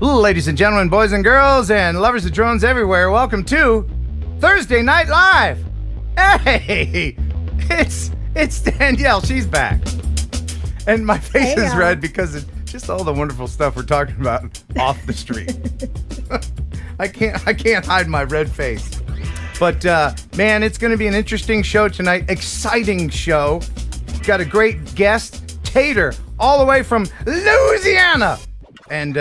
Ladies and gentlemen, boys and girls, and lovers of drones everywhere, welcome to Thursday Night Live. Hey, it's Danielle. She's back, and my face is red because of just all the wonderful stuff we're talking about off the street. I can't hide my red face. But man, it's going to be an interesting show tonight. Exciting show. Got a great guest, Tater, all the way from Louisiana, and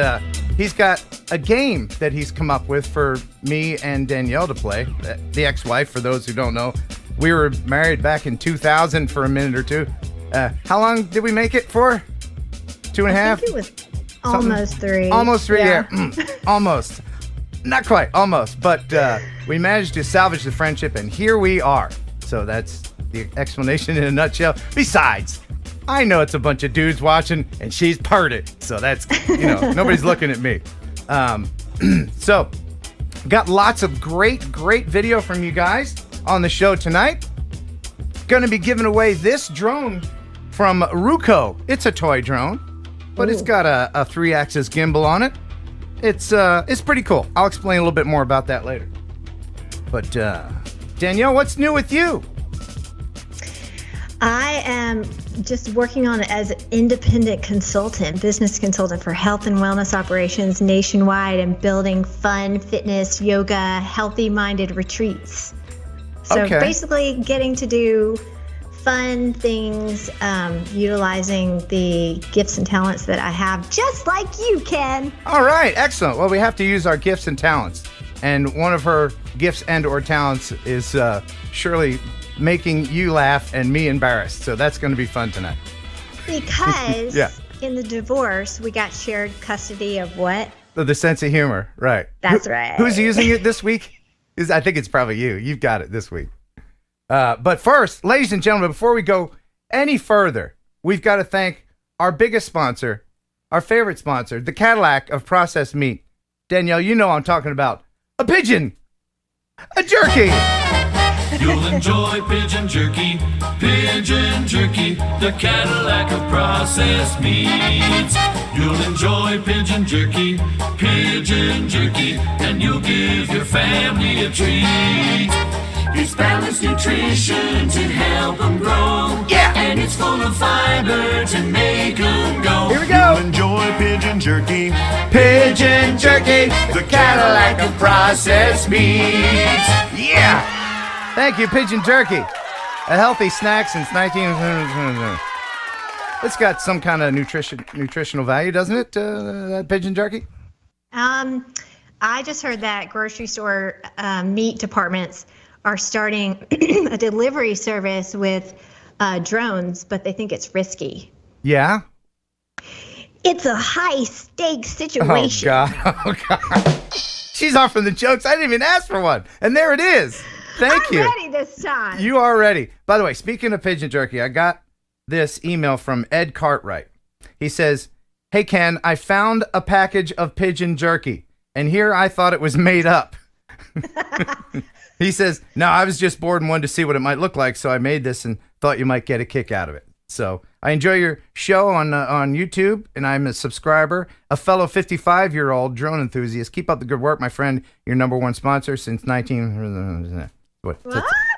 he's got a game that he's come up with for me and Danielle to play. The ex-wife, for those who don't know. We were married back in 2000 for a minute or two. How long did we make it for? 2.5? I think it was almost 3. Almost 3, yeah. Almost. Not quite, almost. But we managed to salvage the friendship, and here we are. So that's the explanation in a nutshell. Besides, I know it's a bunch of dudes watching, and she's parted. So that's, nobody's looking at me. So, got lots of great video from you guys on the show tonight. Gonna be giving away this drone from Ruco. It's a toy drone, but It's got a 3-axis gimbal on it. It's pretty cool. I'll explain a little bit more about that later. But Danielle, what's new with you? I am just working on it as an independent consultant, business consultant for health and wellness operations nationwide, and building fun, fitness, yoga, healthy-minded retreats. So basically getting to do fun things, utilizing the gifts and talents that I have, just like you, Ken. All right, excellent. Well, we have to use our gifts and talents. And one of her gifts and or talents is surely making you laugh and me embarrassed. So that's going to be fun tonight. Because in the divorce, we got shared custody of what? The sense of humor, right. That's right. Who's using it this week? I think it's probably you. You've got it this week. But first, ladies and gentlemen, before we go any further, we've got to thank our biggest sponsor, our favorite sponsor, the Cadillac of processed meat. Danielle, you know I'm talking about a pigeon, a jerky. You'll enjoy pigeon jerky, the Cadillac of processed meats. You'll enjoy pigeon jerky, and you'll give your family a treat. It's balanced nutrition to help them grow. Yeah. And it's full of fiber to make them go. Here we go. You'll enjoy pigeon jerky, the Cadillac of processed meats. Yeah. Thank you, Pigeon Jerky. A healthy snack since 19... It's got some kind of nutritional value, doesn't it, that Pigeon Jerky? I just heard that grocery store meat departments are starting a delivery service with drones, but they think it's risky. Yeah? It's a high-stakes situation. Oh, God. She's off from the jokes. I didn't even ask for one. And there it is. Thank you. I'm ready this time. You are ready. By the way, speaking of Pigeon Jerky, I got this email from Ed Cartwright. He says, "Hey, Ken, I found a package of Pigeon Jerky, and here I thought it was made up." He says, "No, I was just bored and wanted to see what it might look like, so I made this and thought you might get a kick out of it." So I enjoy your show on YouTube, and I'm a subscriber, a fellow 55-year-old drone enthusiast. Keep up the good work, my friend. Your number one sponsor since 19... What?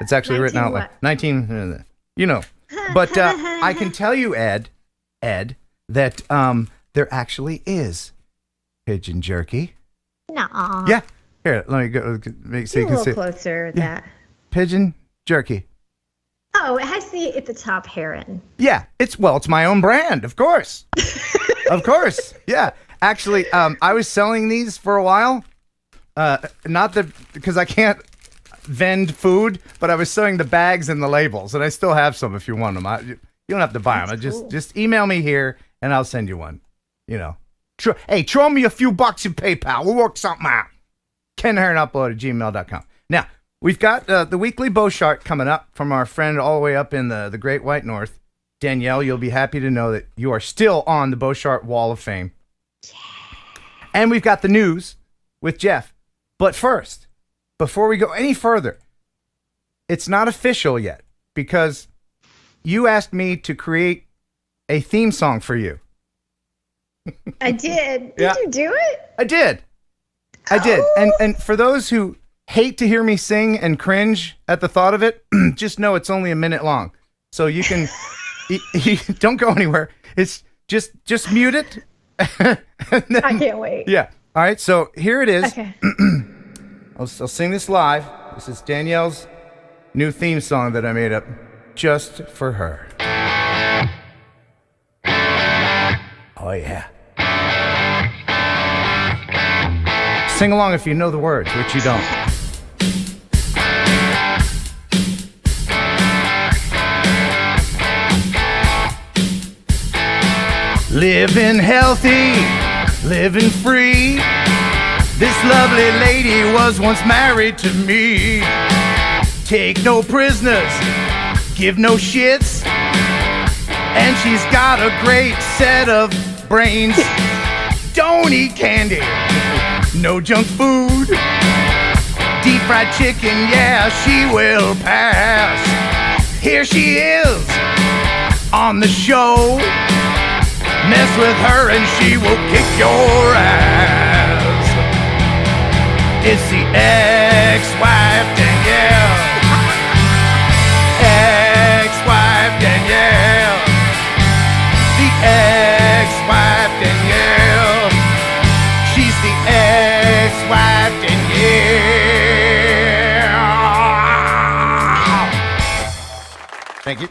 It's actually written out like 19... But I can tell you, Ed, that there actually is Pigeon Jerky. Nuh-uh. Yeah. Here, let me go. So you can see. Closer with that. Pigeon Jerky. Oh, I see at the top Heron. Yeah, it's my own brand, of course. Of course. Yeah. Actually, I was selling these for a while. Because I can't vend food, but I was selling the bags and the labels, and I still have some if you want them. You don't have to buy them. Just email me here, and I'll send you one. Hey, throw me a few bucks in PayPal. We'll work something out. KenHeronUpload@gmail.com. Now, we've got the weekly Boshart coming up from our friend all the way up in the Great White North. Danielle, you'll be happy to know that you are still on the Beauchart Wall of Fame. Yeah. And we've got the news with Jeff. But first, before we go any further, it's not official yet because you asked me to create a theme song for you. I did. Yeah. Did you do it? I did. And for those who hate to hear me sing and cringe at the thought of it, just know it's only a minute long. So you can don't go anywhere. It's just mute it. Then, I can't wait. Yeah. All right. So here it is. Okay. I'll sing this live. This is Danielle's new theme song that I made up just for her. Oh, yeah. Sing along if you know the words, which you don't. Living healthy, living free. This lovely lady was once married to me. Take no prisoners, give no shits. And she's got a great set of brains. Don't eat candy, no junk food. Deep fried chicken, yeah, she will pass. Here she is on the show. Mess with her and she will kick your ass. It's the ex-wife Danielle. Ex-wife Danielle. The ex-wife Danielle. She's the ex-wife Danielle. Thank you.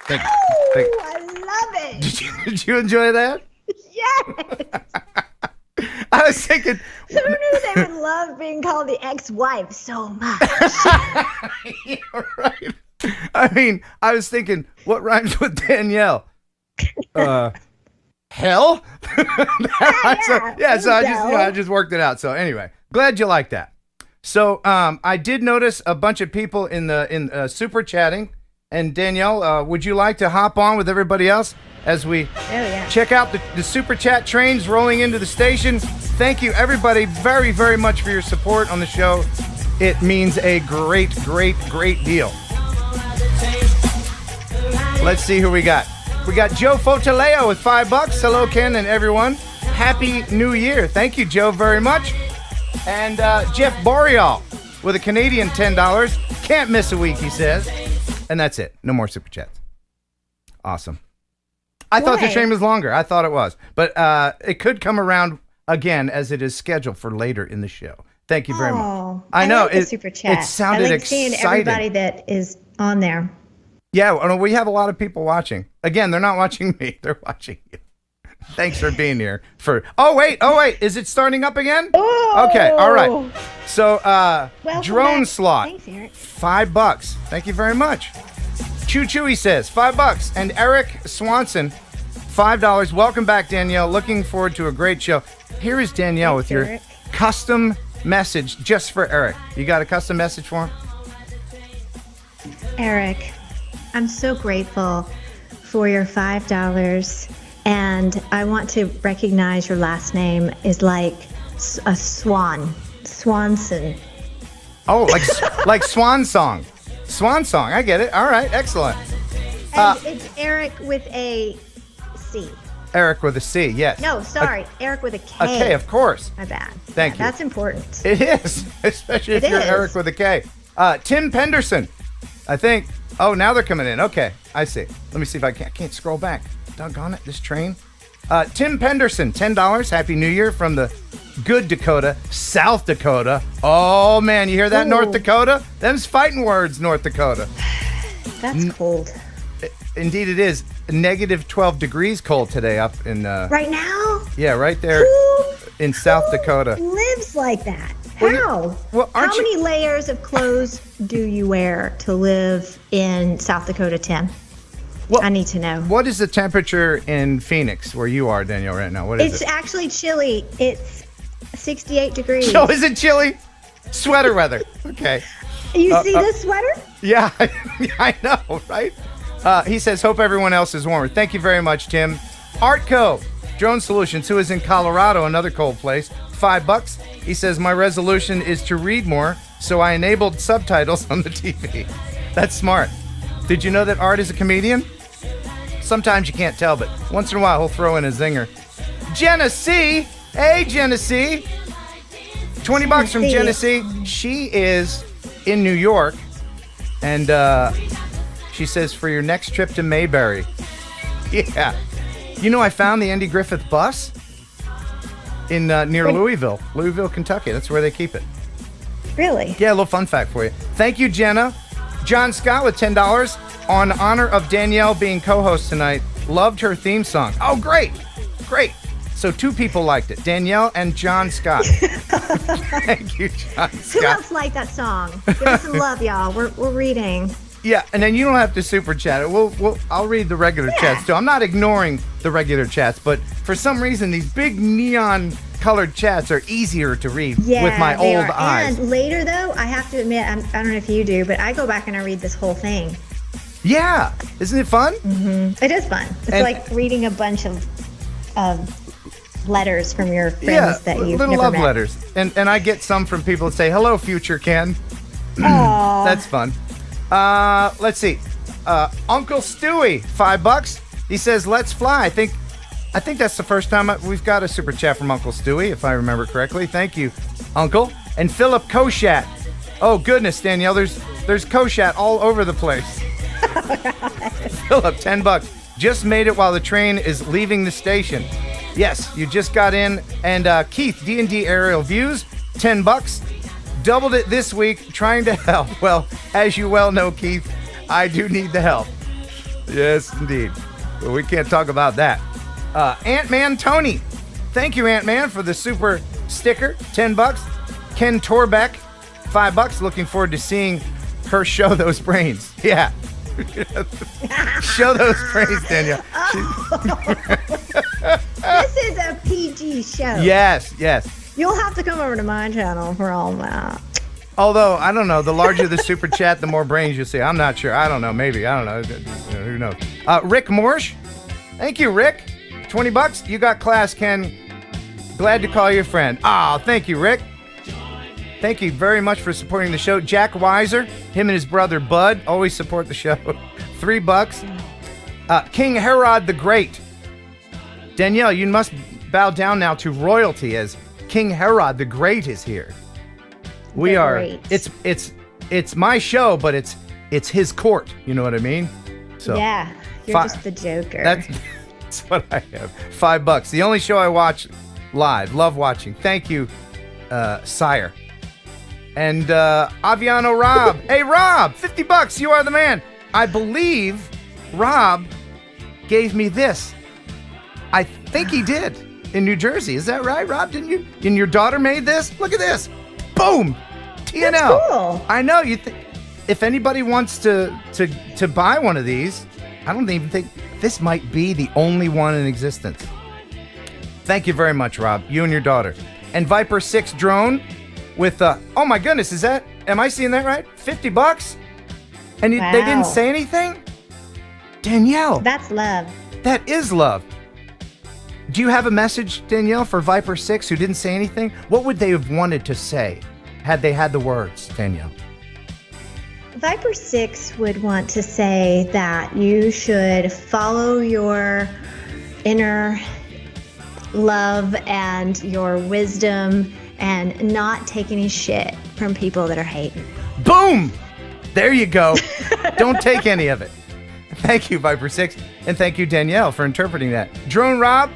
Thank you. Thank you. I love it. Did you enjoy that? Yes. I was thinking. Who knew they would love being called the ex-wife so much? You're right. I mean, I was thinking, what rhymes with Danielle? Hell? So I just worked it out. So anyway, glad you like that. So I did notice a bunch of people in super chatting. And Danielle, would you like to hop on with everybody else as we check out the super chat trains rolling into the station? Thank you, everybody, very, very much for your support on the show. It means a great, great, great deal. Let's see who we got. We got Joe Fotaleo with $5. Hello, Ken and everyone. Happy New Year. Thank you, Joe, very much. And Jeff Boreal with a Canadian $10. Can't miss a week, he says. And that's it. No more super chats. Awesome. I thought the stream was longer. I thought it was. But it could come around again as it is scheduled for later in the show. Thank you very much. I know. like the super chat. It sounded I like exciting. seeing everybody that is on there. Yeah, we have a lot of people watching. Again, they're not watching me. They're watching you. Thanks for being here. Oh, wait. Is it starting up again? Oh. Okay. All right. So, drone back. slot. Thanks, Eric. $5. Thank you very much. Choo Chewy says $5. And Eric Swanson, $5. Welcome back, Danielle. Looking forward to a great show. Here is Danielle with your custom message just for Eric. You got a custom message for him? Eric, I'm so grateful for your $5. And I want to recognize your last name is like a swan. Swanson. Oh, like Swan Song. Swan Song. I get it. All right. Excellent. And it's Eric with a C. Eric with a C, yes. No, sorry. Eric with a K. A K, of course. My bad. Thank you. That's important. It is, especially if you're Eric with a K. Tim Penderson, I think. Oh, now they're coming in. Okay, I see. Let me see if I can't scroll back. Doggone it, this train. Tim Penderson, $10. Happy New Year from the good Dakota, South Dakota. Oh, man, you hear that, North Dakota? Them's fighting words, North Dakota. That's cold. Indeed it is. Negative 12 degrees cold today up in... right now? Yeah, right there in South Dakota. Lives like that? How? How many layers of clothes do you wear to live in South Dakota, Tim? Well, I need to know. What is the temperature in Phoenix, where you are, Danielle, right now? What is it? It's actually chilly. It's 68 degrees. Oh, is it chilly? Sweater weather. Okay. You see this sweater? Yeah, I know, right? He says, hope everyone else is warmer. Thank you very much, Tim. Artco, Drone Solutions, who is in Colorado, another cold place, $5. He says, my resolution is to read more, so I enabled subtitles on the TV. That's smart. Did you know that Art is a comedian? Sometimes you can't tell, but once in a while he'll throw in a zinger. Jenna C. Hey, Jenna C. 20 bucks from Jenna C. She is in New York, and she says, for your next trip to Mayberry. Yeah. You know, I found the Andy Griffith bus in near Louisville, Kentucky. That's where they keep it. Really? Yeah, a little fun fact for you. Thank you, Jenna. John Scott with $10 on honor of Danielle being co-host tonight. Loved her theme song. Oh, great. Great. So 2 people liked it, Danielle and John Scott. Thank you, John Scott. Who else liked that song? Give us some love, y'all. We're reading. Yeah, and then you don't have to super chat it. I'll read the regular chats too. I'm not ignoring the regular chats, but for some reason these big neon colored chats are easier to read with my old eyes. And later though, I have to admit, I don't know if you do, but I go back and I read this whole thing. Yeah, isn't it fun? Mm-hmm. It is fun. It's like reading a bunch of letters from your friends that you've little never love met. letters, and I get some from people that say hello, future Ken. That's fun. Let's see. Uncle Stewie, $5. He says, "Let's fly." I think that's the first time we've got a super chat from Uncle Stewie, if I remember correctly. Thank you, Uncle. And Philip Koshat. Oh goodness, Danielle, there's Koshat all over the place. Philip, $10. Just made it while the train is leaving the station. Yes, you just got in. And Keith, D&D Aerial Views, $10. Doubled it this week, trying to help. Well, as you well know, Keith, I do need the help. Yes, indeed. Well, we can't talk about that. Ant-Man Tony. Thank you, Ant-Man, for the super sticker, $10. Ken Torbeck, $5. Looking forward to seeing her show those brains. Yeah. Show those brains, Danielle. This is a PG show. Yes. You'll have to come over to my channel for all that. Although, I don't know, the larger the super chat, the more brains you see. I'm not sure. I don't know. Maybe. I don't know. Who knows? Rick Morsh. Thank you, Rick. $20. You got class, Ken. Glad to call you a friend. Oh, thank you, Rick. Thank you very much for supporting the show. Jack Weiser, him and his brother Bud, always support the show. $3. King Herod the Great. Danielle, you must bow down now to royalty as King Herod the Great is here. We are. Great. It's my show, but it's his court. You know what I mean? So yeah, you're just the Joker. That's what I have. $5. The only show I watch live. Love watching. Thank you, sire. And Aviano Rob. Hey, Rob, $50. You are the man. I believe Rob gave me this. I think he did in New Jersey. Is that right, Rob? Didn't you? And your daughter made this? Look at this. Boom. TNL. That's cool. I know. If anybody wants to buy one of these, I don't even think this might be the only one in existence. Thank you very much, Rob. You and your daughter. And Viper 6 drone with oh my goodness, am I seeing that right? $50? And wow. They didn't say anything? Danielle. That's love. That is love. Do you have a message, Danielle, for Viper 6 who didn't say anything? What would they have wanted to say had they had the words, Danielle? Viper 6 would want to say that you should follow your inner love and your wisdom and not take any shit from people that are hating. Boom! There you go. Don't take any of it. Thank you, Viper 6. And thank you, Danielle, for interpreting that. Drone Rob,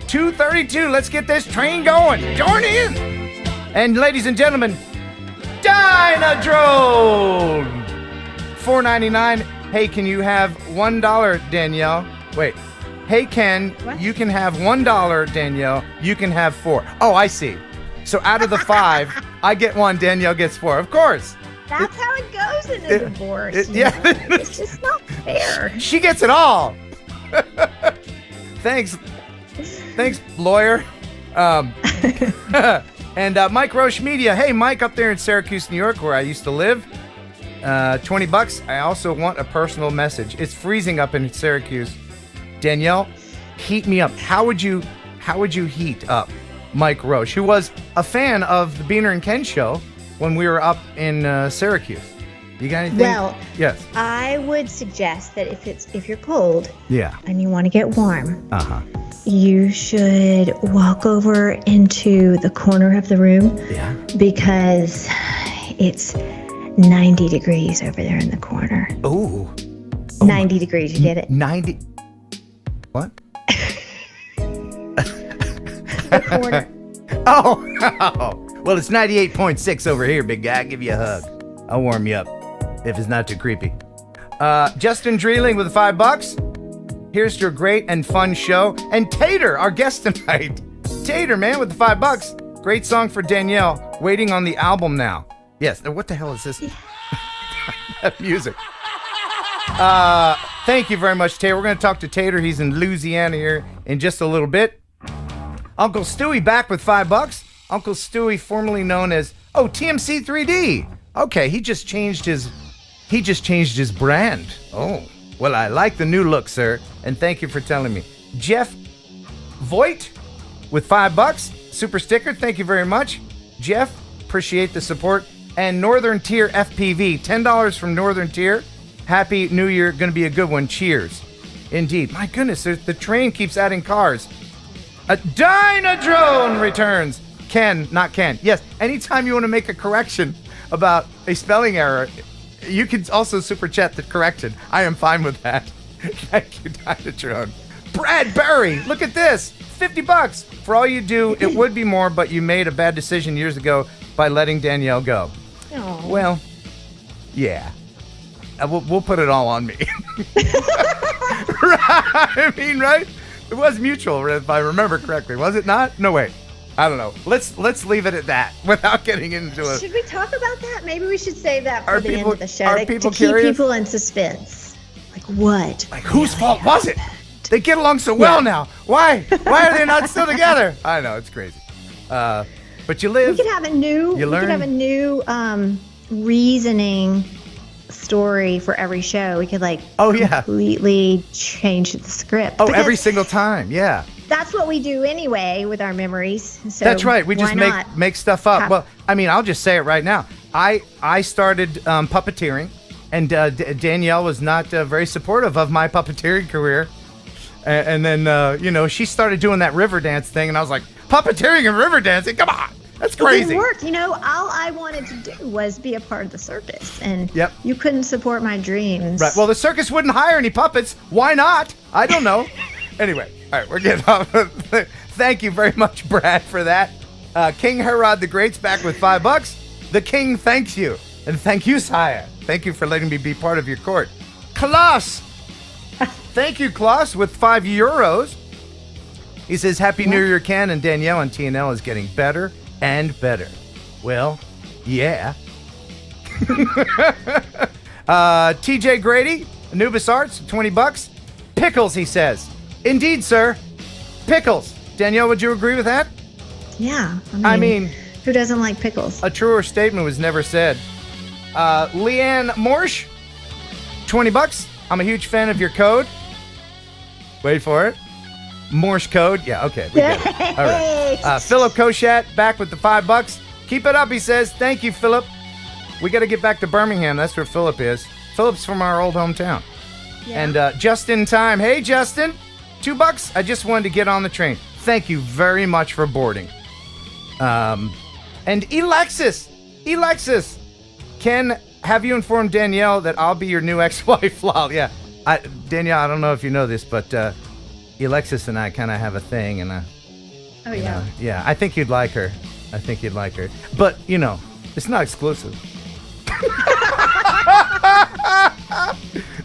$232. Let's get this train going. Join in. And ladies and gentlemen, Dynadrone, $4.99. Hey, can you have $1, Danielle? Wait. Hey, Ken, what? You can have $1, Danielle. You can have 4. Oh, I see. So out of the 5, I get 1, Danielle gets 4. Of course. That's how it goes in a divorce. Yeah. It's just not fair. She gets it all. Thanks, lawyer. And Mike Roche Media. Hey, Mike, up there in Syracuse, New York, where I used to live. $20. I also want a personal message. It's freezing up in Syracuse. Danielle, heat me up. How would you heat up Mike Roche, who was a fan of the Beaner and Ken show when we were up in Syracuse? You got anything? Well, yes. I would suggest that if you're cold Yeah. and you want to get warm, Uh-huh. you should walk over into the corner of the room. Yeah. Because it's 90 degrees over there in the corner. Ooh. 90 degrees, you get it? 90. What? The corner. Oh. Well, it's 98.6 over here, big guy. I'll give you a hug. I'll warm you up if it's not too creepy. Justin Dreeling with $5. Here's to a great and fun show. And Tater, our guest tonight. Tater, man, with the $5. Great song for Danielle. Waiting on the album now. Yes. What the hell is this? That music. Thank you very much, Tater. We're going to talk to Tater. He's in Louisiana here in just a little bit. Uncle Stewie back with $5. Uncle Stewie, formerly known as TMC 3D. Okay, he just changed his brand. Oh, well, I like the new look, sir, and thank you for telling me. Jeff Voigt with $5. Super sticker, thank you very much. Jeff, appreciate the support. And Northern Tier FPV, $10 from Northern Tier. Happy New Year, gonna be a good one. Cheers. Indeed. My goodness, the train keeps adding cars. A Dynadrone returns. Ken, not Ken. Yes, anytime you want to make a correction about a spelling error, you can also super chat the correction. I am fine with that. Thank you, Dynadrone. Brad Berry, look at this. $50. For all you do, it would be more, but you made a bad decision years ago by letting Danielle go. Aww. Well, yeah. We'll put it all on me. I mean, right? It was mutual, if I remember correctly. Was it not? No, wait. I don't know. Let's leave it at that without getting into it. Should we talk about that? Maybe we should save that for Are the people- end of the show. are Like, people to keep curious? people in suspense. Like what? Like, whose really fault was it? They get along so well now. Why? Why are they not still together? I know, it's crazy. But you live. We could have a new. You We could have a learn. new reasoning story for every show. We could completely change the script. Oh, Because every single time. Yeah. that's what we do anyway with our memories. So That's right. We just why not? make stuff up. have- Well, I mean, I'll just say it right now. I started puppeteering, and Danielle was not very supportive of my puppeteering career. And then, she started doing that river dance thing, and I was like, puppeteering and river dancing? Come on. That's It crazy. didn't work. All I wanted to do was be a part of the circus, and Yep. you couldn't support my dreams. Right. Well, the circus wouldn't hire any puppets. Why not? I don't know. Anyway, all right, we're getting off. Thank you very much, Brad, for that. King Herod the Great's back with $5. The king thanks you. And thank you, sire. Thank you for letting me be part of your court. Klaus. Thank you, Klaus, with €5. He says, Happy New Year, Ken, and Danielle on TNL is getting better and better. Well, yeah. TJ Grady, Anubis Arts, $20. Pickles, he says. Indeed, sir. Pickles. Danielle, would you agree with that? Yeah. I mean, who doesn't like pickles? a truer statement was never said. Leanne Morsh, $20. I'm a huge fan of your code. Wait for it. Morse code. Yeah, okay. We get it. All right. Philip Koshat back with the $5. Keep it up, he says. Thank you, Philip. We got to get back to Birmingham. That's where Philip is. Philip's from our old hometown. Yeah. And just in time. Hey, Justin. $2. I just wanted to get on the train. Thank you very much for boarding. And Alexis. Ken, have you informed Danielle that I'll be your new ex-wife? Lol. Yeah. Danielle, I don't know if you know this, but Alexis and I kind of have a thing, and Oh yeah. yeah, I think you'd like her. But it's not exclusive.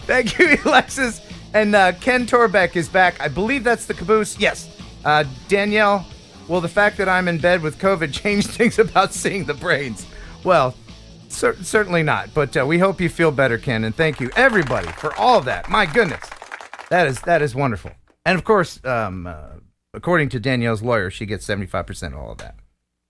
Thank you, Alexis. And Ken Torbeck is back. I believe that's the caboose. Yes. Danielle, will the fact that I'm in bed with COVID change things about seeing the brains? Well, certainly not. But we hope you feel better, Ken. And thank you, everybody, for all of that. My goodness. That is wonderful. And, of course, according to Danielle's lawyer, she gets 75% of all of that.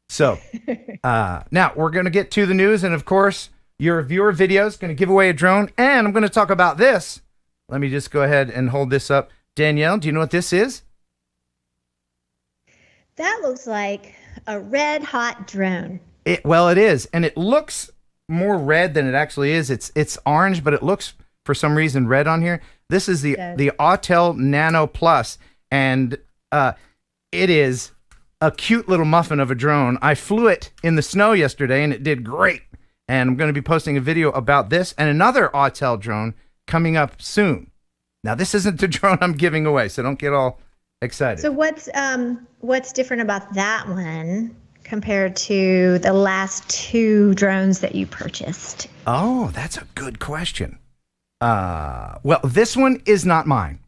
So now we're going to get to the news. And, of course, your viewer video is going to give away a drone. And I'm going to talk about this. Let me just go ahead and hold this up. Danielle, do you know what this is? That looks like a red hot drone. Well, it is. And it looks more red than it actually is. It's orange, but it looks for some reason red on here. This is the Autel Nano Plus, and it is a cute little muffin of a drone. I flew it in the snow yesterday, and it did great. And I'm going to be posting a video about this and another Autel drone coming up soon. Now, this isn't the drone I'm giving away, so don't get all excited. So what's different about that one compared to the last 2 drones that you purchased? Oh, that's a good question. Well, this one is not mine.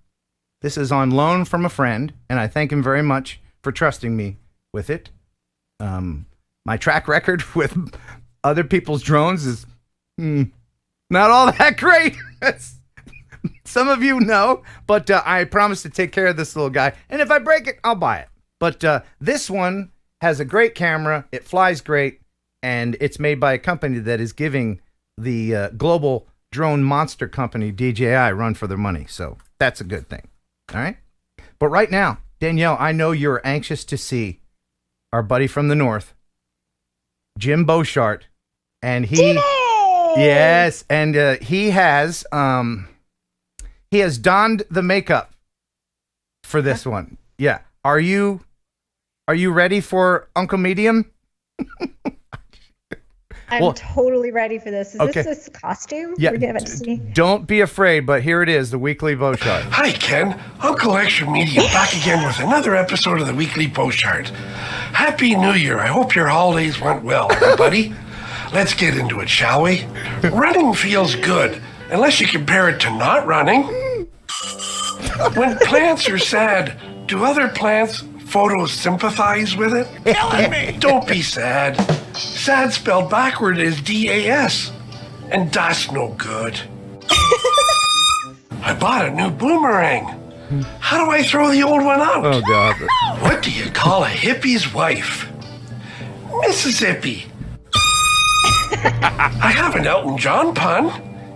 This is on loan from a friend, and I thank him very much for trusting me with it. My track record with other people's drones is not all that great. Some of you know, but I promise to take care of this little guy. And if I break it, I'll buy it. But this one has a great camera. It flies great. And it's made by a company that is giving the global drone monster company, DJI, run for their money. So that's a good thing. All right. But right now, Danielle, I know you're anxious to see our buddy from the north, Jim Beauchart. And he, yes, and he has donned the makeup for this one. Yeah. Are you ready for Uncle Medium? I'm totally ready for this. Is this a costume? Yeah. We're gonna have to see. Don't be afraid, but here it is, the weekly Boshart. Hi, Ken. Uncle Extra Medium back again with another episode of the weekly Boshart. Happy New Year. I hope your holidays went well, everybody. Let's get into it, shall we? Running feels good, unless you compare it to not running. When plants are sad, do other plants photosynthesize with it? Killing me! Don't be sad. Sad spelled backward is D-A-S, and that's no good. I bought a new boomerang. How do I throw the old one out? Oh, God. What do you call a hippie's wife? Mississippi. I have an Elton John pun.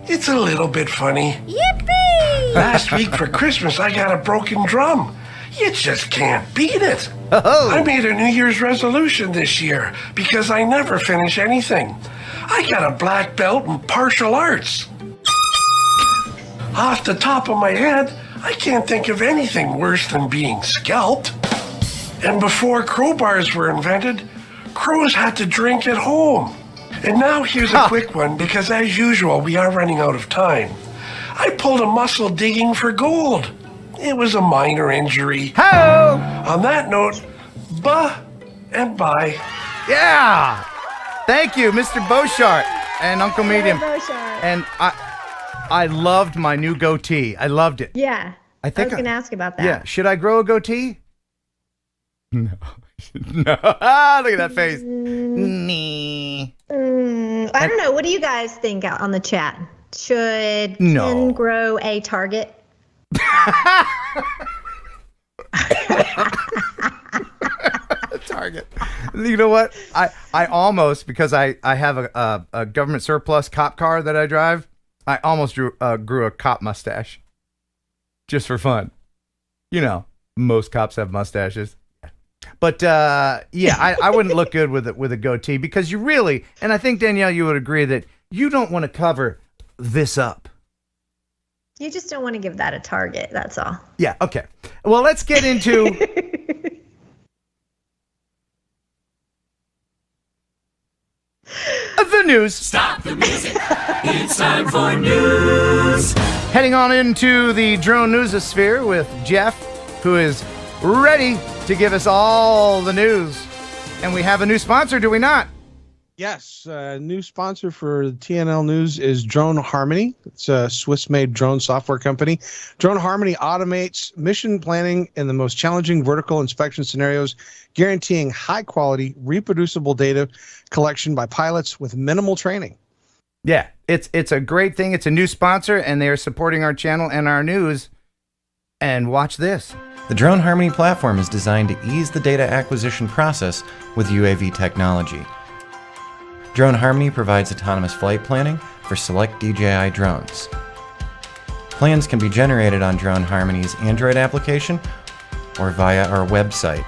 It's a little bit funny. Yippee! Last week for Christmas, I got a broken drum. You just can't beat it. Oh. I made a New Year's resolution this year because I never finish anything. I got a black belt in martial arts. Off the top of my head, I can't think of anything worse than being scalped. And before crowbars were invented, crows had to drink at home. And now here's a quick one, because as usual, we are running out of time. I pulled a muscle digging for gold. It was a minor injury. Hello. On that note, and bye. Yeah. Thank you, Mr. Beauchart and Uncle Medium. Beauchart. And I loved my new goatee. I loved it. Yeah. I was going to ask about that. Yeah. Should I grow a goatee? No. No. Look at that face. I don't know. What do you guys think out on the chat? Should Ken grow a target? Target. You know what? I almost, because I have a government surplus cop car that I drive, I almost grew a cop mustache. Just for fun. You know, most cops have mustaches. But yeah, I wouldn't look good with a goatee, because you really, and I think Danielle, you would agree that you don't want to cover this up. You just don't want to give that a target. That's all. Yeah. Okay. Well, let's get into the news. Stop the music. It's time for news. Heading on into the drone newsosphere with Jeff, who is ready to give us all the news. And we have a new sponsor, do we not? Yes, new sponsor for TNL News is Drone Harmony. It's a Swiss-made drone software company. Drone Harmony automates mission planning in the most challenging vertical inspection scenarios, guaranteeing high-quality, reproducible data collection by pilots with minimal training. Yeah, it's a great thing. It's a new sponsor, and they are supporting our channel and our news. And watch this. The Drone Harmony platform is designed to ease the data acquisition process with UAV technology. Drone Harmony provides autonomous flight planning for select DJI drones. Plans can be generated on Drone Harmony's Android application or via our website.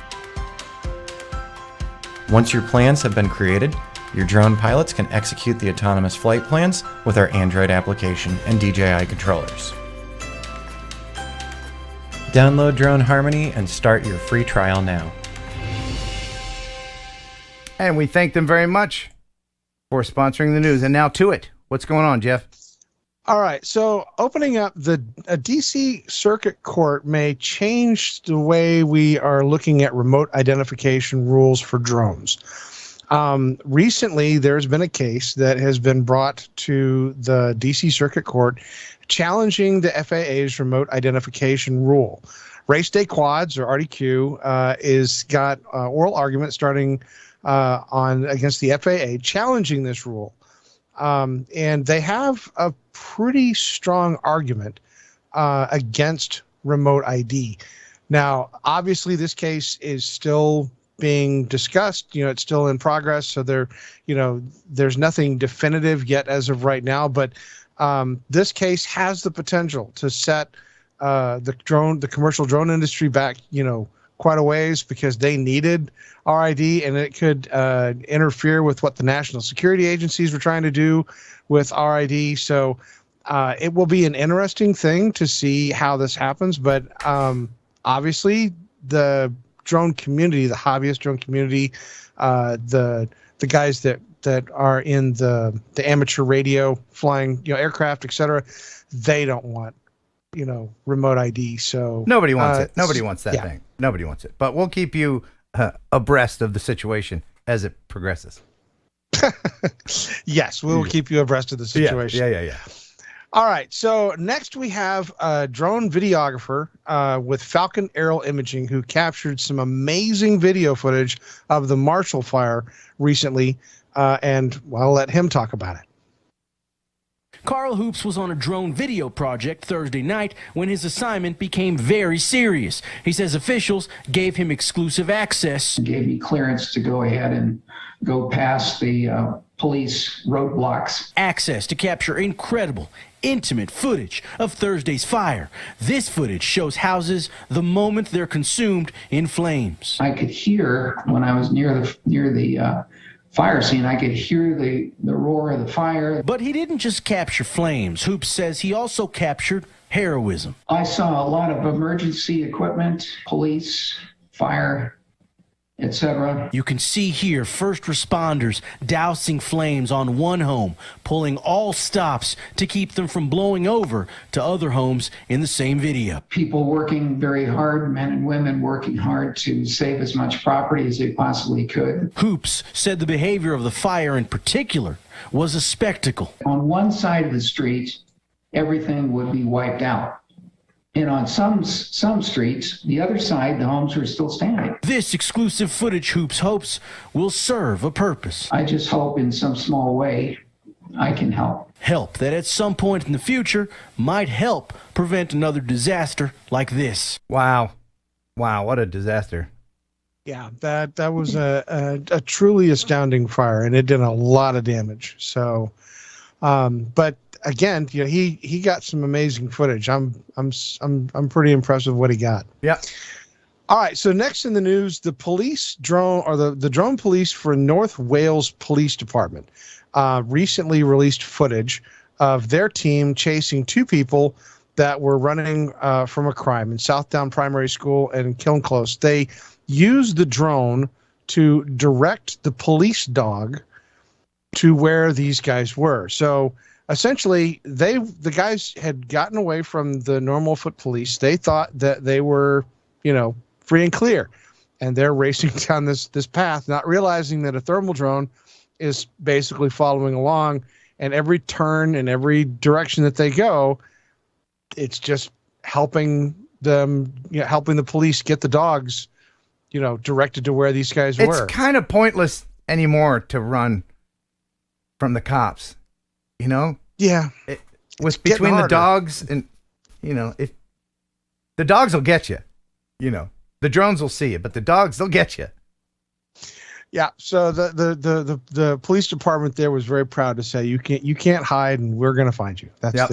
Once your plans have been created, Your drone pilots can execute the autonomous flight plans with our Android application and DJI controllers. Download Drone Harmony and start your free trial now. And we thank them very much for sponsoring the news. And now to it. What's going on, Jeff? All right. So opening up, a DC Circuit Court may change the way we are looking at remote identification rules for drones. Recently, there's been a case that has been brought to the DC Circuit Court challenging the FAA's remote identification rule. Race Day Quads, or RDQ, is got oral argument starting against the FAA challenging this rule. And they have a pretty strong argument against remote ID. Now, obviously, this case is still being discussed. It's still in progress, so there's nothing definitive yet as of right now. But this case has the potential to set the commercial drone industry back, quite a ways, because they needed RID, and it could interfere with what the national security agencies were trying to do with RID. So it will be an interesting thing to see how this happens. But obviously, the drone community, the hobbyist drone community, the guys that are in the amateur radio flying, aircraft, etc., they don't want remote ID. So nobody wants it. Nobody wants that thing. Nobody wants it. But we'll keep you abreast of the situation as it progresses. Yes, we will keep you abreast of the situation. Yeah. All right. So next we have a drone videographer with Falcon Aerial Imaging who captured some amazing video footage of the Marshall Fire recently. And I'll let him talk about it. Carl Hoops was on a drone video project Thursday night when his assignment became very serious. He says officials gave him exclusive access. Gave me clearance to go ahead and go past the police roadblocks. Access to capture incredible, intimate footage of Thursday's fire. This footage shows houses the moment they're consumed in flames. I could hear, when I was near the fire scene, I could hear the roar of the fire. But he didn't just capture flames. Hoops says he also captured heroism. I saw a lot of emergency equipment, police, fire, etc. You can see here first responders dousing flames on one home, pulling all stops to keep them from blowing over to other homes in the same video. People working very hard, men and women working hard to save as much property as they possibly could. Hoops said the behavior of the fire in particular was a spectacle. On one side of the street, everything would be wiped out. And on some streets, the other side, the homes were still standing. This exclusive footage, Hoops hopes, will serve a purpose. I just hope in some small way I can help. Help that at some point in the future might help prevent another disaster like this. Wow, what a disaster. Yeah, that was a truly astounding fire, and it did a lot of damage. So, but again, he got some amazing footage. I'm pretty impressed with what he got. Yeah. All right. So next in the news, the police drone, or the drone police for North Wales Police Department, recently released footage of their team chasing two people that were running from a crime in Southdown Primary School and Kilnclose. They used the drone to direct the police dog to where these guys were. So essentially, the guys had gotten away from the normal foot police. They thought that they were, free and clear, and they're racing down this path, not realizing that a thermal drone is basically following along, and every turn and every direction that they go, it's just helping them, helping the police get the dogs, directed to where these guys were. It's kind of pointless anymore to run from the cops. Yeah. Between the dogs and, if the dogs will get you, the drones will see you, but the dogs, they'll get you. Yeah. So the police department there was very proud to say you can't hide, and we're going to find you. That's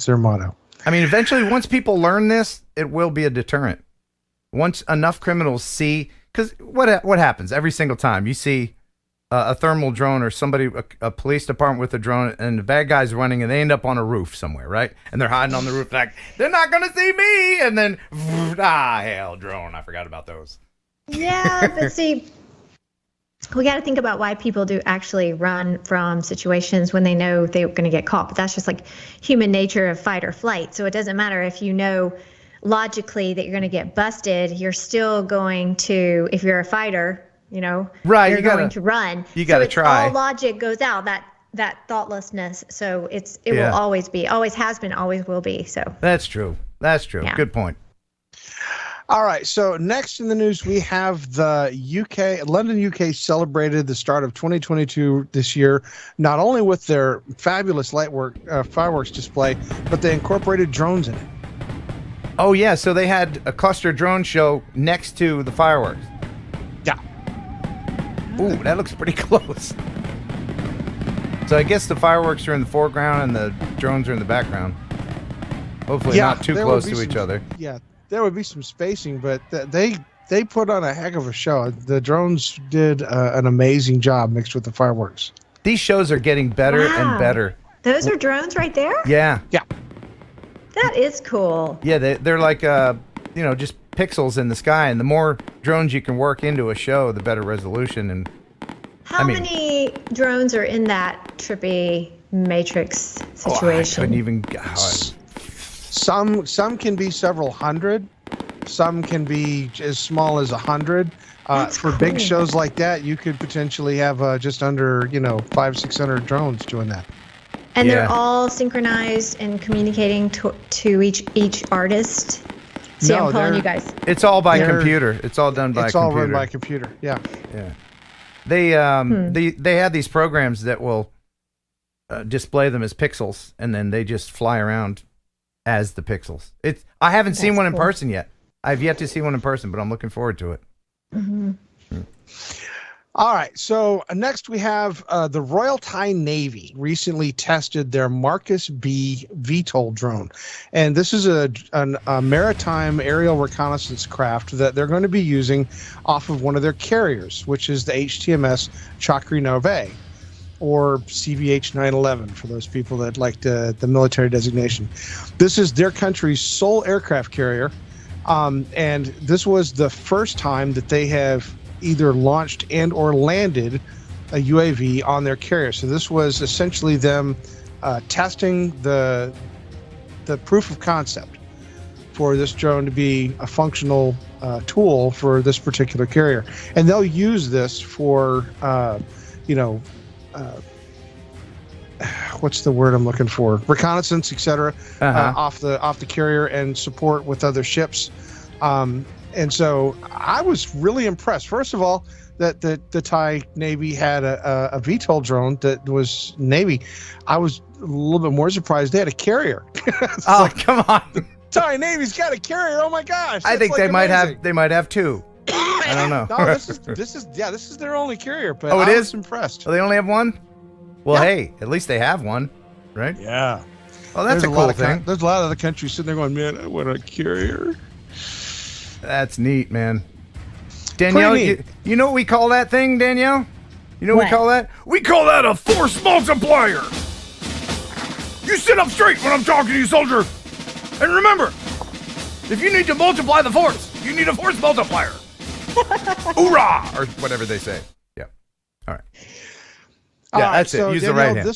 their motto. I mean, eventually, once people learn this, it will be a deterrent. Once enough criminals see, because what happens every single time you see a thermal drone or somebody, a police department with a drone, and the bad guys running, and they end up on a roof somewhere, right? And they're hiding on the roof like, they're not going to see me. And then, hell, drone. I forgot about those. Yeah, but see, we got to think about why people do actually run from situations when they know they're going to get caught. But that's just like human nature of fight or flight. So it doesn't matter if you know logically that you're going to get busted, you're still going to, if you're a fighter, right, you're going to run. You got to try. All logic goes out, that thoughtlessness. So it will always be, always has been, always will be. So that's true. Yeah. Good point. All right, so next in the news, we have the London, UK celebrated the start of 2022 this year, not only with their fabulous fireworks display, but they incorporated drones in it. Oh, yeah, so they had a cluster drone show next to the fireworks. Yeah. Ooh, that looks pretty close. So I guess the fireworks are in the foreground and the drones are in the background. Hopefully not too close to each other. Yeah. There would be some spacing, but they put on a heck of a show. The drones did an amazing job mixed with the fireworks. These shows are getting better and better. Those are drones right there? Yeah. Yeah. That is cool. Yeah, they're like, just pixels in the sky. And the more drones you can work into a show, the better resolution. And How many drones are in that trippy matrix situation? I couldn't even... Some can be several hundred. Some can be as small as 100. For big shows like that, you could potentially have just under 500-600 drones doing that. And they're all synchronized and communicating to each artist. See, I'm calling you guys. It's all by computer. It's all done by computer. It's all run by computer. Yeah. Yeah. They have these programs that will display them as pixels, and then they just fly around as the pixels. I haven't seen one in person yet. I've yet to see one in person, but I'm looking forward to it. Mm-hmm. All right. So next we have the Royal Thai Navy recently tested their Marcus B VTOL drone. And this is a maritime aerial reconnaissance craft that they're going to be using off of one of their carriers, which is the HTMS Chakri Nove, or CVH 911 for those people that like the military designation. This is their country's sole aircraft carrier, and this was the first time that they have either launched and or landed a UAV on their carrier. So this was essentially them testing the proof of concept for this drone to be a functional tool for this particular carrier, and they'll use this for what's the word I'm looking for? Reconnaissance, etc. Off the carrier and support with other ships. And so I was really impressed. First of all, that the Thai Navy had a VTOL drone that was Navy. I was a little bit more surprised they had a carrier. Come on! Thai Navy's got a carrier. Oh my gosh! I think they might have two. I don't know. No, this is their only carrier. But I was impressed. Oh, they only have one? Well, hey, at least they have one, right? Yeah. Oh, that's a cool thing. There's a lot of the countries sitting there going, man, I want a carrier. That's neat, man. Danielle, you know what we call that thing, Danielle? You know what we call that? We call that a force multiplier. You sit up straight when I'm talking to you, soldier. And remember, if you need to multiply the force, you need a force multiplier. Hoorah! Or whatever they say. Yeah. All right. Yeah, that's it. Use Danielle, the right hand.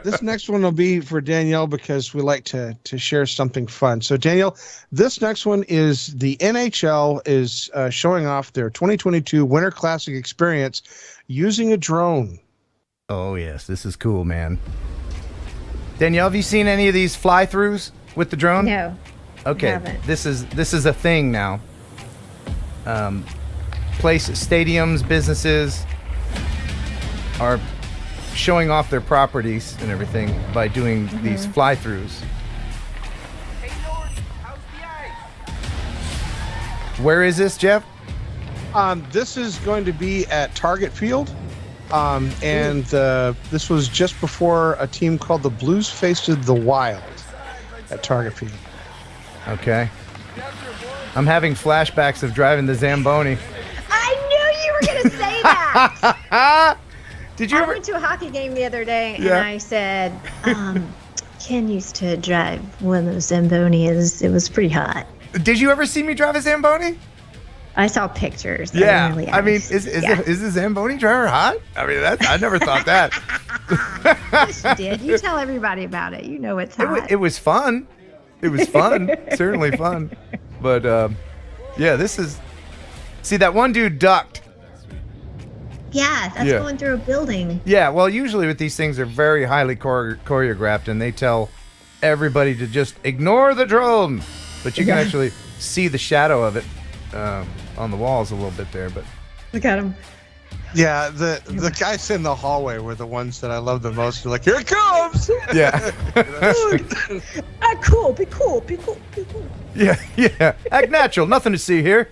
This next one will be for Danielle because we like to share something fun. So Danielle, this next one is the NHL is showing off their 2022 Winter Classic experience using a drone. Oh yes, this is cool, man. Danielle, have you seen any of these fly-throughs with the drone? No. Okay, I haven't. this is a thing now. Stadiums, businesses are showing off their properties and everything by doing these fly-throughs. Hey George, how's the ice? Where is this, Jeff? This is going to be at Target Field, and this was just before a team called the Blues faced the Wild at Target Field. Okay. I'm having flashbacks of driving the Zamboni. I knew you were going to say that. Did you I ever? went to a hockey game the other day, Yeah. and I said, Ken used to drive one of those Zambonias. It was pretty hot. Did you ever see me drive a Zamboni? I saw pictures. Yeah. Really I mean, nice. is the Zamboni driver hot? I mean, I never thought that. Yes, you did. You tell everybody about it. You know it's hot. It was fun. It was fun. Certainly fun. But yeah, this is. See, that one dude ducked. Yeah, that's going through a building. Yeah, well, usually with these things, they're very highly choreographed, and they tell everybody to just ignore the drone. But you can actually see the shadow of it on the walls a little bit there. But Look at him. Yeah, the guys in the hallway were the ones that I love the most. They're like, here it comes! yeah, Cool. Be cool. Be cool. Be cool. yeah. Act natural. Nothing to see here.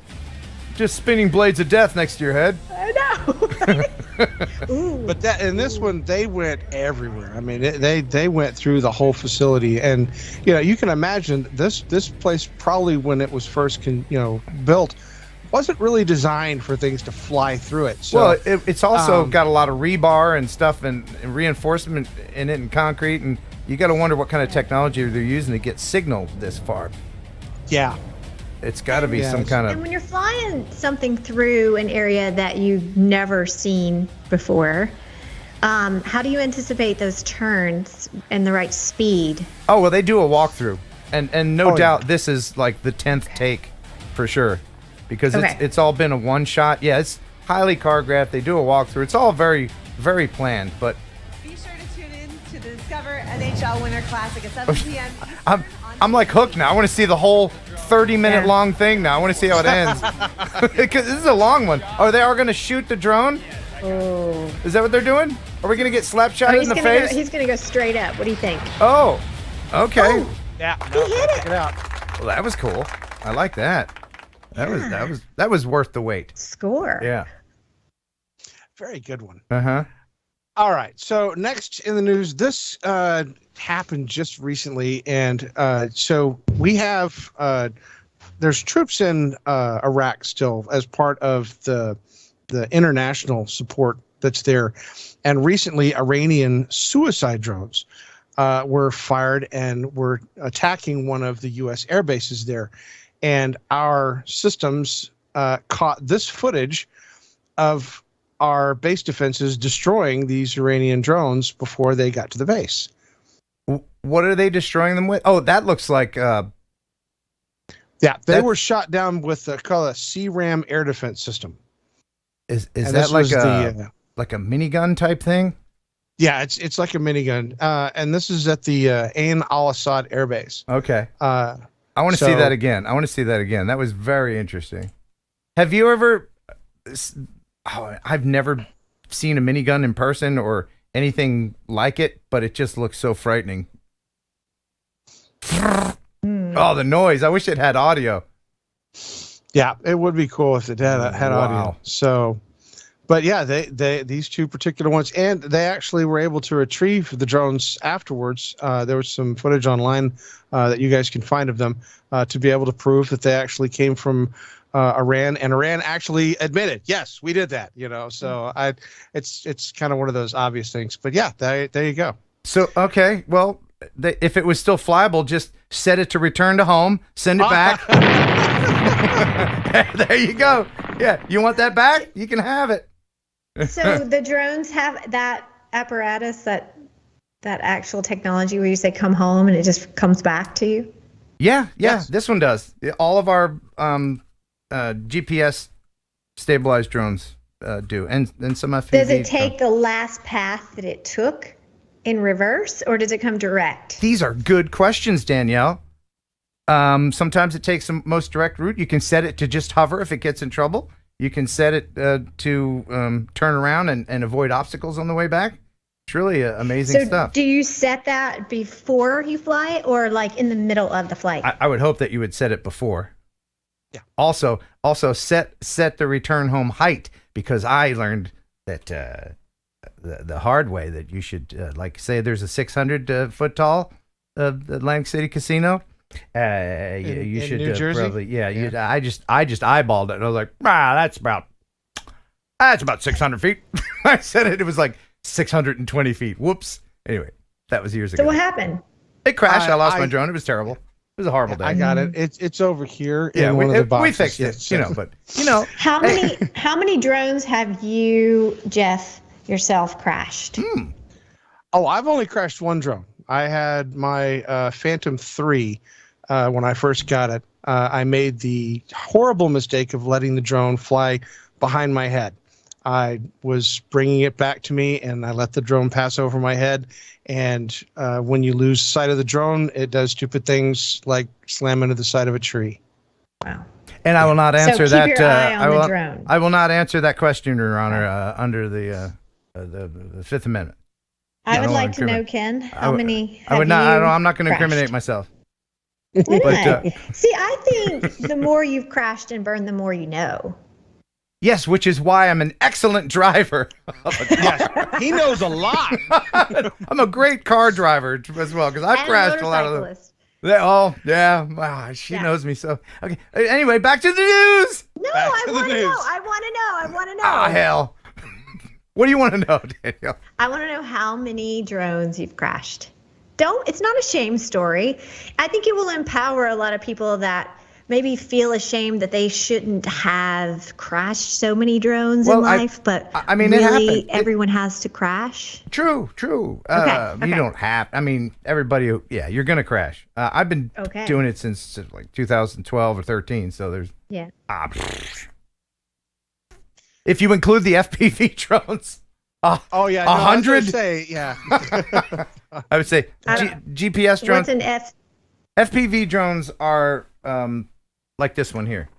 Just spinning blades of death next to your head. I know. Ooh. But that in this one, they went everywhere. I mean, they went through the whole facility, and you can imagine this place probably when it was first built wasn't really designed for things to fly through it. So, Well, it's also got a lot of rebar and stuff and reinforcement in it and concrete, and you got to wonder what kind of technology they're using to get signal this far. yeah. It's got to be some kind And of. when you're flying something through an area that you've never seen before, how do you anticipate those turns and the right speed? Oh well, they do a walkthrough, and no doubt this is like the 10th take, for sure, because it's all been a one shot. Yeah, it's highly choreographed. They do a walkthrough. It's all very very planned, but. Be sure to tune in to the Discover NHL Winter Classic at 7 p.m. I'm like hooked now. I want to see the whole 30-minute long thing now. I want to see how it ends. Because this is a long one. Oh, they are going to shoot the drone? Oh. Is that what they're doing? Are we going to get slap shot in the face? He's going to go straight up. What do you think? Oh, okay. Yeah. He hit it. Check it out. Well, that was cool. I like that. That was worth the wait. Score. Yeah. Very good one. Uh-huh. All right. So next in the news, this happened just recently, and so we have there's troops in Iraq still as part of the international support that's there, and recently Iranian suicide drones were fired and were attacking one of the U.S. air bases there, and our systems caught this footage of our base defenses destroying these Iranian drones before they got to the base. What are they destroying them with? Oh, that looks like... Yeah, they were shot down with a CRAM air defense system. Is And that this like was like a minigun type thing? Yeah, it's like a minigun. And this is at the Ain al-Assad Air Base. Okay. I want to see that again. That was very interesting. Have you ever... I've never seen a minigun in person or anything like it, but it just looks so frightening. Oh, the noise. I wish it had audio. Yeah, it would be cool if it had Wow. audio. So, but yeah, they these two particular ones, and they actually were able to retrieve the drones afterwards. There was some footage online that you guys can find of them to be able to prove that they actually came from Iran, and Iran actually admitted, yes, we did that. So it's kind of one of those obvious things. But yeah, there you go. So okay, well, if it was still flyable, just set it to return to home, send it back. There you go. Yeah, you want that back? You can have it. So the drones have that apparatus, that actual technology where you say come home and it just comes back to you? Yeah, Yes. this one does. All of our GPS stabilized drones do, and some FPV. Does it take the last path that it took in reverse, or does it come direct? These are good questions, Danielle. Sometimes it takes the most direct route. You can set it to just hover if it gets in trouble. You can set it to turn around and avoid obstacles on the way back. It's really amazing stuff. Do you set that before you fly, or like in the middle of the flight? I would hope that you would set it before. Yeah. Also set the return home height, because I learned that the hard way that you should like say there's a 600 foot tall Atlantic City Casino. You should New Jersey? probably I just eyeballed it and I was like, that's about 600 feet. I said it was like 620 feet. Whoops. Anyway, that was years ago. So what happened? It crashed. I lost my drone. It was terrible. It was a horrible day. I got it. It's over here. Yeah, in one of the boxes. we fixed it. But How many drones have you, Jeff, yourself crashed? Oh, I've only crashed one drone. I had my Phantom 3 when I first got it. I made the horrible mistake of letting the drone fly behind my head. I was bringing it back to me, and I let the drone pass over my head. And when you lose sight of the drone, it does stupid things like slam into the side of a tree. Wow. And I will not answer so keep that. Your eye on the drone. I will not answer that question, Your Honor, under the Fifth Amendment. I would like to know, Ken, how many I would not. I'm not going to crashed? incriminate myself. Why not? See, I think the more you've crashed and burned, the more you know. Yes, which is why I'm an excellent driver. Yes, he knows a lot. I'm a great car driver as well because I've crashed a lot of them. Oh, yeah. Wow, she knows me so. Okay. Anyway, back to the news. No, I want to know. I want to know. Oh, hell. What do you want to know, Danielle? I want to know how many drones you've crashed. It's not a shame story. I think it will empower a lot of people that maybe feel ashamed that they shouldn't have crashed so many drones in life, but I mean, really everyone has to crash. True. Okay. You don't have, everybody, you're going to crash. I've been doing it since like 2012 or 13, so there's, if you include the FPV drones, 100? I would say GPS drones. What's an FPV drones are like this one here,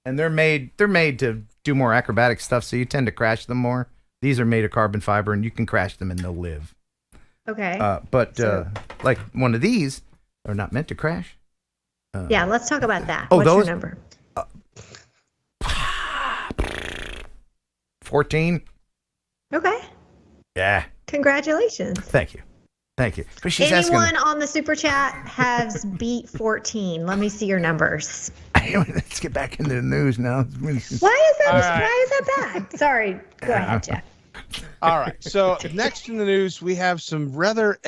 and they're made to do more acrobatic stuff, so you tend to crash them more. These are made of carbon fiber, and you can crash them and they'll live. Okay. But like one of these are not meant to crash. Let's talk about that. Oh, what's those? Your number? 14. Okay. Yeah. Congratulations. Thank you. But she's Anyone on the super chat has beat 14. Let me see your numbers. Let's get back into the news now. Why is that bad? Sorry. Go ahead, Jeff. All right. So next in the news, we have some rather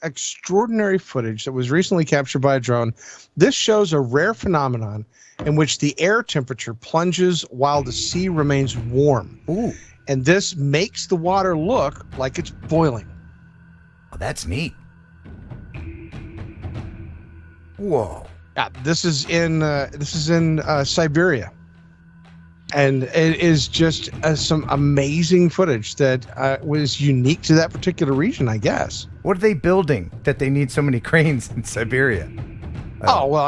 extraordinary footage that was recently captured by a drone. This shows a rare phenomenon in which the air temperature plunges while the sea remains warm. Ooh. And this makes the water look like it's boiling. Oh, that's neat. Whoa. Yeah, this is in Siberia. And it is just some amazing footage that was unique to that particular region, I guess. What are they building that they need so many cranes in Siberia?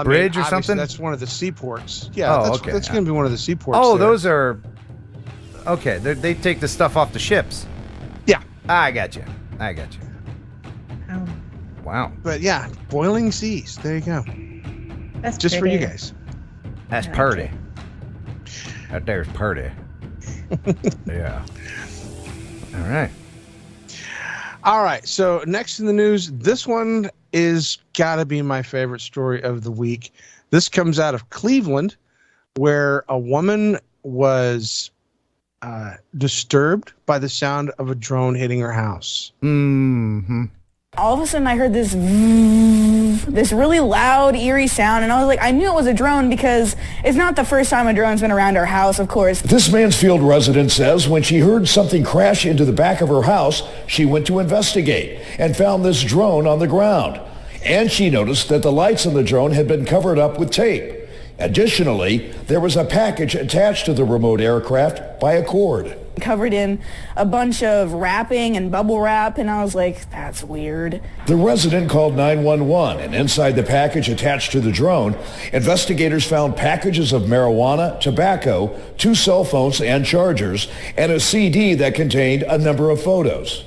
Bridge or something? That's one of the seaports. Yeah, okay. That's going to be one of the seaports. Oh, there. Those are... Okay, they take the stuff off the ships. Yeah. I got you. Oh. Wow. But yeah, boiling seas. There you go. That's just pretty. For you guys. That's purty. That there's purty. Yeah. All right. So next in the news, this one is gotta be my favorite story of the week. This comes out of Cleveland, where a woman was disturbed by the sound of a drone hitting her house. Mm-hmm. All of a sudden I heard this really loud, eerie sound, and I was like, I knew it was a drone because it's not the first time a drone's been around our house, of course. This Mansfield resident says when she heard something crash into the back of her house, she went to investigate and found this drone on the ground. And she noticed that the lights on the drone had been covered up with tape. Additionally, there was a package attached to the remote aircraft by a cord. Covered in a bunch of wrapping and bubble wrap, and I was like, that's weird. The resident called 911, and inside the package attached to the drone, investigators found packages of marijuana, tobacco, 2 cell phones and chargers, and a CD that contained a number of photos.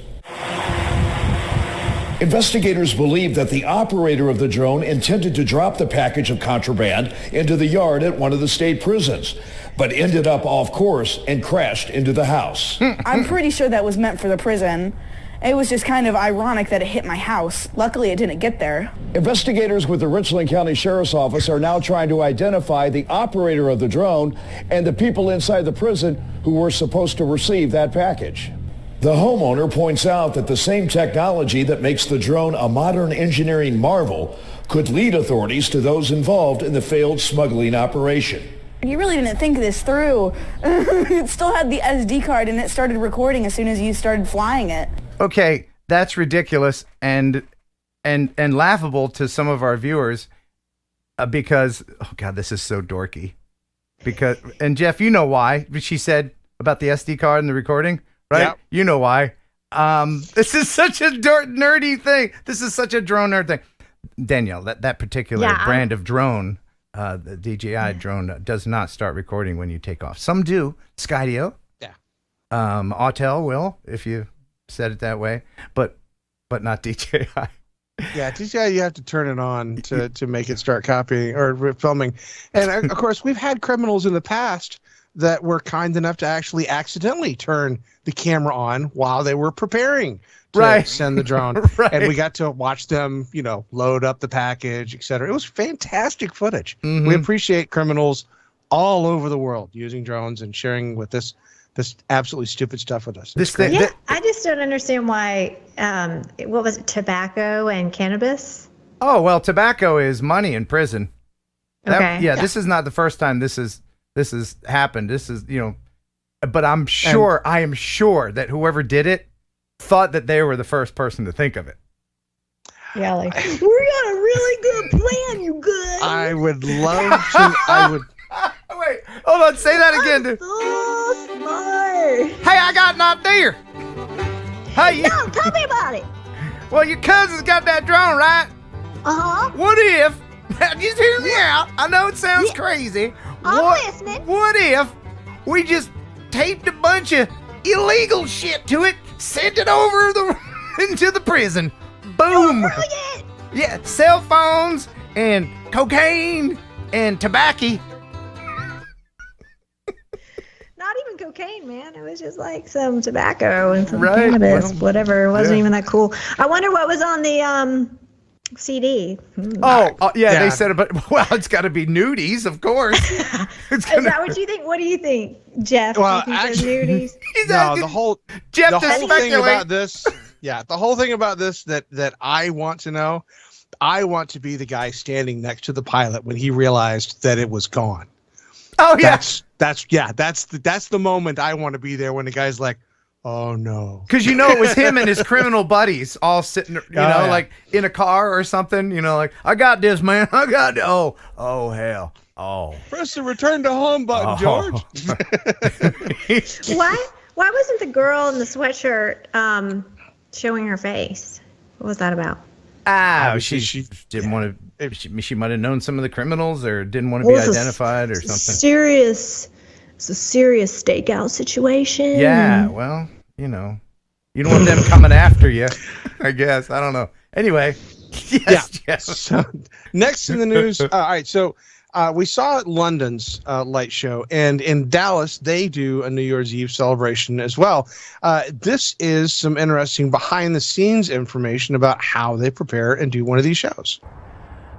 Investigators believe that the operator of the drone intended to drop the package of contraband into the yard at one of the state prisons, but ended up off course and crashed into the house. I'm pretty sure that was meant for the prison. It was just kind of ironic that it hit my house. Luckily, it didn't get there. Investigators with the Richland County Sheriff's Office are now trying to identify the operator of the drone and the people inside the prison who were supposed to receive that package. The homeowner points out that the same technology that makes the drone a modern engineering marvel could lead authorities to those involved in the failed smuggling operation. You really didn't think this through. It still had the SD card and it started recording as soon as you started flying it. Okay, that's ridiculous and laughable to some of our viewers because, oh God, this is so dorky. And Jeff, you know why she said about the SD card and the recording, right? Yep. You know why. This is such a nerdy thing. This is such a drone nerd thing. Danielle, that particular brand of drone, the DJI drone, does not start recording when you take off. Some do. Skydio. Yeah. Autel will, if you said it that way, but not DJI. Yeah, DJI, you have to turn it on to make it start copying or filming. And of course, we've had criminals in the past that were kind enough to actually accidentally turn the camera on while they were preparing to send the drone. Right. And we got to watch them, load up the package, et cetera. It was fantastic footage. Mm-hmm. We appreciate criminals all over the world using drones and sharing with this absolutely stupid stuff with us. I just don't understand why, what was it, tobacco and cannabis? Oh, well, tobacco is money in prison. Okay. This is not the first time this has happened. This is, but I am sure that whoever did it thought that they were the first person to think of it. Yeah, like, we got a really good plan, you guys. I would love to, Wait, hold on, say that again, dude. So smart. Hey, I got an idea. Hey, no, tell me about it. Well, your cousin's got that drone, right? Uh-huh. What if, just hear me out, I know it sounds crazy. I'm listening. What if we just taped a bunch of illegal shit to it, sent it over into the prison? Boom. Oh, brilliant. Yeah, cell phones and cocaine and tobacco. Not even cocaine, man. It was just like some tobacco and some cannabis, whatever. It wasn't even that cool. I wonder what was on the CD. They said it, but it's got to be nudies, of course. Is that what you think? What do you think, Jeff? Well, you think nudies? The whole thing about this, the whole thing about this that I want to know, I want to be the guy standing next to the pilot when he realized that it was gone. Oh yeah, that's the moment I want to be there when the guy's like, oh no, because it was him and his criminal buddies all sitting, like in a car or something, like, I got this, man, I got this. Oh hell, press the return to home button, George. Why wasn't the girl in the sweatshirt showing her face? What was that about? She didn't want to. She might have known some of the criminals or didn't want to be identified or something. It's a serious stakeout situation. Yeah, well, you don't want them coming after you, I guess. I don't know. Anyway, yes. So, next in the news. All right, so we saw London's light show, and in Dallas they do a New Year's Eve celebration as well. This is some interesting behind-the-scenes information about how they prepare and do one of these shows.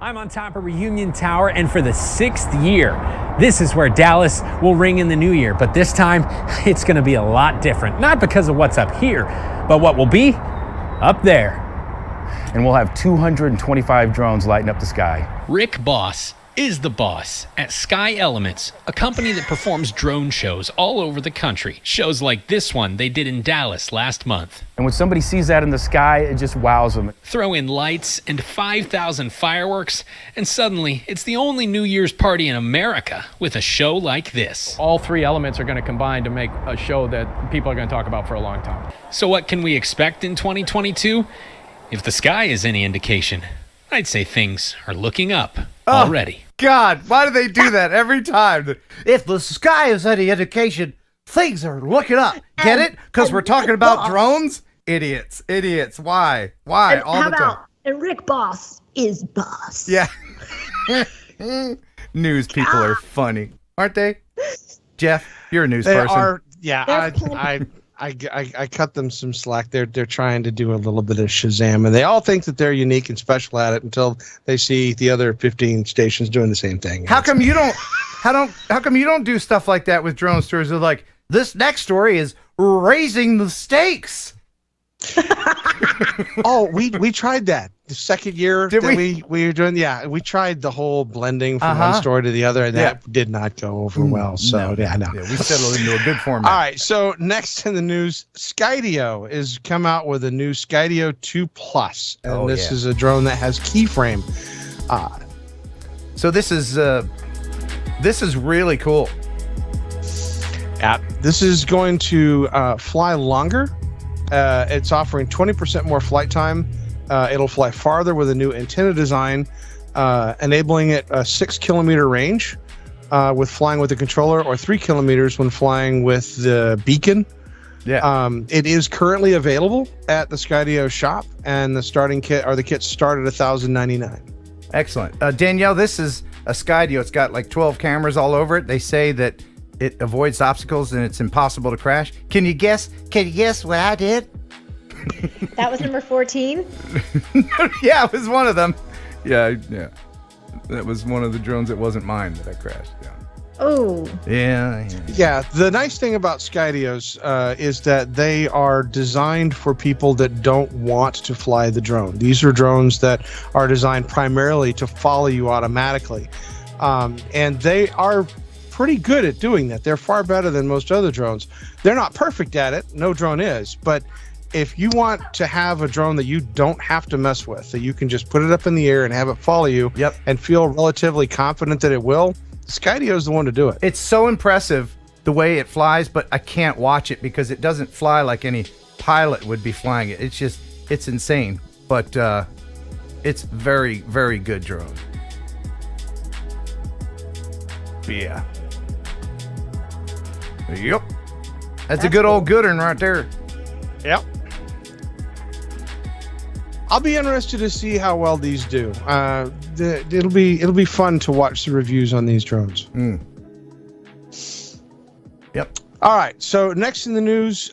I'm on top of Reunion Tower, and for the 6th year, this is where Dallas will ring in the new year. But this time, it's going to be a lot different. Not because of what's up here, but what will be up there. And we'll have 225 drones lighting up the sky. Rick Boss is the boss at Sky Elements, a company that performs drone shows all over the country. Shows like this one they did in Dallas last month. And when somebody sees that in the sky, it just wows them. Throw in lights and 5,000 fireworks, and suddenly it's the only New Year's party in America with a show like this. All three elements are going to combine to make a show that people are going to talk about for a long time. So what can we expect in 2022? If the sky is any indication, I'd say things are looking up already. God, why do they do that every time? If the sky is any indication, things are looking up. Get it? Because we're talking about drones? Idiots. Why? And all the time. And Rick Boss is boss. Yeah. News people are funny, aren't they? Jeff, you're a news person. I cut them some slack. They're trying to do a little bit of Shazam, and they all think that they're unique and special at it until they see the other 15 stations doing the same thing. How come you don't do stuff like that with drone stories? They're like, This next story is raising the stakes. Oh, we tried that the second year Did that we? we were doing. Yeah, we tried the whole blending from one story to the other, and that did not go over well. So no. yeah, no. Yeah, we settled into a good format. All right. So next in the news, Skydio is come out with a new Skydio 2 Plus, and this is a drone that has keyframe. So this is really cool. Yeah, this is going to fly longer. It's offering 20% more flight time. It'll fly farther with a new antenna design, enabling it a 6-kilometer range with flying with the controller, or 3 kilometers when flying with the beacon. Yeah. It is currently available at the Skydio shop, and the starting kit or the kits start at $1,099. Excellent. Danielle, this is a Skydio. It's got like 12 cameras all over it. They say that it avoids obstacles and it's impossible to crash. Can you guess what I did? That was number 14. Yeah, it was one of them. Yeah. That was one of the drones that wasn't mine that I crashed. Yeah. Oh. Yeah. The nice thing about Skydios is that they are designed for people that don't want to fly the drone. These are drones that are designed primarily to follow you automatically. And they are pretty good at doing that. They're far better than most other drones. They're not perfect at it. No drone is. But if you want to have a drone that you don't have to mess with, that you can just put it up in the air and have it follow you and feel relatively confident that it will, Skydio is the one to do it. It's so impressive the way it flies, but I can't watch it because it doesn't fly like any pilot would be flying it. It's insane, but it's very, very good drone. Yeah. Yep. That's a good old good one right there. Yep. I'll be interested to see how well these do. It'll be fun to watch the reviews on these drones. Yep. All right. So next in the news,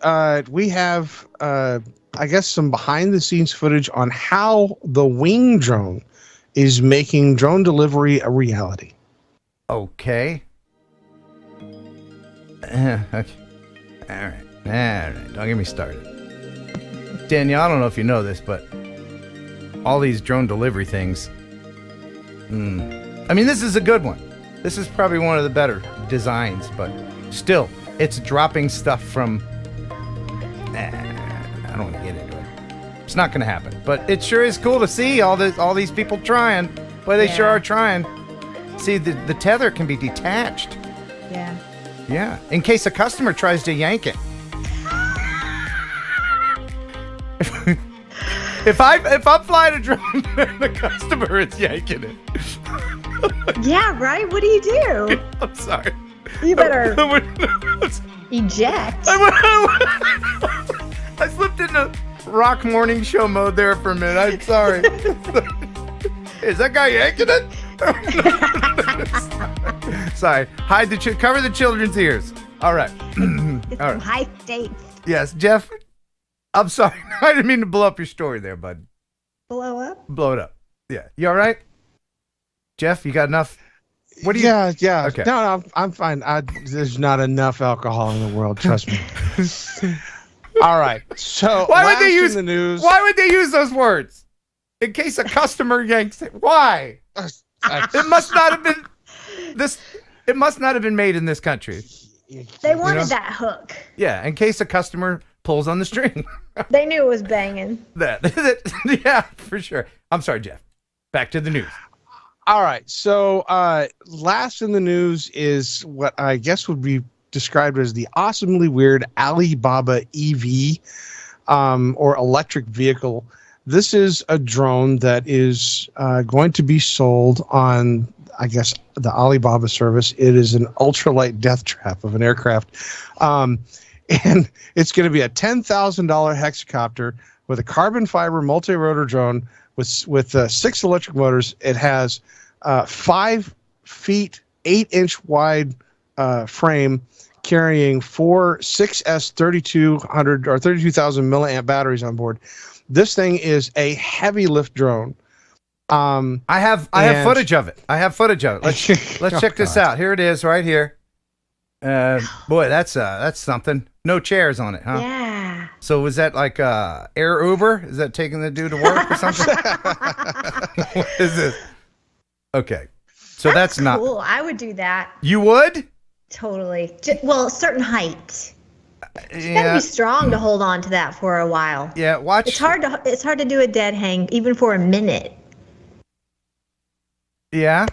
we have I guess some behind the scenes footage on how the Wing drone is making drone delivery a reality. Okay. Okay. All right. Don't get me started. Danielle, I don't know if you know this, but all these drone delivery things. I mean, this is a good one. This is probably one of the better designs, but still, it's dropping stuff from. I don't want to get into it. It's not going to happen, but it sure is cool to see all these people trying. Boy, they sure are trying. See, the tether can be detached. Yeah. Yeah, in case a customer tries to yank it. If I'm flying a drone and the customer is yanking it. Yeah, right? What do you do? I'm sorry. You better eject. I slipped into rock morning show mode there for a minute. I'm sorry. Is that guy yanking it? Sorry. Cover the children's ears. All right. It's All some right. high stakes. Yes, Jeff. I'm sorry. I didn't mean to blow up your story there, bud. Blow up? Blow it up. Yeah. You all right? Jeff, you got enough? What do you? Yeah. Okay. No, I'm fine. There's not enough alcohol in the world. Trust me. All right. So Why would they use the news? Why would they use those words? In case a customer yanks it. Why? It must not have been this. It must not have been made in this country. They wanted that hook. Yeah, in case a customer pulls on the string. They knew it was banging. Yeah, for sure. I'm sorry, Jeff. Back to the news. All right. So last in the news is what I guess would be described as the awesomely weird Alibaba EV or electric vehicle. This is a drone that is going to be sold on, I guess, the Alibaba service. It is an ultralight death trap of an aircraft. And it's going to be a $10,000 hexacopter with a carbon fiber multi-rotor drone with 6 electric motors. It has 5 feet, 8-inch wide frame carrying 4 6S 3200 or 32,000 milliamp batteries on board. This thing is a heavy lift drone. I have footage of it. Let's check this out. Here it is, right here. Boy, that's something. No chairs on it, huh? Yeah. So was that like Air Uber? Is that taking the dude to work or something? What is this? Okay. So that's not cool. I would do that. You would? Totally. Well, a certain height. You gotta be strong to hold on to that for a while. Yeah, watch. It's hard to do a dead hang even for a minute. Yeah.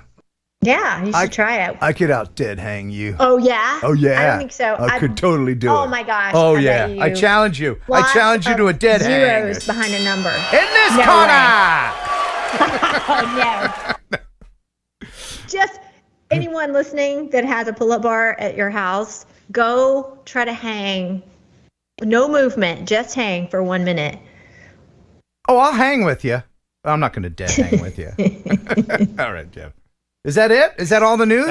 Yeah, you should try it. I could out dead hang you. Oh yeah? Oh yeah. I don't think so. I could totally do it. Oh my gosh. Oh I yeah. bet I you challenge you. lots I challenge you to a dead of hang. zeros behind a number. In this No corner. Oh no. Just anyone listening that has a pull-up bar at your house, go try to hang. No movement, just hang for 1 minute. Oh, I'll hang with you. I'm not going to dead hang with you. All right, Jeff. Is that it? Is that all the news?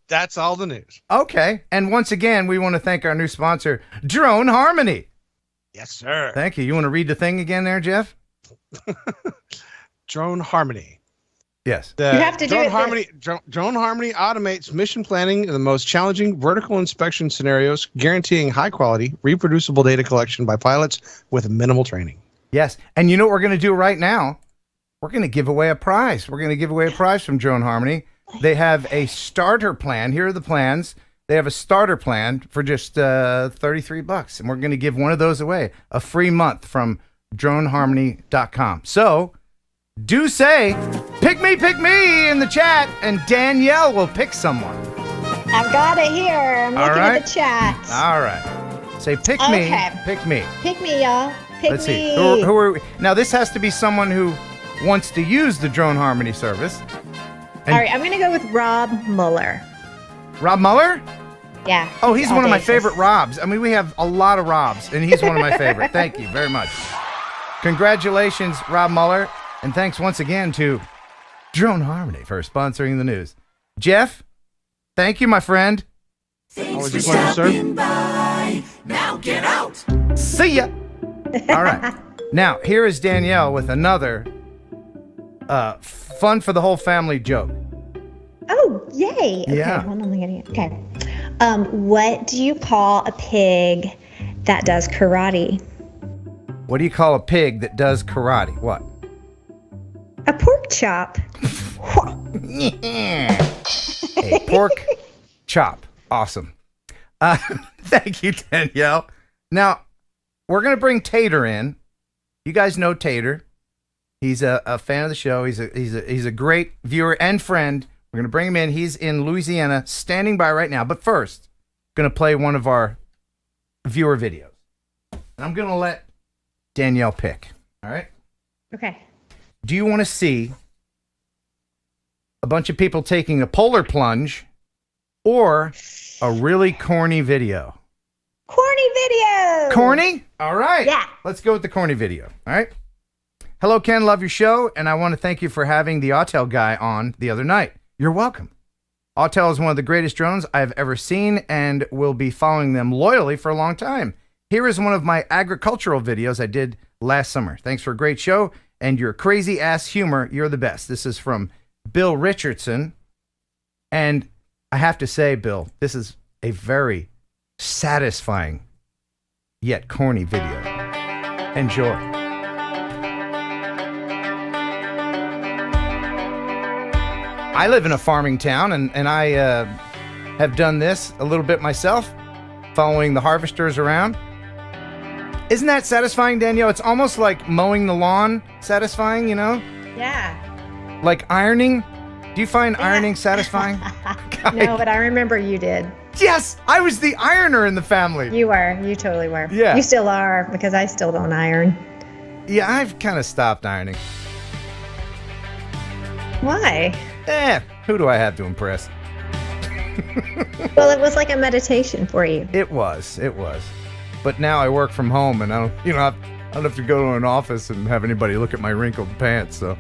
That's all the news. Okay. And once again, we want to thank our new sponsor, Drone Harmony. Yes, sir. Thank you. You want to read the thing again there, Jeff? Drone Harmony. Yes. You have to do it. Drone Harmony automates mission planning in the most challenging vertical inspection scenarios, guaranteeing high quality, reproducible data collection by pilots with minimal training. Yes. And you know what we're going to do right now? We're going to give away a prize. We're going to give away a prize from Drone Harmony. They have a starter plan. Here are the plans. They have a starter plan for just $33, and we're going to give one of those away, a free month from droneharmony.com. So do say, pick me in the chat, and Danielle will pick someone. I've got it here. I'm looking at the chat. All right. Say, pick me. Pick me. Pick me, y'all. Pick Let's me. see. Who are we? Now, this has to be someone who wants to use the Drone Harmony service. All right, I'm going to go with Rob Muller. Rob Muller? Yeah. Oh, he's one of my favorite Robs. I mean, we have a lot of Robs, and he's one of my favorite. Thank you very much. Congratulations, Rob Muller. And thanks once again to Drone Harmony for sponsoring the news. Jeff, thank you, my friend. Thanks for stopping by. Now get out. See ya. All right. Now, here is Danielle with another fun for the whole family joke. Oh, yay. Okay, Yeah. hold on, I'm getting it. Okay. What do you call a pig that does karate? What do you call a pig that does karate? What? A pork chop. A pork chop. Awesome. Thank you, Danielle. Now, we're going to bring Tater in. You guys know Tater. He's a fan of the show. He's a great viewer and friend. We're going to bring him in. He's in Louisiana, standing by right now. But first, going to play one of our viewer videos. And I'm going to let Danielle pick. All right? Okay. Do you want to see a bunch of people taking a polar plunge or a really corny video? Corny video. Corny? All right. Yeah. Let's go with the corny video. All right. Hello, Ken. Love your show. And I want to thank you for having the Autel guy on the other night. You're welcome. Autel is one of the greatest drones I've ever seen and will be following them loyally for a long time. Here is one of my agricultural videos I did last summer. Thanks for a great show and your crazy ass humor. You're the best. This is from Bill Richardson. And I have to say, Bill, this is a very satisfying yet corny video. Enjoy. I live in a farming town, and I have done this a little bit myself, following the harvesters around. Isn't that satisfying, Danielle? It's almost like mowing the lawn satisfying, you know? Yeah. Like ironing. Do you find ironing satisfying? No, but I remember you did. Yes, I was the ironer in the family. You were. You totally were. Yeah. You still are, because I still don't iron. Yeah, I've kind of stopped ironing. Why? Who do I have to impress? Well, it was like a meditation for you. It was. But now I work from home, and I don't have to go to an office and have anybody look at my wrinkled pants. So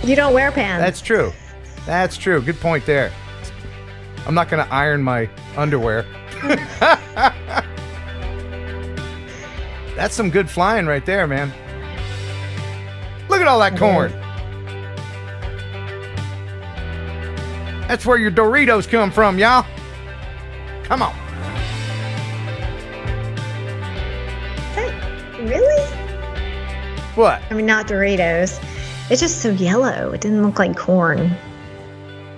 You don't wear pants. That's true. Good point there. I'm not going to iron my underwear. That's some good flying right there, man. Look at all that corn. That's where your Doritos come from, y'all. Come on. Really? What? I mean, not Doritos. It's just so yellow. It didn't look like corn.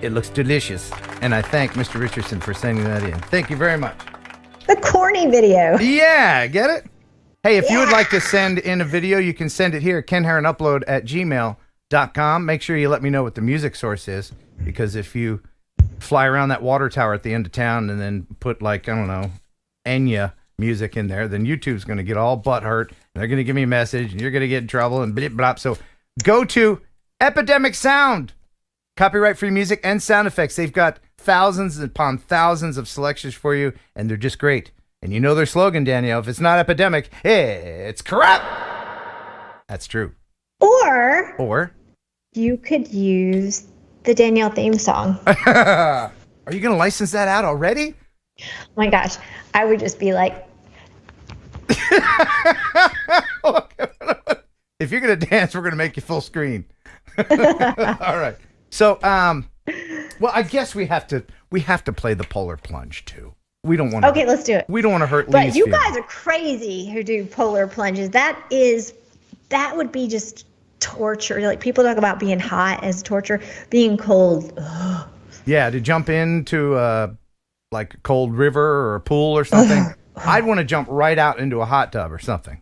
It looks delicious. And I thank Mr. Richardson for sending that in. Thank you very much. The corny video. Yeah, get it? Hey, if you would like to send in a video, you can send it here, kenheronupload@gmail.com. Make sure you let me know what the music source is, because if you fly around that water tower at the end of town and then put, like, I don't know, Enya music in there, then YouTube's going to get all butthurt, and they're going to give me a message, and you're going to get in trouble, and blip, blop. So go to Epidemic Sound. Copyright-free music and sound effects. They've got thousands upon thousands of selections for you, and they're just great. And you know their slogan, Danielle, if it's not epidemic, it's corrupt. That's true. Or you could use the Danielle theme song. Are you going to license that out already? Oh my gosh. I would just be like... If you're going to dance, we're going to make you full screen. All right. So, well, I guess we have to play the polar plunge too. We don't want to. Okay, let's do it. We don't want to hurt But Lee's you feelings. guys are crazy who do polar plunges. That would be just torture. Like, people talk about being hot as torture, being cold. Ugh. Yeah, to jump into like a cold river or a pool or something. I'd want to jump right out into a hot tub or something.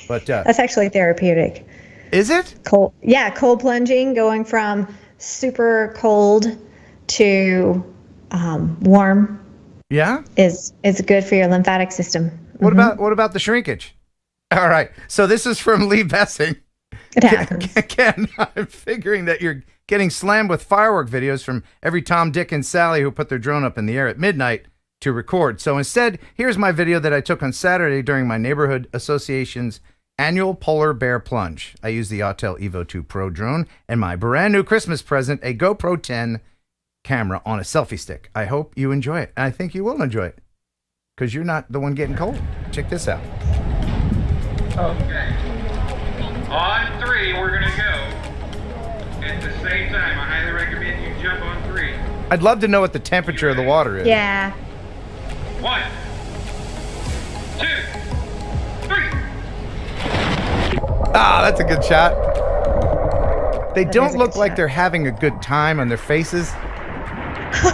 But That's actually therapeutic. Is it? Cold. Yeah, cold plunging, going from super cold to warm. Yeah? Is good for your lymphatic system. What about the shrinkage? All right. So this is from Lee Bessing. It happens. Ken, I'm figuring that you're getting slammed with firework videos from every Tom, Dick, and Sally who put their drone up in the air at midnight to record. So instead, here's my video that I took on Saturday during my neighborhood association's annual polar bear plunge. I used the Autel Evo 2 Pro drone and my brand new Christmas present, a GoPro 10 camera on a selfie stick. I hope you enjoy it. And I think you will enjoy it because you're not the one getting cold. Check this out. Okay. On 3, we're going to go. At the same time, I highly recommend you jump on 3. I'd love to know what the temperature of the water is. Yeah. 1, 2, 3. Ah, that's a good shot. They don't look like they're having a good time on their faces.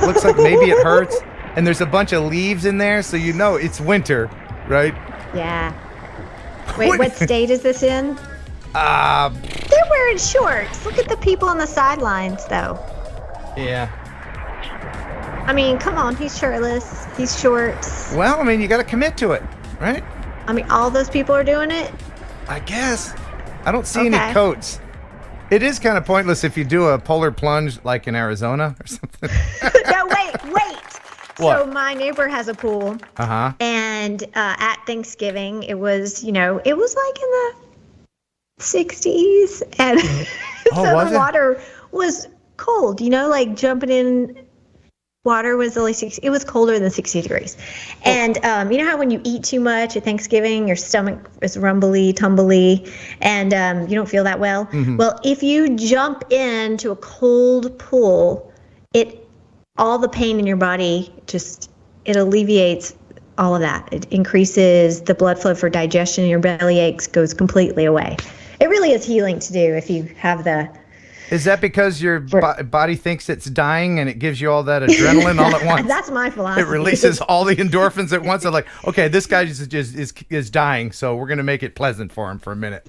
Looks like maybe it hurts. And there's a bunch of leaves in there, so you know it's winter, right? Yeah. Wait, what state is this in? They're wearing shorts. Look at the people on the sidelines, though. Yeah. I mean, come on. He's shirtless. He's shorts. Well, I mean, you got to commit to it, right? I mean, all those people are doing it? I guess. I don't see any coats. It is kind of pointless if you do a polar plunge like in Arizona or something. No, wait. What? So my neighbor has a pool. Uh-huh. And at Thanksgiving, it was, it was like in the 60s. And so the water was cold, like jumping in water was only 60. It was colder than 60 degrees. And you know how when you eat too much at Thanksgiving, your stomach is rumbly, tumbly, and you don't feel that well? Mhm. Well, if you jump into a cold pool, all the pain in your body, it alleviates all of that. It increases the blood flow for digestion, and your belly aches goes completely away. It really is healing to do if you have the... Is that because your body thinks it's dying and it gives you all that adrenaline all at once? That's my philosophy. It releases all the endorphins at once. I'm like, okay, this guy is dying, so we're going to make it pleasant for him for a minute.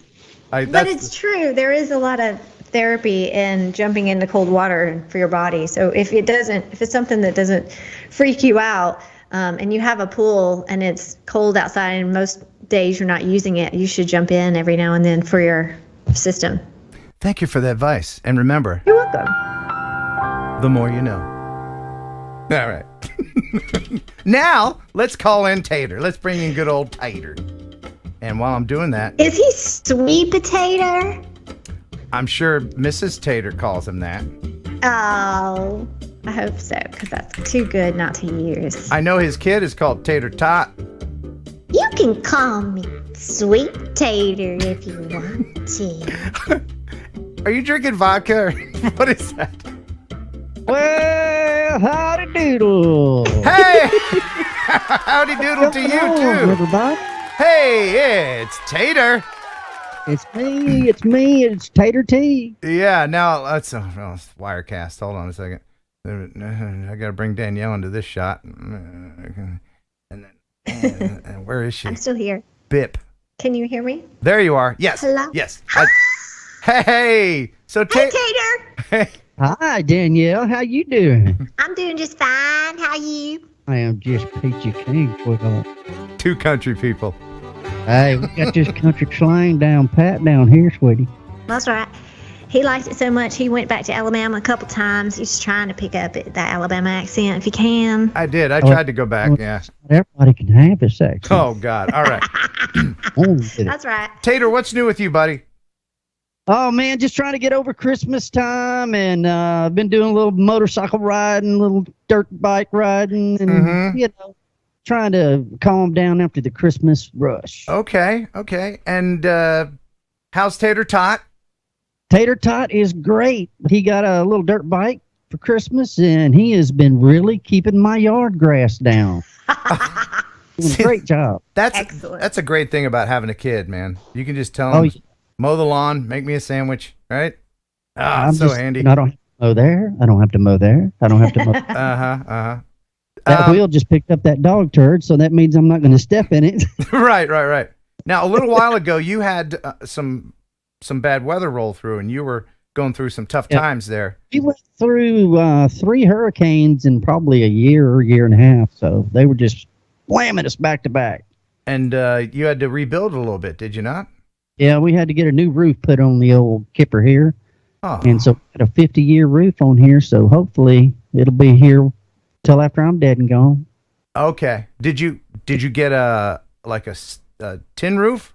But it's true. There is a lot of therapy in jumping into cold water for your body. So if it's something that doesn't freak you out, and you have a pool and it's cold outside and most days you're not using it, you should jump in every now and then for your system. Thank you for the advice. And remember, you're welcome. The more you know. All right. Now, let's call in Tater. Let's bring in good old Tater. And while I'm doing that... Is he sweet potato? I'm sure Mrs. Tater calls him that. Oh, I hope so, because that's too good not to use. I know his kid is called Tater Tot. You can call me Sweet Tater if you want to. Are you drinking vodka? Or what is that? Well, Well, howdy doodle. Hey! Howdy doodle to you, too. Everybody. Hey, it's Tater. It's me. It's Tater T. Yeah, now let's Wirecast. Hold on a second. I got to bring Danielle into this shot. And where is she? I'm still here. Bip. Can you hear me? There you are. Yes. Hello? Yes. Hey. So Hey, Tater. Hey. Hi, Danielle. How you doing? I'm doing just fine. How you? I am just peachy king, sweetheart. Two country people. Hey, we got this country slang down pat down here, sweetie. That's right. He likes it so much, he went back to Alabama a couple times. He's trying to pick up that Alabama accent if he can. I did. I tried to go back, yeah. Everybody can have this accent. Oh, God. All right. That's right. Tater, what's new with you, buddy? Oh, man, just trying to get over Christmas time, and I've been doing a little motorcycle riding, a little dirt bike riding, and, you know, trying to calm down after the Christmas rush. Okay. And how's Tater Tot? Tater Tot is great. He got a little dirt bike for Christmas, and he has been really keeping my yard grass down. Doing a great job. That's a great thing about having a kid, man. You can just tell him, mow the lawn, make me a sandwich, right? It's so handy. I don't have to mow there. I don't have to mow there. I don't have to mow. That wheel just picked up that dog turd, so that means I'm not going to step in it. Right. Now, a little while ago, you had some bad weather roll through, and you were going through some tough times there. We went through 3 hurricanes in probably a year and a half, so they were just slamming us back to back. And you had to rebuild a little bit, did you not? Yeah, we had to get a new roof put on the old kipper here. Oh. And so we had a 50-year roof on here, so hopefully it'll be here till after I'm dead and gone. Okay. Did you get a tin roof?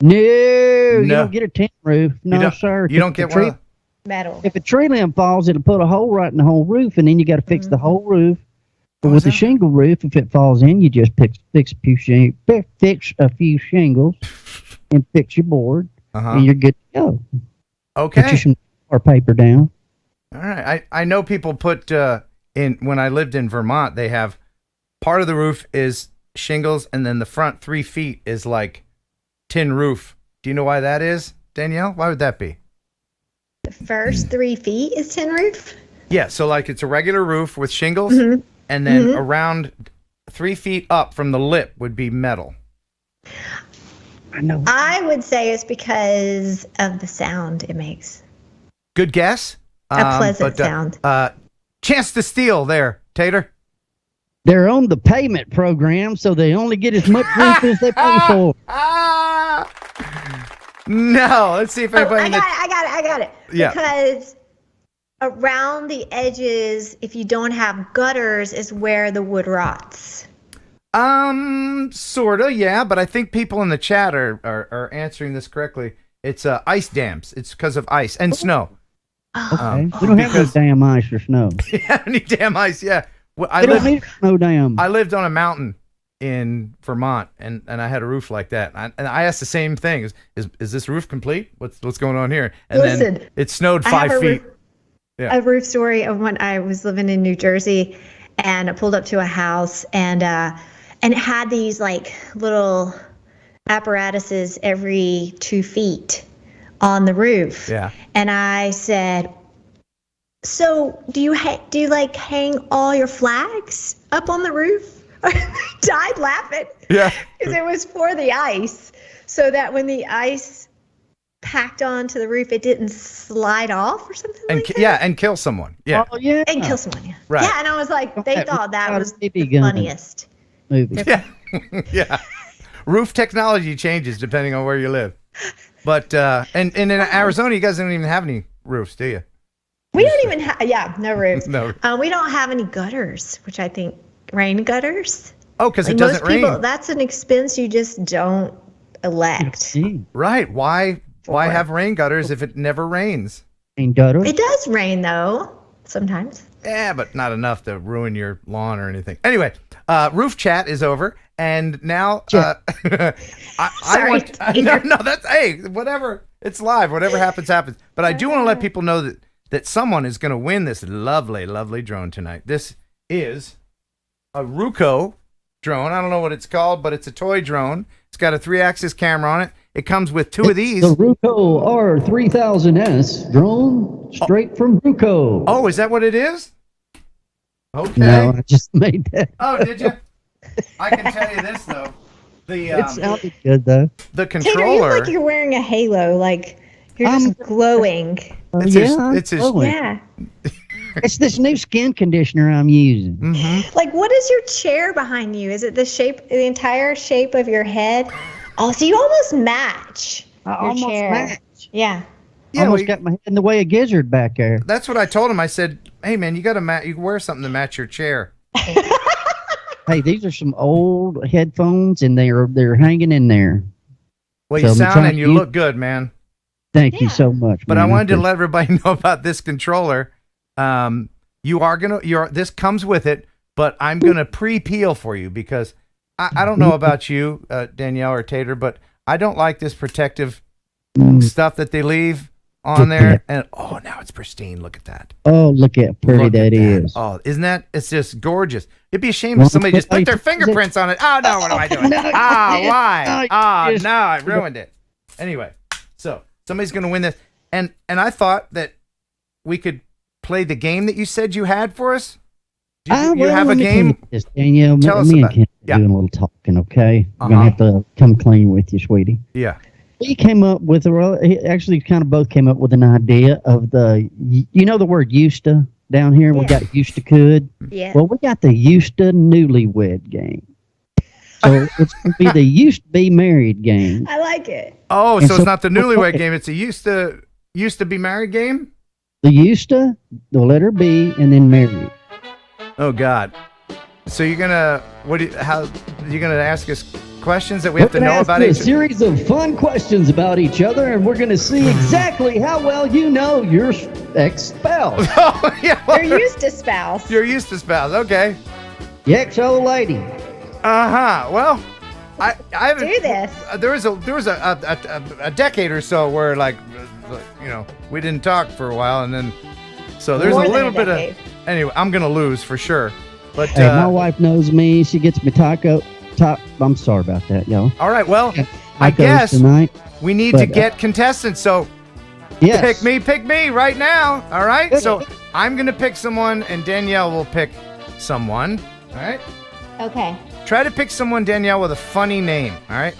No, you don't get a tin roof. No, sir. You don't get one? Metal. If a tree limb falls, it'll put a hole right in the whole roof, and then you got to fix the whole roof. But with a shingle roof, if it falls in, you just fix a few shingles and fix your board, and you're good to go. Okay. Put some paper down. All right. I know people put when I lived in Vermont, they have part of the roof is shingles, and then the front 3 feet is like tin roof. Do you know why that is, Danielle? Why would that be? The first 3 feet is tin roof? Yeah, so like it's a regular roof with shingles, and then around 3 feet up from the lip would be metal. I know. I would say it's because of the sound it makes. Good guess. A pleasant sound. Chance to steal there, Tater. They're on the payment program, so they only get as much roof as they pay for. No, let's see if anybody. I got it. Yeah. Because around the edges, if you don't have gutters, is where the wood rots. Sorta, yeah, but I think people in the chat are answering this correctly. It's ice dams. It's because of ice and snow. Okay. We don't have any damn ice or snow. Yeah, any damn ice, yeah. Well, We don't need no damn. I lived on a mountain in Vermont, and I had a roof like that. And I asked the same thing: Is this roof complete? What's going on here? And then it snowed 5 feet. A roof story of when I was living in New Jersey, and I pulled up to a house, and it had these like little apparatuses every 2 feet on the roof. Yeah. And I said, "So do you like hang all your flags up on the roof?" Died laughing. Yeah. Because it was for the ice, so that when the ice packed onto the roof, it didn't slide off or something like that. Yeah, and kill someone. Yeah. Oh, yeah. And kill someone. Yeah. Right. Yeah, and I was like, they thought that was the gun. funniest. Movie. Yeah. Yeah. Roof technology changes depending on where you live. But and in Arizona, you guys don't even have any roofs, do you? We don't even have, no roofs. No. We don't have any gutters, which I think, rain gutters. Oh, because it doesn't rain. Most people, that's an expense you just don't elect. Right. Why have rain gutters if it never rains? Rain gutters? It does rain, though, sometimes. Yeah, but not enough to ruin your lawn or anything. Anyway, roof chat is over, and now Sorry, no, that's whatever. It's live. Whatever happens, happens. But I do want to let people know that that someone is going to win this lovely, lovely drone tonight. This is a Ruco drone. I don't know what it's called, but it's a toy drone. It's got a 3-axis camera on it. It comes with 2 of these. The Ruco R3000S drone straight from Ruco. Oh, is that what it is? Okay. No, I just made that. Oh, did you? I can tell you this, though. It sounded good, though. The Tater, controller. you look like you're wearing a halo. Like you're just glowing. It's glowing. Yeah. It's this new skin conditioner I'm using. Like, what is your chair behind you? Is it the entire shape of your head? Oh, so you almost match I your almost chair. match. Yeah. Almost got my head in the way of Gizzard back there. That's what I told him. I said, "Hey, man, you got to you wear something to match your chair." Hey, these are some old headphones, and they're hanging in there. Well, you sound and you look good, man. Thank you so much. But man. I wanted to let everybody know about this controller. This comes with it, but I'm gonna pre-peel for you because I don't know about you, Danielle or Tater, but I don't like this protective stuff that they leave on there. And now it's pristine. Look at that. Oh, look at how pretty that is. Oh, isn't that? It's just gorgeous. It'd be a shame if somebody just put their fingerprints on it. Oh no, what am I doing? Why? No, I ruined it. Anyway, so somebody's gonna win this, and I thought that we could play the game that you said you had for us. You have a game? Yes, Danielle, Tell us me about and Ken are doing a little talking, okay? I'm going to have to come clean with you, sweetie. Yeah. We came up with, actually kind of both came up with an idea of the word used to down here? Yeah. We got used to could. Yeah. Well, we got the used to newlywed game. So it's going to be the used to be married game. I like it. Oh, so it's not the newlywed game. It's a used to be married game? The used to, the letter B, and then married. Oh God! So you're gonna you're gonna ask us questions that we have to know about each other? A series of fun questions about each other, and we're gonna see exactly how well you know your ex-spouse. Oh yeah, You're used to spouse. You're used to spouse. Okay. The ex-old lady. Well, I haven't do this. There was a decade or so where we didn't talk for a while, and then so there's More a than little a bit of. decade. Anyway, I'm gonna lose for sure. But Hey, my wife knows me. She gets me I'm sorry about that, y'all. all right, well, I guess tonight, we need to get contestants. So yes. pick me right now. All right. So I'm gonna pick someone, and Danielle will pick someone. All right. Okay. Try to pick someone, Danielle, with a funny name. All right.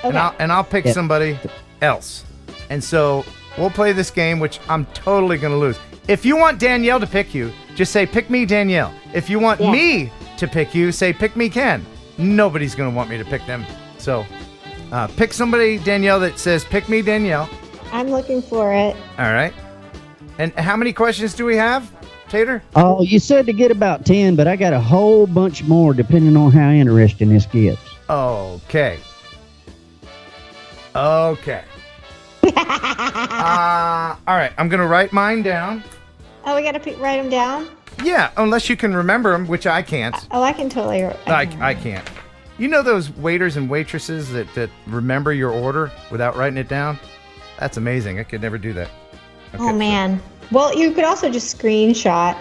Okay. And I'll pick somebody else. And so we'll play this game, which I'm totally gonna lose. If you want Danielle to pick you, just say, pick me, Danielle. If you want me to pick you, say, pick me, Ken. Nobody's going to want me to pick them. So pick somebody, Danielle, that says, pick me, Danielle. I'm looking for it. All right. And how many questions do we have, Tater? Oh, you said to get about 10, but I got a whole bunch more depending on how interesting this gets. Okay. All right. I'm going to write mine down. Oh, we got to write them down? Yeah, unless you can remember them, which I can't. Oh, I can totally. I can't. You know those waiters and waitresses that remember your order without writing it down? That's amazing. I could never do that. Okay, oh, man. Well, you could also just screenshot.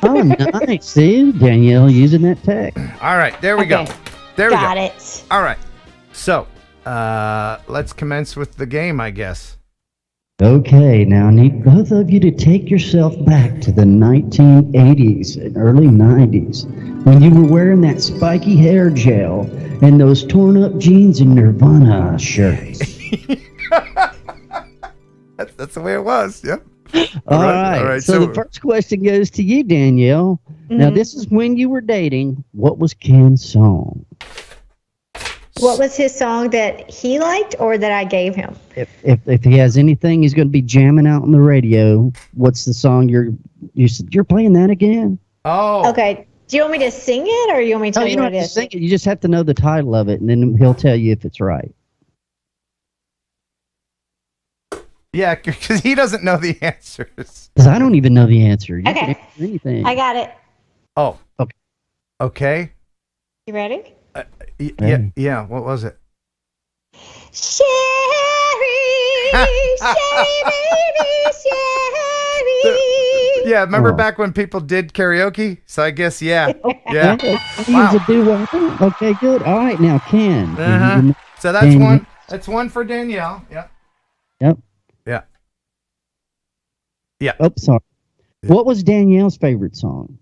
Oh, nice. See, Danielle using that tech. All right, there we go. There we go. Got it. All right. So, let's commence with the game, I guess. Okay, now I need both of you to take yourself back to the 1980s and early 90s when you were wearing that spiky hair gel and those torn up jeans and Nirvana shirts. That's the way it was. Yep. All right. So the first question goes to you, Danielle. Mm-hmm. Now, this is when you were dating. What was Ken's song? What was his song that he liked or that I gave him? If he has anything he's going to be jamming out on the radio, what's the song you're playing that again? Oh. Okay. Do you want me to sing it or you want me to tell you what it is? Sing it. You just have to know the title of it, and then he'll tell you if it's right. Yeah, because he doesn't know the answers. Because I don't even know the answer. You Okay. can answer anything. I got it. Oh. Okay. Okay. You ready? Yeah. What was it? Sherry, Yeah, remember Oh. back when people did karaoke? So I guess, yeah. Yeah. Yeah. He's a do-over. Okay, good. All right, now Ken. do you Uh-huh. remember So that's Danielle? one. That's one for Danielle. Yeah. Yep. Yeah. Yeah. Oh, sorry. What was Danielle's favorite song?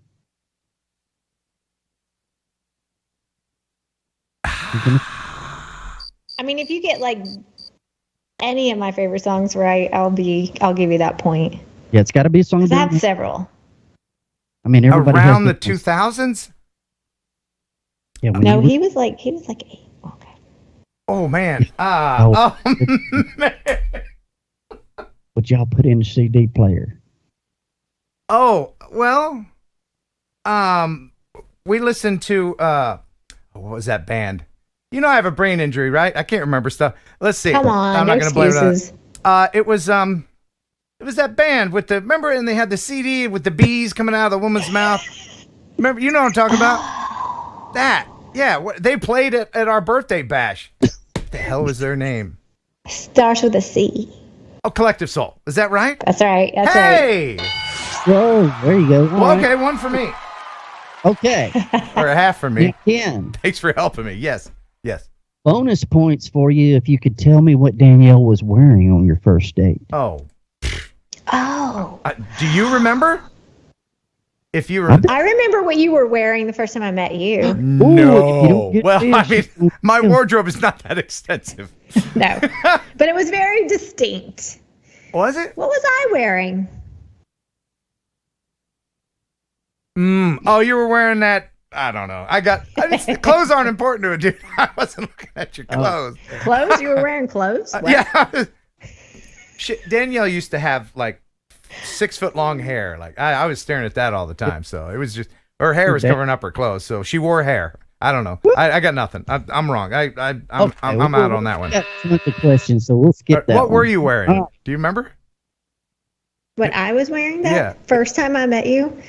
I mean, if you get like any of my favorite songs right, I'll give you that point. Yeah, it's got to be a song. 'Cause I have Danielle. several. I mean, everybody Around the has different- 2000s? Yeah, when No, you- he was like 8. Oh, man. Oh. Man. what y'all put in the CD player. Oh, well, we listened to, what was that band? You know I have a brain injury, right? I can't remember stuff. Let's see. Come on, I'm no not going to blame it on excuses. it was that band with the, remember, and they had the CD with the bees coming out of the woman's mouth. Remember, you know what I'm talking about? That. Yeah, they played it at our birthday bash. What the hell was their name? Starts with a C. Oh, Collective Soul. Is that right? That's right. That's right. Hey! Oh, there you go. All Well, right. okay, one for me. Okay. Or a half for me. Now, Ken, Thanks for helping me. Yes. Yes. bonus points for you if you could tell me what Danielle was wearing on your first date. Oh. Oh. Do you remember? If you remember. I remember what you were wearing the first time I met you. No. Well, I mean, my wardrobe is not that extensive. No. But it was very distinct. Was it? What was I wearing? Oh, you were wearing that. I don't know. Clothes aren't important to a dude. I wasn't looking at your clothes. Clothes? You were wearing clothes? What? Yeah. Shit, Danielle used to have like 6 foot long hair. Like I was staring at that all the time. So it was just her hair was covering up her clothes. So she wore hair. I don't know. I got nothing. I'm wrong. I'm out on that one. That's the question, so we'll skip that. What were one. you wearing? All right. Do you remember? What I was wearing that Yeah. first time I met you?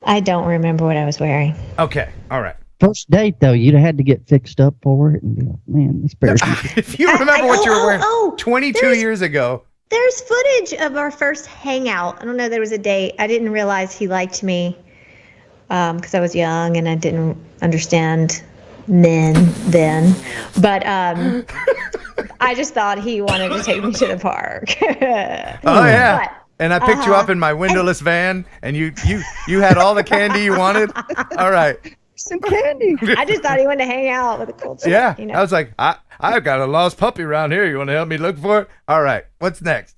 I don't remember what I was wearing. Okay. All right. First date, though, you'd have had to get fixed up for it and be like, man, this person. If you remember what you were wearing 22 there's- years ago. There's footage of our first hangout. I don't know, there was a date. I didn't realize he liked me because I was young and I didn't understand men then. But I just thought he wanted to take me to the park. Oh yeah. But, and I picked you up in my windowless van, and you had all the candy you wanted. All right. Some candy. I just thought he wanted to hang out with a cool chick. Yeah. You know? I was like, I've got a lost puppy around here. You want to help me look for it? All right. What's next?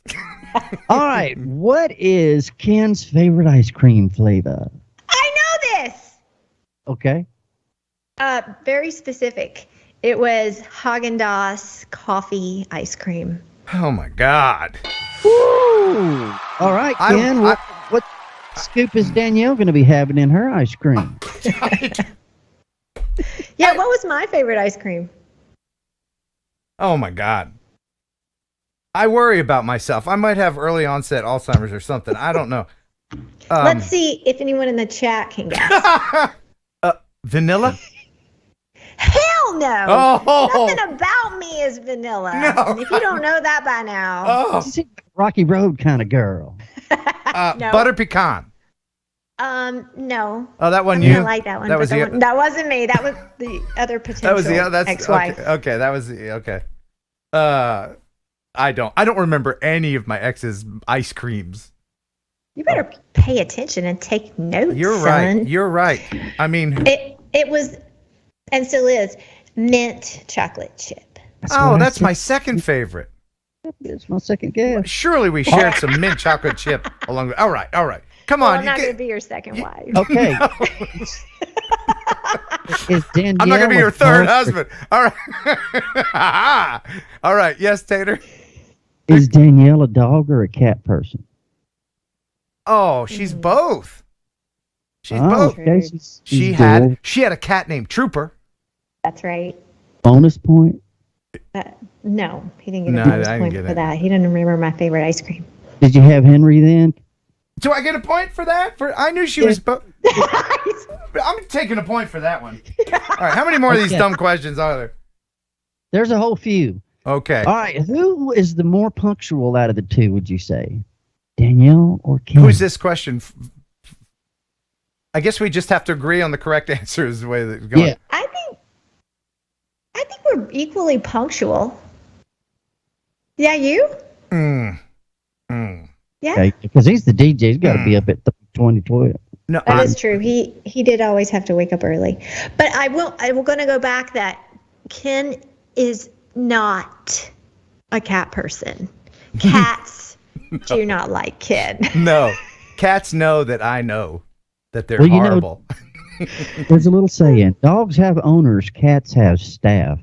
All right. What is Ken's favorite ice cream flavor? I know this. Okay. Very specific. It was Haagen-Dazs coffee ice cream. Oh my God. Woo! All right, Ken. What scoop is Danielle going to be having in her ice cream? Yeah, what was my favorite ice cream? Oh my God. I worry about myself. I might have early onset Alzheimer's or something. I don't know. Let's see if anyone in the chat can guess. Vanilla? Hell no! Oh. Nothing about me is vanilla. No. And if you don't know that by now, Oh. Rocky Road kind of girl. No. Butter pecan. No. Oh, that one I mean, you? I like that one. That but was the- that wasn't me. That was the other potential That was the that's ex-wife. Okay, that was the okay. I don't remember any of my ex's ice creams. You better pay attention and take notes. You're son. right. You're right. I mean, It was, and still is, mint chocolate chip. that's my second favorite. It's my second guess. Surely we shared some mint chocolate chip along the. All right. Come Well, on. I'm not going to be your second wife. Okay. Is Danielle I'm not gonna be your a third dog or- husband. All right. All right. Yes, Tater. Is Danielle a dog or a cat person? Oh, she's both. She's Oh, both. okay. She She's had cool. a cat named Trooper. That's right. Bonus point. No, he didn't get No, a bonus I didn't point get for it. that. He didn't remember my favorite ice cream. Did you have Henry then? Do I get a point for that? I knew she was both. I'm taking a point for that one. All right. How many more of these Okay. dumb questions are there? There's a whole few. Okay. All right. Who is the more punctual out of the two, would you say? Danielle or Ken? Who's this question? I guess we just have to agree on the correct answer is the way that it's going. Yeah. I think we're equally punctual. Yeah, you? Mm. Yeah. Okay, because he's the DJ. He's got to be up at 2012. No, That is true. He did always have to wake up early. But I will going to go back that Ken is not a cat person. Cats do not like Ken. No. Cats know that I know that they're Well, you know- horrible. There's a little saying: dogs have owners, cats have staff.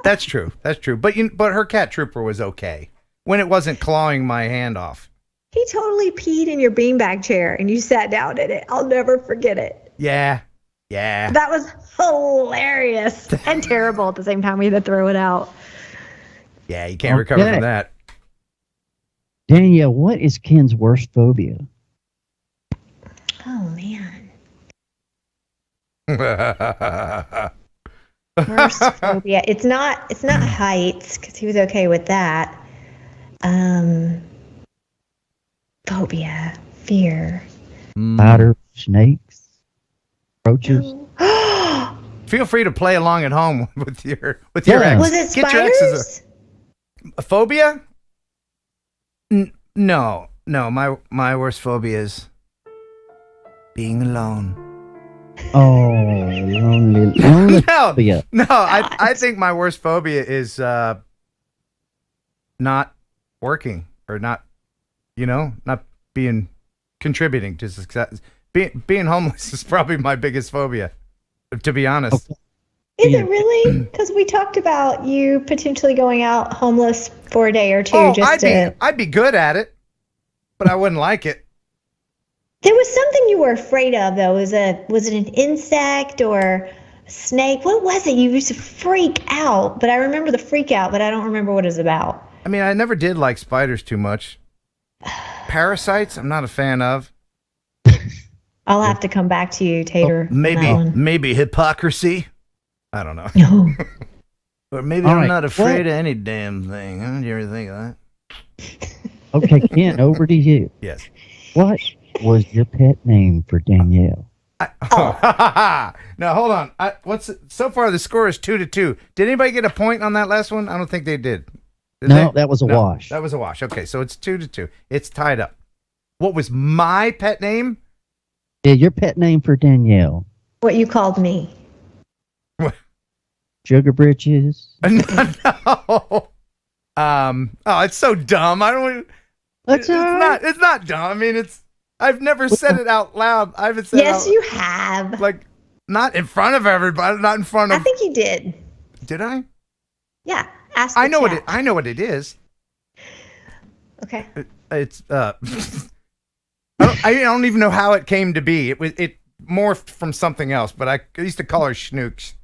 That's true. That's true. But her cat Trooper was okay when it wasn't clawing my hand off. He totally peed in your beanbag chair and you sat down in it. I'll never forget it. Yeah. Yeah. That was hilarious and terrible at the same time. We had to throw it out. Yeah, you can't recover from that. Danielle, what is Ken's worst phobia? Oh, man. Worst phobia. It's not heights because he was okay with that. Phobia, fear. Spiders, snakes, roaches. Feel free to play along at home with your ex. Was it Get your exes spiders? a phobia? No. My worst phobia is being alone. Oh, lonely phobia. No. I think my worst phobia is not working or not being contributing to success. Being homeless is probably my biggest phobia, to be honest. Okay. Is it really? Because we talked about you potentially going out homeless for a day or two. I'd be good at it, but I wouldn't like it. There was something you were afraid of, though. Was it an insect or a snake? What was it? You used to freak out, but I remember the freak out, but I don't remember what it was about. I mean, I never did like spiders too much. Parasites, I'm not a fan of. I'll have to come back to you, Tater. on that one. Maybe hypocrisy. I don't know. No. Or maybe All I'm right, not afraid what- of any damn thing. Huh? Do you ever think of that? Okay, Ken, over to you. Yes. What was your pet name for Danielle? Now hold on. So far the score is 2-2. Did anybody get a point on that last one? I don't think they did. No, that was a wash. That was a wash. Okay, so it's 2-2. It's tied up. What was my pet name? Yeah, your pet name for Danielle. What you called me. Sugar Britches. No. It's so dumb. I don't. That's It's not dumb. I mean, I've never said it out loud. I haven't said. Yes, you have. Like, not in front of everybody. Not in front of. I think you did. Did I? Yeah. Ask I the know chat. I know what it is. Okay. It's I don't even know how it came to be. It morphed from something else, but I used to call her Schnooks,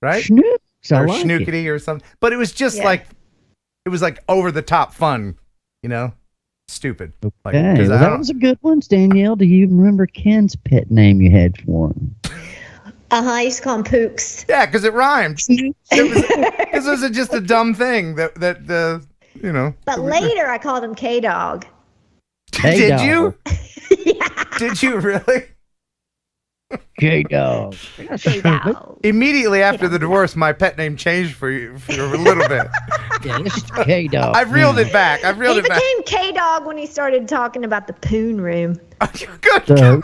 right? Schnooks, I or like it. Schnookity or something. But it was just like it was like over the top fun, stupid. Like, Okay, 'cause well, that was a good one, Danielle. Do you remember Ken's pet name you had for him? I used to call him Pooks. Yeah, because it rhymed. This was just a dumb thing that But later I called him K-Dog. Did you? Yeah. Did you really? K-Dog. K-Dog. Immediately after the divorce, my pet name changed for you for a little bit. Yeah, this is K-Dog. I've reeled it back. He became K-Dog when he started talking about the poon room. Good.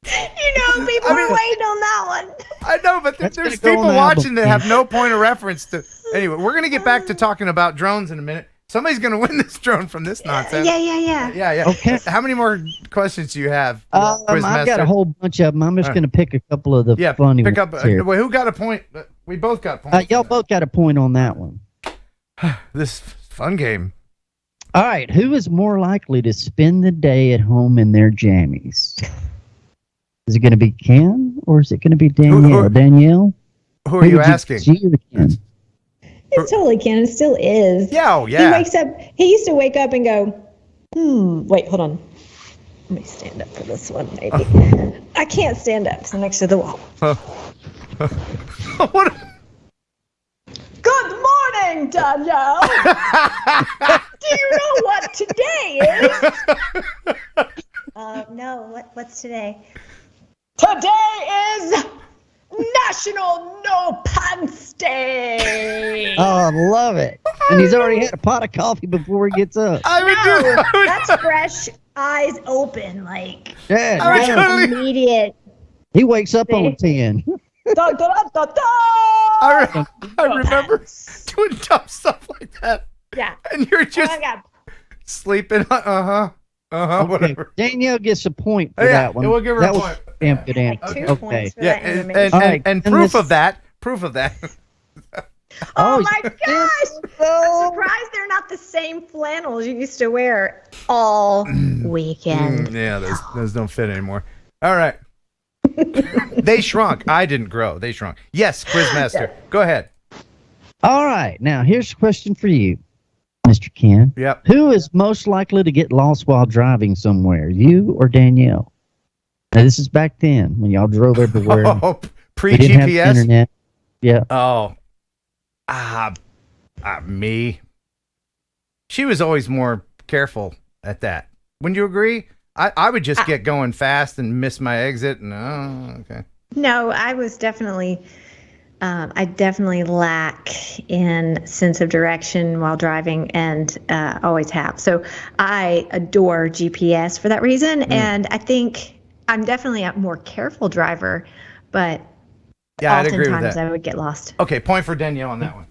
People are waiting on that one. I know, but there's people watching that have no point of reference to. Anyway, we're gonna get back to talking about drones in a minute. Somebody's gonna win this drone from this nonsense. Yeah. Okay. How many more questions do you have? I've got a whole bunch of them. I'm just going to pick a couple of the funny pick ones up. here. Who got a point? We both got points. Y'all both got a point on that one. This fun game. All right. Who is more likely to spend the day at home in their jammies? Is it going to be Ken or is it going to be Danielle? Danielle? Who are you asking? Ken? It's totally Ken. It still is. Yeah, oh, yeah. He wakes up. He used to wake up and go, wait, hold on. Let me stand up for this one, maybe. I can't stand up. So next to the wall. What? Good morning, Danielle. Do you know what today is? No. What's today? Today is National No Pants Day. Oh, I love it. And he's already had a pot of coffee before he gets up. That's fresh, eyes open, like immediate. He wakes up on 10. Da, da, da, da, da. I remember doing dumb stuff like that. Yeah. And you're just sleeping. Okay. Whatever. Danielle gets a point for that one. We'll give her that a was point. Damn good answer. Like 2 Okay. points for Yeah, that information. and proof of that. Oh my gosh! I'm surprised they're not the same flannels you used to wear all weekend. Yeah, those don't fit anymore. All right. They shrunk. I didn't grow. They shrunk. Yes, Quizmaster. Go ahead. All right. Now, here's a question for you, Mr. Ken. Yep. Who is most likely to get lost while driving somewhere, you or Danielle? Now, this is back then when y'all drove everywhere. Oh, We didn't have pre-GPS? internet. Yeah. Oh. Me. She was always more careful at that. Wouldn't you agree? I would just get going fast and miss my exit. Okay. No, I was definitely. I definitely lack in sense of direction while driving, and always have. So I adore GPS for that reason, and I think I'm definitely a more careful driver, but yeah, I'd agree with oftentimes that. I would get lost. Okay, point for Danielle on that one.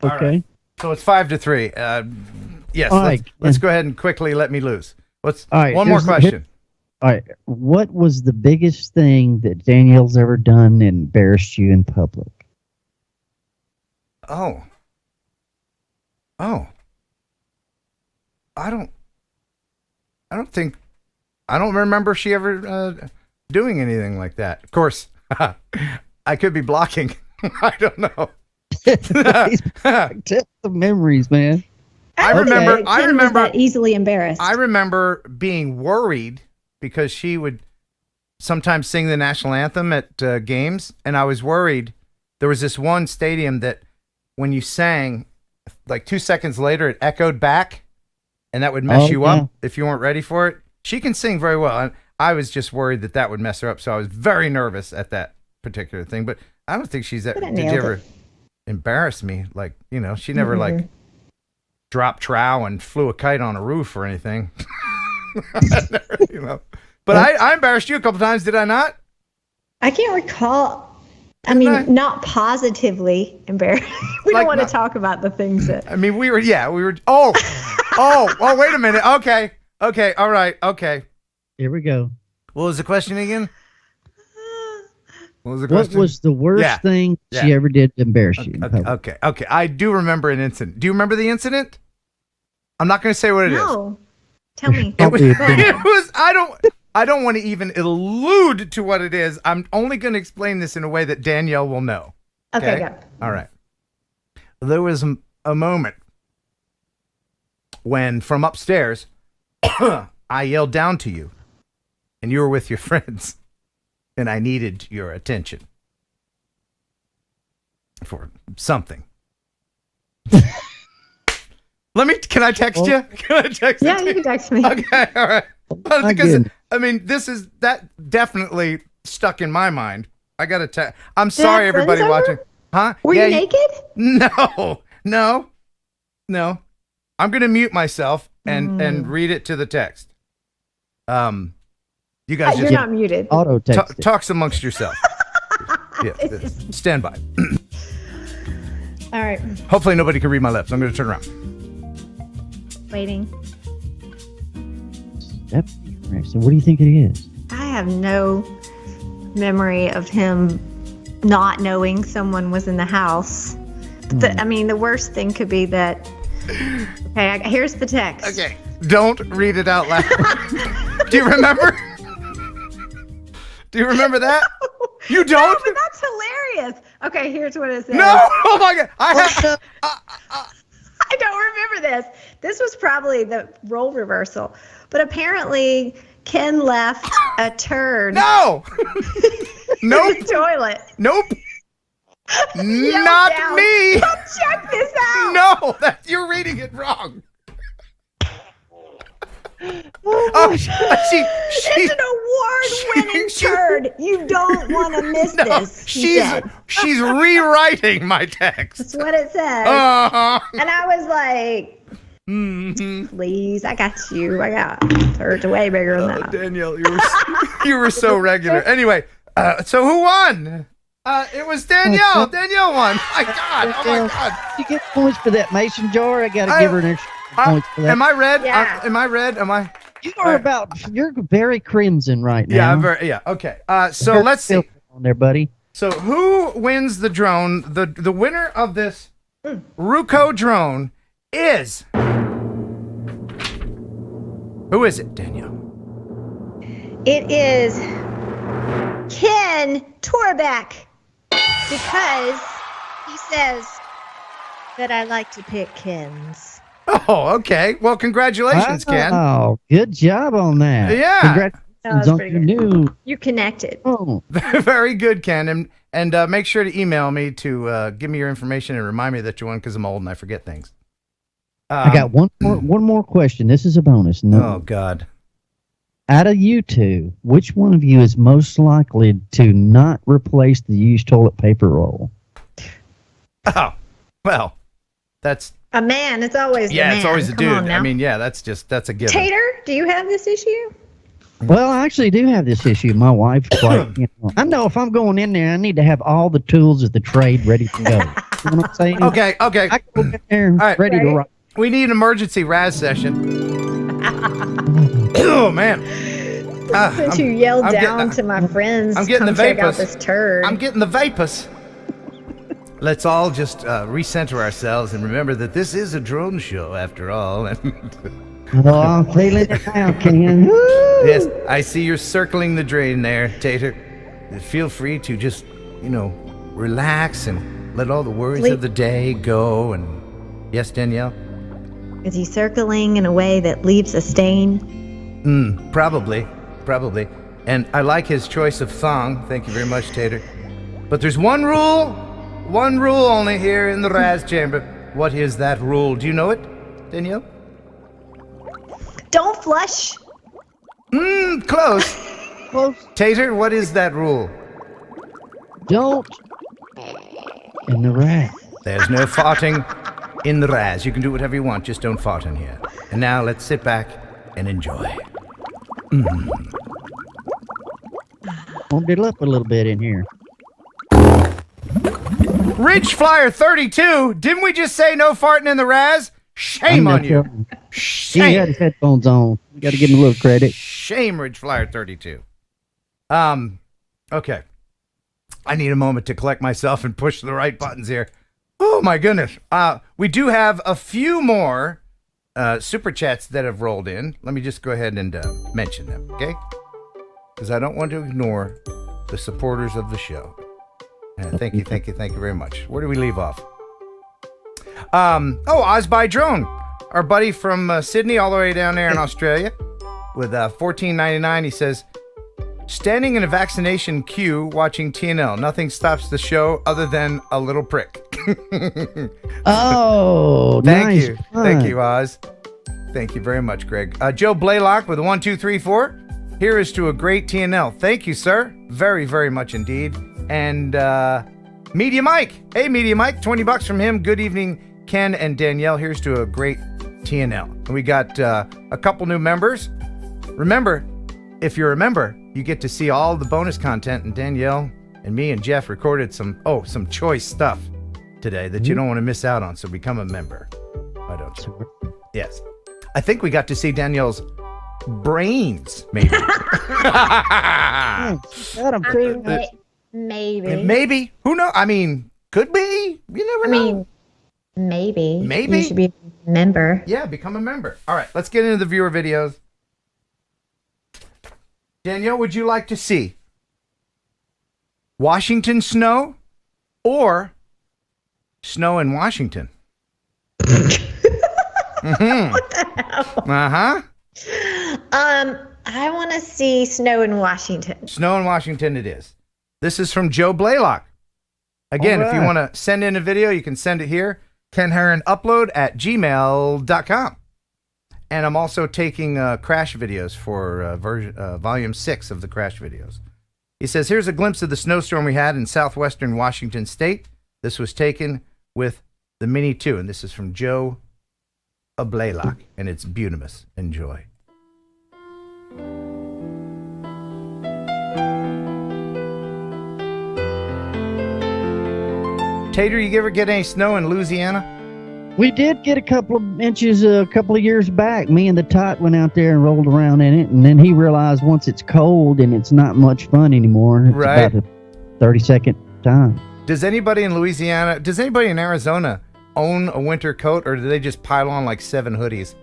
Okay. All right. So it's 5-3. Yes. All let's, right. let's go ahead and quickly let me lose. All right, one more here's the- question? All right. What was the biggest thing that Danielle's ever done and embarrassed you in public? Oh. I don't remember she ever doing anything like that. Of course, I could be blocking. I don't know. Tell the memories, man. I remember that easily embarrassed. I remember being worried because she would sometimes sing the national anthem at games, and I was worried. There was this one stadium that when you sang, like 2 seconds later, it echoed back, and that would mess you up if you weren't ready for it. She can sing very well, and I was just worried that would mess her up, so I was very nervous at that particular thing. But I don't think she's that. Did you ever embarrass me? Like, she never like dropped trow and flew a kite on a roof or anything. But I embarrassed you a couple times, did I not? I can't recall. I mean, not positively embarrassed. We don't want to talk about the things that. I mean, we were. Oh, wait a minute. Okay. All right. Okay. Here we go. What was the question again? What was the worst thing she ever did to embarrass you? Okay. I do remember an incident. Do you remember the incident? I'm not going to say what it is. No. Tell me. It was. I don't want to even allude to what it is. I'm only going to explain this in a way that Danielle will know. Okay, go. All right. There was a moment when from upstairs, I yelled down to you, and you were with your friends, and I needed your attention for something. Can I text you? Can I text you? Yeah, you can text me. Okay, all right. Well, because I mean, that definitely stuck in my mind. I got to tell. I'm sorry, everybody watching. Huh? Were you naked? No. I'm gonna mute myself and read it to the text. You guys, you're not muted. Auto text. Talks amongst yourself. Yeah, stand by. All right. Hopefully nobody can read my lips. I'm gonna turn around. Waiting. So what do you think it is? I have no memory of him not knowing someone was in the house. I mean, the worst thing could be that. Okay, here's the text. Okay, don't read it out loud. Do you remember? Do you remember that? You don't? No, but that's hilarious. Okay, here's what it says. No! Oh my God! I don't remember this. This was probably the role reversal. But apparently, Ken left a turd. No! Nope. the toilet. Nope. Yell Not down. me. Come check this out. No, you're reading it wrong. Oh, she's It's an award-winning turd. You don't want to miss this. She's rewriting my text. That's what it says. Uh-huh. And I was like, please, I got you. I got turds way bigger than that. Danielle, you were so regular. Anyway, so who won? It was Danielle. Danielle won. My God. Oh my God. You get points for that mason jar. I got to give her an extra points for that. Am I red? Yeah. Am I red? Am I? You are you're very crimson right now. Yeah, I'm very. Yeah. Okay. So let's see. On there, buddy. So who wins the drone? The winner of this Ruco drone is. Who is it, Danielle? It is Ken Torbeck, because he says that I like to pick Kens. Oh, okay. Well, congratulations, Ken. Oh, good job on that. Yeah. Congratulations on your new. You connected. Oh. Very good, Ken. And make sure to email me to give me your information and remind me that you won, because I'm old and I forget things. I got one more question. This is a bonus. No. Oh, God. Out of you two, which one of you is most likely to not replace the used toilet paper roll? Oh, well, that's... A man. It's always the man. It's always a Come dude. on now. I mean, yeah, that's a given. Tater, do you have this issue? Well, I actually do have this issue. My wife, I know if I'm going in there, I need to have all the tools of the trade ready to go. You know what I'm saying? Okay. I can go in there ready to rock. We need an emergency Razz session. Oh, man. Since you yelled down to my friends, I'm getting come the check out vapors. this turd. I'm getting the vapors. Let's all just recenter ourselves and remember that this is a drone show after all. Oh, I'm feeling it now, Ken. Yes, I see you're circling the drain there, Tater. Feel free to just, relax and let all the worries of the day go. And yes, Danielle? Is he circling in a way that leaves a stain? Probably. And I like his choice of thong. Thank you very much, Tater. But there's one rule only here in the Razz chamber. What is that rule? Do you know it, Danielle? Don't flush. Close. Tater, what is that rule? Don't. In the Razz. There's no farting in the Razz. You can do whatever you want, just don't fart in here. And now let's sit back and enjoy. Warmed it up a little bit in here. Ridge Flyer 32, didn't we just say no farting in the Razz? Shame on you. He had his headphones on. You got to give him a little credit. Shame, Ridge Flyer 32. Okay. I need a moment to collect myself and push the right buttons here. Oh, my goodness. We do have a few more super chats that have rolled in. Let me just go ahead and mention them, okay? Because I don't want to ignore the supporters of the show. Thank you very much. Where do we leave off? Oz by Drone, our buddy from Sydney all the way down there in Australia with $14.99. He says, standing in a vaccination queue watching TNL. Nothing stops the show other than a little prick. Oh, Thank nice. you. Thank you, Oz. Thank you very much, Greg. Joe Blaylock with a 1, 2, 3, 4. Here is to a great TNL. Thank you, sir. Very, very much indeed. And Media Mike. Hey, Media Mike. $20 from him. Good evening, Ken and Danielle. Here's to a great TNL. And we got a couple new members. Remember, if you're a member, you get to see all the bonus content. And Danielle and me and Jeff recorded some choice stuff today that you don't want to miss out on. So become a member. Why don't you? Yes. I think we got to see Danielle's brains, maybe. Maybe. Maybe. Who knows? I mean, could be. You never know. Maybe. Maybe. You should be a member. Yeah, become a member. All right, let's get into the viewer videos. Danielle, would you like to see Washington snow or snow in Washington? What the hell? Uh-huh. I want to see snow in Washington. Snow in Washington it is. This is from Joe Blaylock. Again, if you right. want to send in a video, you can send it here. Ken Heron upload at gmail.com. And I'm also taking crash videos for volume 6 of the crash videos. He says, here's a glimpse of the snowstorm we had in southwestern Washington State. This was taken with the Mini 2. And this is from Joe Blaylock. And it's beautiful. Enjoy. Tater, you ever get any snow in Louisiana? We did get a couple of inches a couple of years back. Me and the tot went out there and rolled around in it, and then he realized once it's cold and it's not much fun anymore. It's Right. about a 30-second time. Does anybody in Louisiana, does anybody in Arizona own a winter coat, or do they just pile on like 7 hoodies?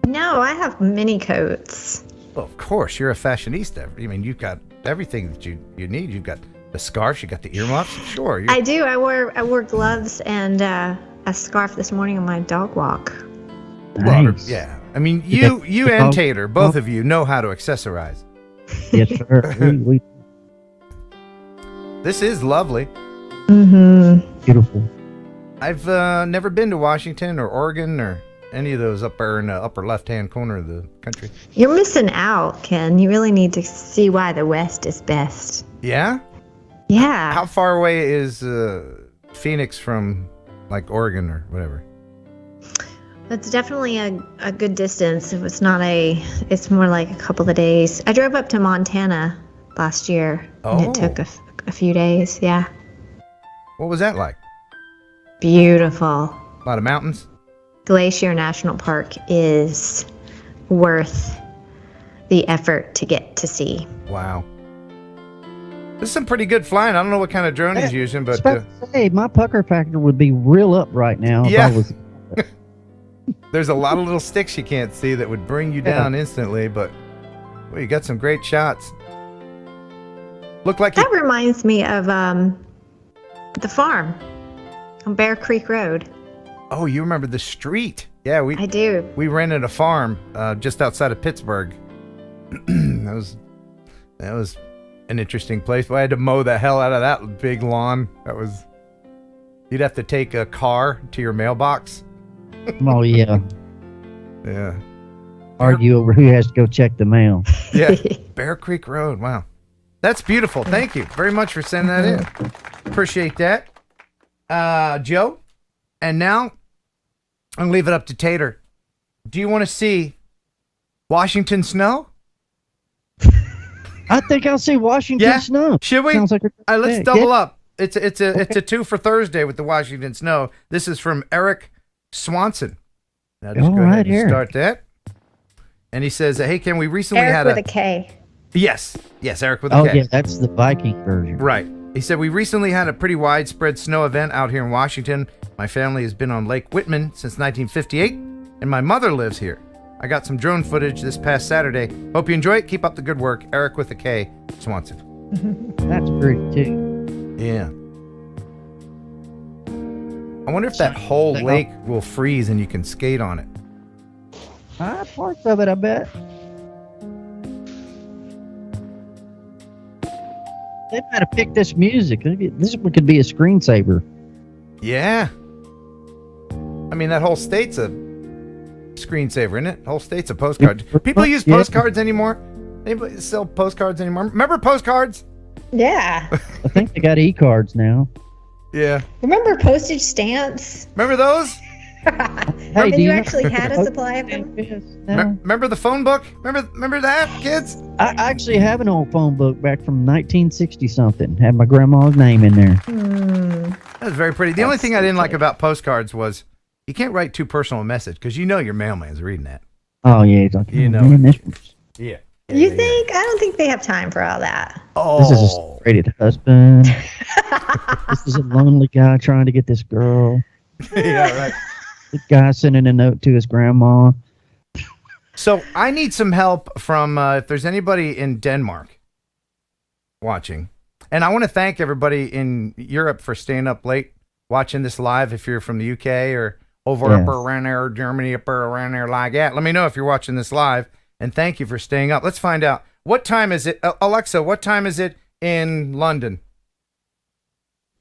No, I have mini coats. Well, of course, you're a fashionista. I mean, you've got everything that you need. You've got the scarves, you got the earmuffs. Sure. I do. I wore gloves and a scarf this morning on my dog walk. Nice. Yeah. I mean, you and Tater, both of you know how to accessorize. Yes, sir. we This is lovely. Mm-hmm. Beautiful. I've never been to Washington or Oregon or any of those up there in the upper left-hand corner of the country. You're missing out, Ken. You really need to see why the West is best. Yeah? Yeah. How far away is Phoenix from, like, Oregon or whatever? That's definitely a good distance. It's it's more like a couple of days. I drove up to Montana last year, and it took a few days. Yeah. What was that like? Beautiful. A lot of mountains? Glacier National Park is worth the effort to get to see. Wow. This is some pretty good flying. I don't know what kind of drone he's using, but... Hey, my pucker factor would be real up right now if Yeah. I was... There's a lot of little sticks you can't see that would bring you down instantly, but well, you got some great shots. Look like That reminds me of the farm on Bear Creek Road. Oh, you remember the street? Yeah, I do. We rented a farm just outside of Pittsburgh. that was an interesting place. I had to mow the hell out of that big lawn. You'd have to take a car to your mailbox. Oh, yeah. Yeah. Argue over who has to go check the mail. Yeah. Bear Creek Road. Wow. That's beautiful. Thank you very much for sending that in. Appreciate that. Joe, and now I'm going to leave it up to Tater. Do you want to see Washington snow? I think I'll see Washington snow. Should we? Sounds like Let's double up. It's a 2 for Thursday with the Washington snow. This is from Eric Swanson. Now just go ahead and start that. And he says, "Hey, Ken, we recently had with a K. Yes, Eric with a K. Oh, yeah, that's the Viking version. Right. He said, we recently had a pretty widespread snow event out here in Washington. My family has been on Lake Whitman since 1958, and my mother lives here. I got some drone footage this past Saturday. Hope you enjoy it. Keep up the good work. Eric with a K, Swanson." That's pretty, too. Yeah. I wonder if that whole lake will freeze and you can skate on it. Parts of it, I bet. They might have picked this music. This one could be a screensaver. Yeah. I mean, that whole state's a screensaver, isn't it? The whole state's a postcard. People use postcards anymore? Anybody sell postcards anymore? Remember postcards? Yeah. I think they got e-cards now. Yeah. Remember postage stamps? Remember those? And you actually had a supply of them? Remember the phone book? Remember that, kids? I actually have an old phone book back from 1960 something. Had my grandma's name in there. That was very pretty. The only thing I didn't like about postcards was you can't write too personal a message because you know your mailman's reading that. Oh yeah, it's like, You know. man, this, Yeah. You think? I don't think they have time for all that. this is a separated husband. This is a lonely guy trying to get this girl. Yeah, right. The guy sending a note to his grandma. So I need some help from if there's anybody in Denmark watching. And I want to thank everybody in Europe for staying up late watching this live. If you're from the UK or over up around there, Germany, up around there like that, let me know if you're watching this live. And thank you for staying up. Let's find out. What time is it? Alexa, what time is it in London?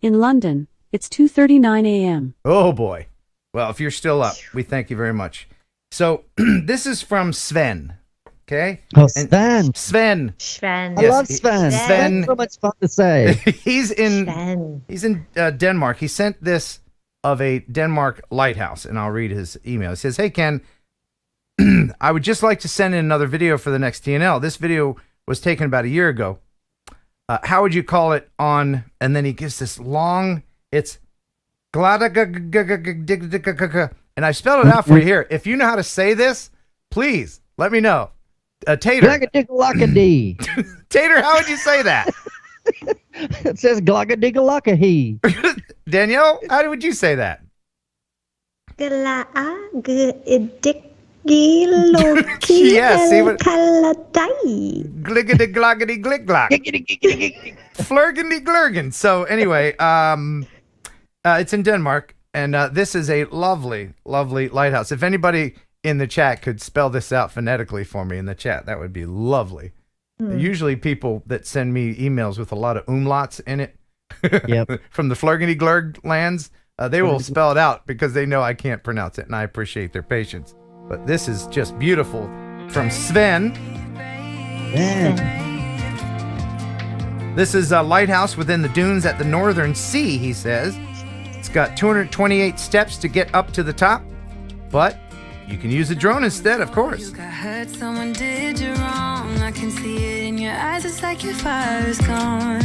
In London, it's 2:39 a.m. Oh boy. Well, if you're still up, we thank you very much. So this is from Sven. Okay. Oh, Sven. Sven. Sven. I love Sven. Sven. So much fun to say. He's in Denmark. He sent this of a Denmark lighthouse, and I'll read his email. He says, "Hey Ken, I would just like to send in another video for the next TNL. This video was taken about a year ago. How would you call it on?" And then he gives this long. It's and I spelled it out for you here. If you know how to say this, please let me know. Tater. Glocka-digga-locka-dee. Tater, how would you say that? It says glocka-digga-locka-hee. Danielle, how would you say that? Yeah, see what? Gliggity gloggity glick glock. Flurgity glurgin. So anyway, it's in Denmark, and this is a lovely, lovely lighthouse. If anybody in the chat could spell this out phonetically for me in the chat, that would be lovely. Usually people that send me emails with a lot of umlauts in it from the Flurgity glurg lands, they will spell it out because they know I can't pronounce it, and I appreciate their patience. But this is just beautiful from Sven. This is a lighthouse within the dunes at the Northern Sea, he says. It's got 228 steps to get up to the top, but you can use a drone instead, of course. I heard someone did you wrong. I can see it in your eyes. It's like your fire is gone.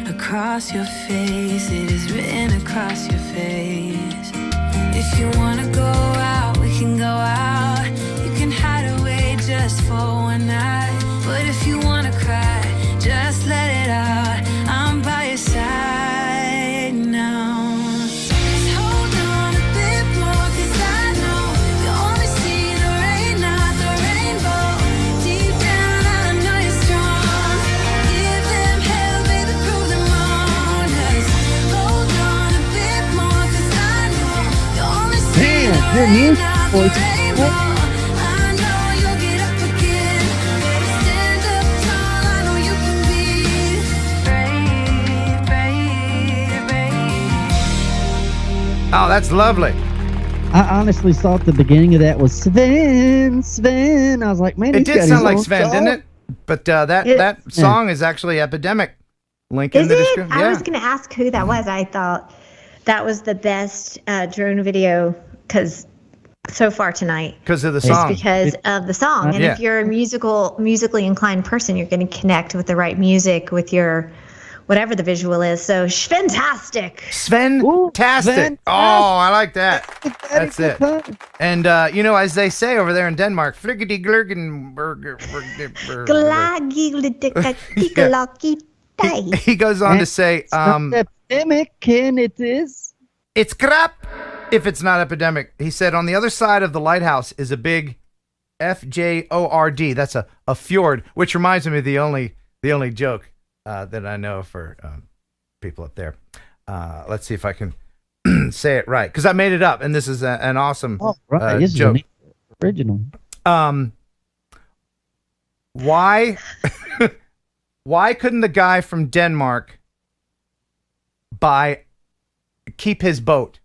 Across your face, it is written across your face. If you wanna go out, we can go out. You can hide away just for one night. But if you wanna cry, just let it out. I'm by your side now. Your music voice. Oh, that's lovely. I honestly thought the beginning of that was Sven. I was like, man, it did sound like Sven, didn't it? But that song is actually Epidemic. Link in the description. I was going to ask who that was. I thought that was the best drone video so far tonight. Because of the song. It's because of the song. And if you're a musically inclined person, you're going to connect with the right music with your whatever the visual is. So fantastic. Sven-tastic. Oh, I like that. That's it. And as they say over there in Denmark, fliggity glurgen burger. He goes on to say, epidemic, and it is. It's crap if it's not epidemic. He said on the other side of the lighthouse is a big FJORD. That's a fjord, which reminds me of the only joke that I know for people up there. Let's see if I can say it right, because I made it up, and this is an awesome this joke. Is original. Why couldn't the guy from Denmark keep his boat?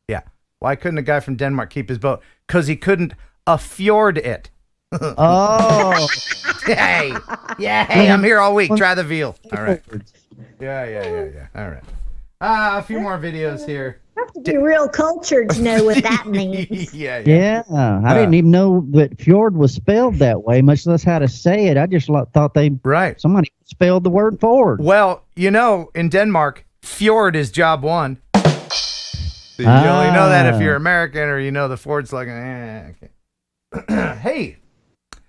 Yeah. Why couldn't a guy from Denmark keep his boat? Because he couldn't afford it. Oh. Yay. I'm here all week. Try the veal. All right. Yeah. All right. A few more videos here. You have to be real cultured to know what that means. Yeah. I didn't even know that fjord was spelled that way, much less how to say it. I just thought somebody spelled the word forward. Well, in Denmark, fjord is job one. So you only know that if you're American or the Ford's like, okay.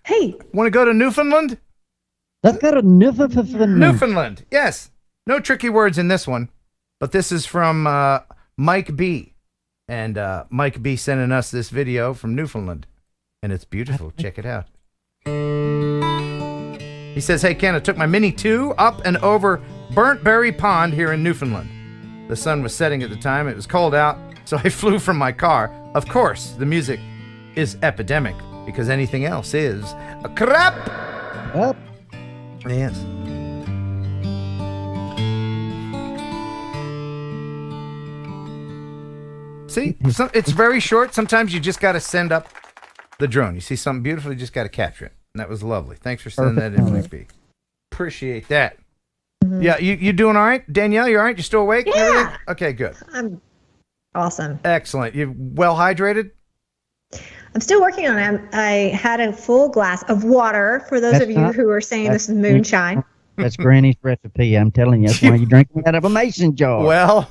Hey, want to go to Newfoundland? Let's go to Newfoundland. Newfoundland, yes. No tricky words in this one, but this is from Mike B. And Mike B sending us this video from Newfoundland, and it's beautiful. Check it out. He says, "Hey Ken, I took my Mini 2 up and over Burnt Berry Pond here in Newfoundland. The sun was setting at the time. It was cold out, so I flew from my car. Of course, the music is epidemic, because anything else is a crap." Yep. Yes. See, it's very short. Sometimes you just got to send up the drone. You see something beautiful, you just got to capture it. And that was lovely. Thanks for sending that in, Winkby. Appreciate that. Mm-hmm. Yeah, you doing all right? Danielle, you all right? You still awake? Yeah. Okay, good. I'm awesome. Excellent. You well hydrated? I'm still working on it. I had a full glass of water for those of you who are saying this is moonshine. That's Granny's recipe. I'm telling you, that's why you're drinking out of a mason jar. Well,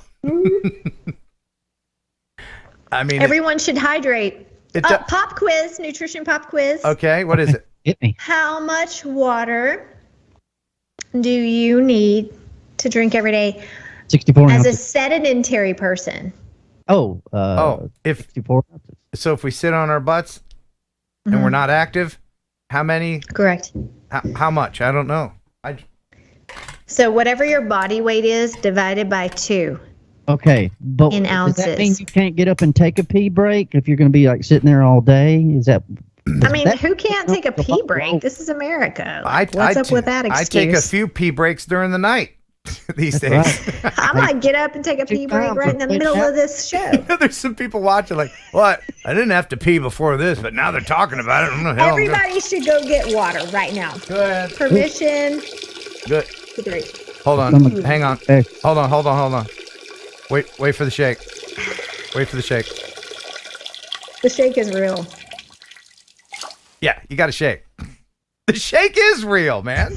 I mean, everyone should hydrate. Pop quiz, nutrition pop quiz. Okay, what is it? Hit me. How much water do you need to drink every day 64 as a ounces. sedentary person? If 64 ounces. So if we sit on our butts and we're not active, how many? Correct. How much? I don't know. So whatever your body weight is divided by 2. Okay, but in ounces. Does that mean you can't get up and take a pee break if you're going to be like sitting there all day? Is that? I mean, who can't take a pee break? This is America. What's up with that excuse? I take a few pee breaks during the night these days. Right. I might get up and take a pee break right in the middle of this show. There's some people watching like, what? I didn't have to pee before this, but now they're talking about it. I don't know how Everybody should go get water right now. Go ahead. Permission. Good. 3. Hold on. Hang on. Hold on. Wait for the shake. Wait for the shake. The shake is real. Yeah, you got to shake. The shake is real, man.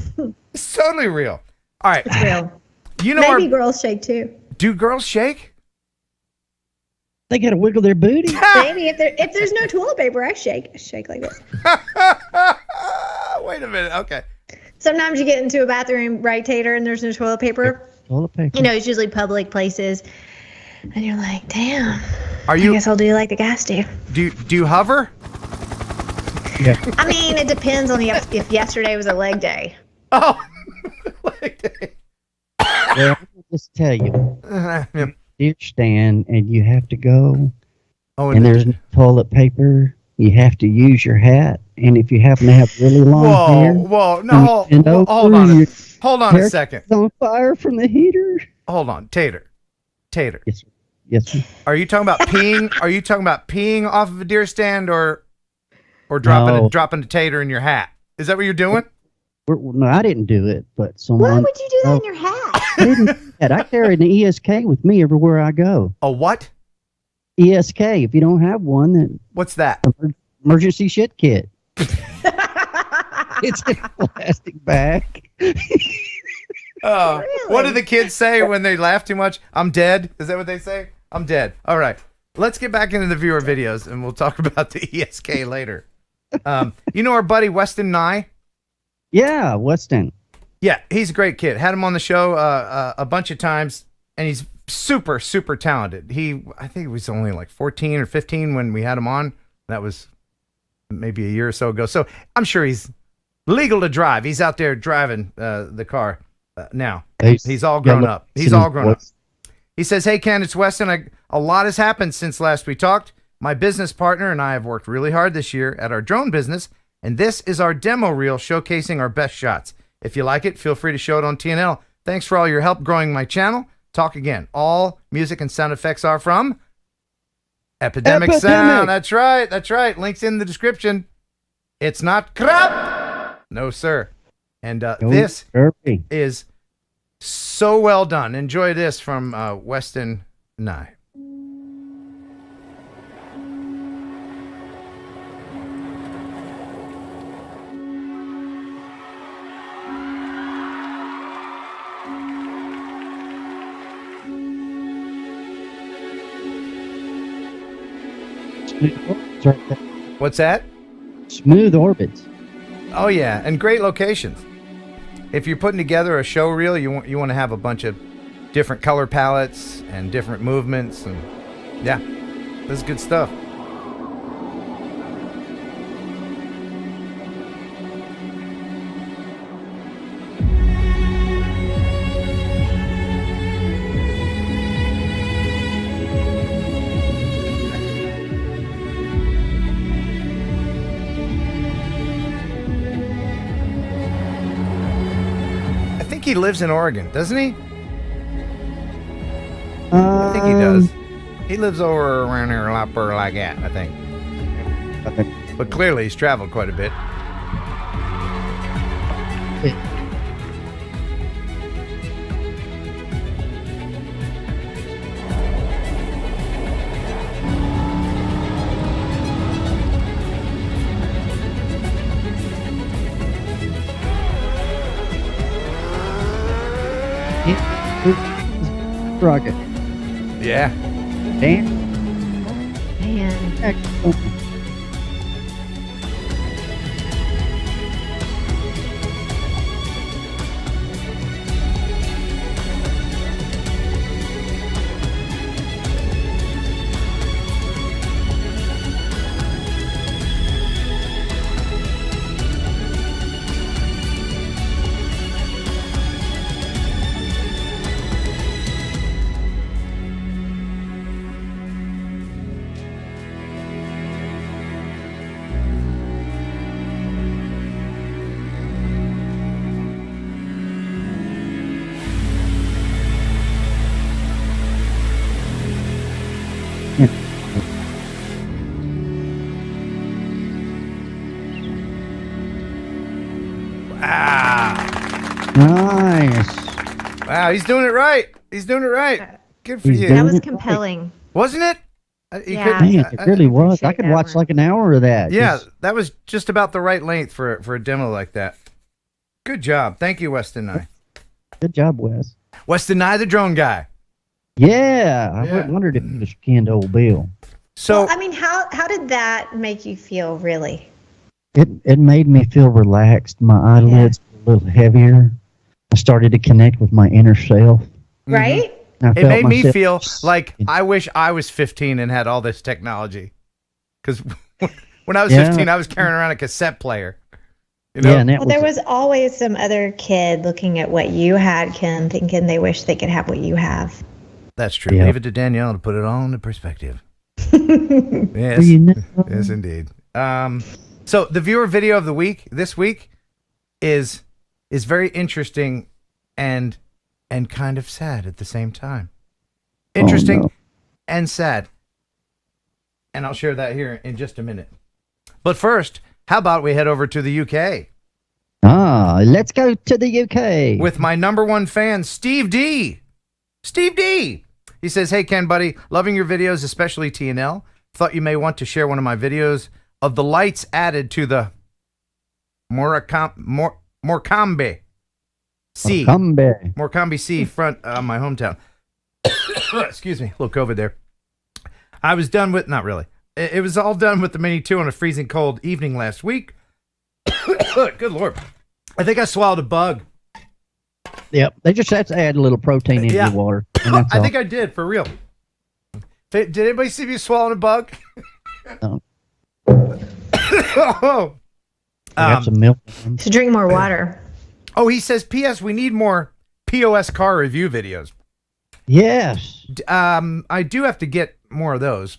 It's totally real. All right. It's real. You know, maybe girls shake too. Do girls shake? They got to wiggle their booty. Maybe if there's no toilet paper, I shake like this. Wait a minute. Okay. Sometimes you get into a bathroom, right, Tater, and there's no toilet paper. Toilet paper. You know, it's usually public places, and you're like, "Damn." I guess I'll do like the guys do. Do you hover? Yeah. I mean, it depends on if yesterday was a leg day. Oh, leg day. Well, I'll just tell you, deer stand, and you have to go, and there's no toilet paper. You have to use your hat, and if you happen to have really long hair, hold on a second. It's on fire from the heater. Hold on, Tater. Yes, sir. Yes, sir. Are you talking about peeing? Are you talking about peeing off of a deer stand, or dropping a tater in your hat? Is that what you're doing? No, I didn't do it, but someone. Why would you do that in your hat? I didn't do that. I carry an ESK with me everywhere I go. A what? ESK. If you don't have one, then what's that? Emergency shit kit. It's in a plastic bag. Really? What do the kids say when they laugh too much? I'm dead. Is that what they say? I'm dead. All right. Let's get back into the viewer videos, and we'll talk about the ESK later. You know our buddy Weston Nye? Yeah, Weston. Yeah, he's a great kid. Had him on the show a bunch of times, and he's super, super talented. I think he was only like 14 or 15 when we had him on. That was maybe a year or so ago. So I'm sure he's legal to drive. He's out there driving the car now. He's all grown up. He's all grown up. He says, "Hey, Ken, it's Weston. A lot has happened since last we talked. My business partner and I have worked really hard this year at our drone business, and this is our demo reel showcasing our best shots. If you like it, feel free to show it on TNL. Thanks for all your help growing my channel. Talk again. All music and sound effects are from Epidemic Sound." That's right. That's right. Links in the description. It's not crap. No, sir. And this is so well done. Enjoy this from Weston Nye. What's that? Smooth orbits. Oh yeah, and great locations. If you're putting together a show reel, you want to have a bunch of different color palettes and different movements, and yeah, this is good stuff. He lives in Oregon, doesn't he? I think he does. He lives over around here a lot further like that, I think. But clearly he's traveled quite a bit. Rocket. Yeah. Dan. Man. Nice. Wow, he's doing it right. He's doing it right. Good for He's you. That doing was it compelling. Wasn't it? You Yeah. couldn't- Man, it really was. I could watch like an hour of that. Yeah, Just- that was just about the right length for a demo like that. Good job. Thank you, Weston Nye. Good job, Wes. Weston Nye, the drone guy. Yeah, I Yeah. wondered if you skinned old Bill. So, Well, I mean, how did that make you feel, really? It made me feel relaxed. My eyelids were a little heavier. I started to connect with my inner self. Right? I it felt made me myself- feel like I wish I was 15 and had all this technology. Because when I was Yeah. 15, I was carrying around a cassette player. You know? Yeah, and that Well, there was always some other kid looking at what you had, Ken, thinking they wish they could have what you have. That's true. Yeah. Leave it to Danielle to put it all into perspective. Yes. Well, you know. Yes, indeed. So the viewer video of the week this week is very interesting and kind of sad at the same time. Interesting no. and sad. And I'll share that here in just a minute. But first, how about we head over to the UK Let's go to the UK. with my number one fan, Steve D. Steve D. He says, "Hey, Ken, buddy, loving your videos, especially TNL. Thought you may want to share one of my videos of the lights added to the Morecambe C. Morecambe C front of my hometown." Excuse me, a little COVID there. I was done with, not really. It was all done with the Mini 2 on a freezing cold evening last week. Good Lord. I think I swallowed a bug. Yep, they just have to add a little protein into the water. And that's I all. think I did, for real. Did anybody see me swallowing a bug? No. Oh. I got some milk. To drink more water. Oh, he says, P.S. We need more POS car review videos. Yes. I do have to get more of those.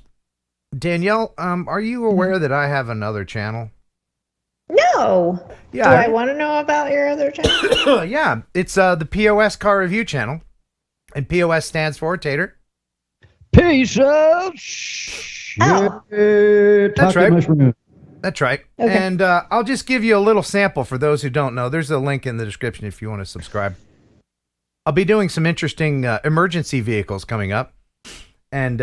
Danielle, are you aware that I have another channel? No. Yeah. Do I want to know about your other channel? Yeah, it's the POS car review channel. And POS stands for Tater. Piece of shit. Oh. That's right. Mushroom. That's right. Okay. And I'll just give you a little sample for those who don't know. There's a link in the description if you want to subscribe. I'll be doing some interesting emergency vehicles coming up. And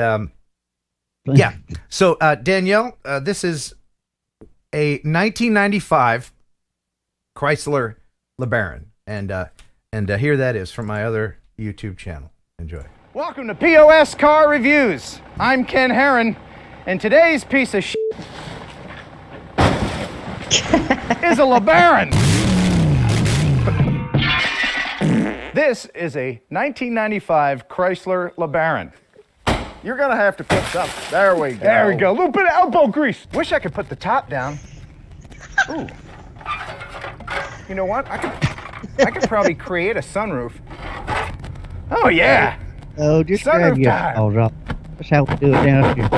yeah. So Danielle, this is a 1995 Chrysler LeBaron. And here that is from my other YouTube channel. Enjoy. Welcome to POS Car Reviews. I'm Ken Heron, and today's piece of shit is a LeBaron. This is a 1995 Chrysler LeBaron. You're gonna have to put some. There we go. There we go. A little bit of elbow grease. Wish I could put the top down. Ooh. You know what? I could probably create a sunroof. Oh yeah. Oh, just Sunroof grab your time. balls up. That's how we do it down here.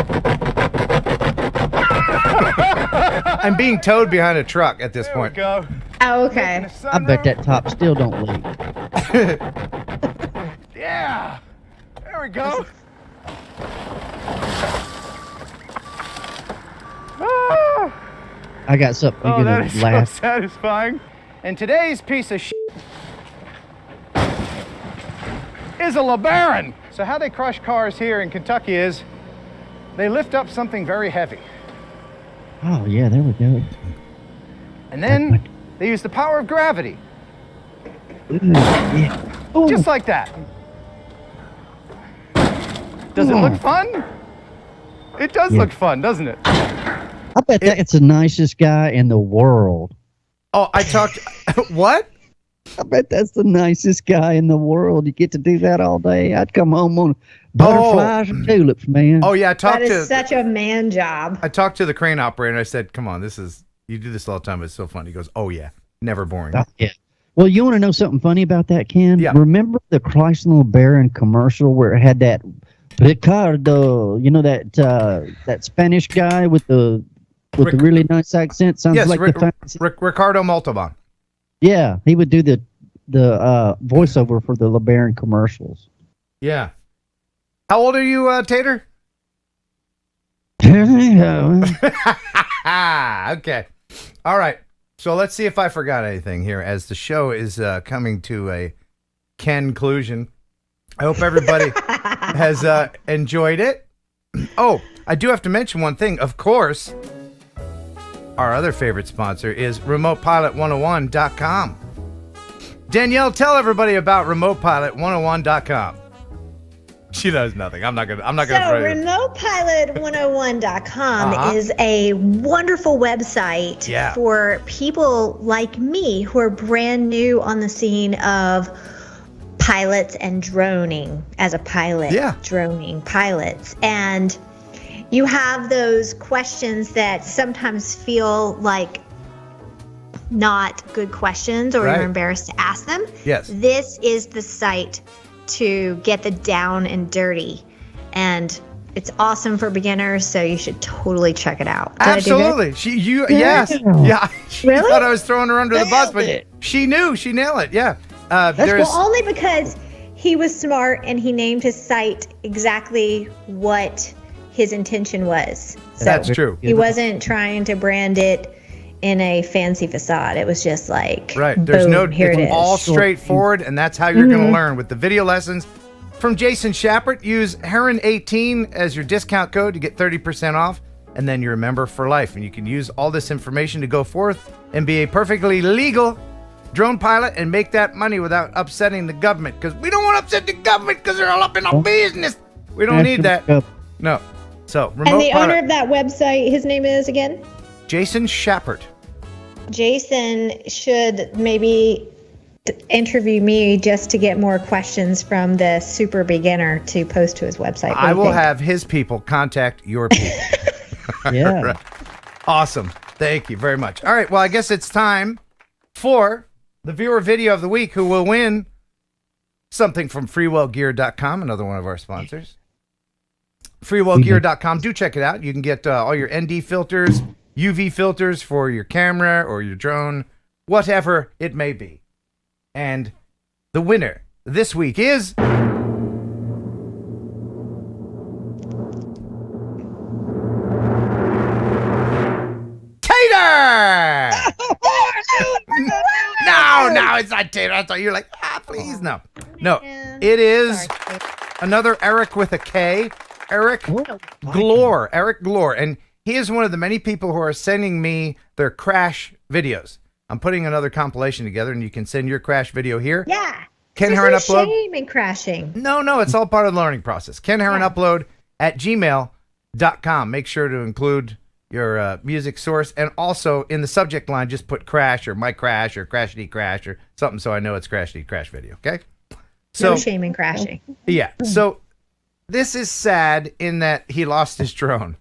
I'm being towed behind a truck at this There point. we go. Oh, okay. I bet that top still don't leak. Yeah. There we go. I got something Oh, you're that gonna is laugh. so satisfying. And today's piece of is a LeBaron. So how they crush cars here in Kentucky is they lift up something very heavy. Oh yeah, there we go. And then they use the power of gravity. Ooh, yeah. Ooh. Just like that. Does it look fun? It does look fun, doesn't it? I bet that's the nicest guy in the world. Oh, I talked. What? I bet that's the nicest guy in the world. You get to do that all day. I'd come home on butterflies and tulips, man. Oh yeah, I talked That to. is such a man job. I talked to the crane operator and I said, "Come on, you do this all the time. It's so fun." He goes, "Oh yeah, never boring." Yeah. Well, you want to know something funny about that, Ken? Yeah. Remember the Chrysler LeBaron commercial where it had that Ricardo, that Spanish guy with the really nice accent? Sounds like the fancy. Ricardo Montalban. Yeah, he would do the voiceover for the LeBaron commercials. Yeah. How old are you, Tater? Okay. All right. So let's see if I forgot anything here as the show is coming to a conclusion. I hope everybody has enjoyed it. Oh, I do have to mention one thing. Of course, our other favorite sponsor is remotepilot101.com. Danielle, tell everybody about remotepilot101.com. She knows nothing. I'm not gonna. So remotepilot101.com is a wonderful website for people like me who are brand new on the scene of pilots and droning as a pilot. Droning pilots. And you have those questions that sometimes feel like not good questions or you're embarrassed to ask them. Yes. This is the site to get the down and dirty. And it's awesome for beginners, so you should totally check it out. Did Absolutely. I do Yes. Yeah. She Really? thought I was throwing her under the bus, but she knew. She nailed it. Yeah. Well, only because he was smart and he named his site exactly what his intention was. So That's true. He wasn't trying to brand it in a fancy facade. It was just like, There's boom, here it is. It's all straightforward, and that's how you're going to learn with the video lessons. From Jason Shappert, use Heron18 as your discount code to get 30% off, and then you're a member for life. And you can use all this information to go forth and be a perfectly legal drone pilot and make that money without upsetting the government, because we don't want to upset the government because they're all up in our business. We don't need that. No. So, remote And the pilot. owner of that website, his name is again? Jason Shappert. Jason should maybe interview me just to get more questions from the super beginner to post to his website. I will have his people contact your people. Yeah. Right. Awesome. Thank you very much. All right. Well, I guess it's time for the viewer video of the week, who will win something from freewellgear.com, another one of our sponsors. freewellgear.com. Do check it out. You can get all your ND filters, UV filters for your camera or your drone, whatever it may be. And the winner this week is Tater! No, it's not Tater. I thought you were like, please, no. No, it is another Eric with a K. Eric Glore. Eric Glore. And he is one of the many people who are sending me their crash videos. I'm putting another compilation together, and you can send your crash video here. Yeah. Ken There's Heron no upload. shame in crashing. No, it's all part of the learning process. Ken Heron upload at gmail.com. Make sure to include your music source, and also in the subject line, just put crash or my crash or crashity crash or something, so I know it's crashity crash video. Okay. So No shame in crashing. yeah. So this is sad in that he lost his drone.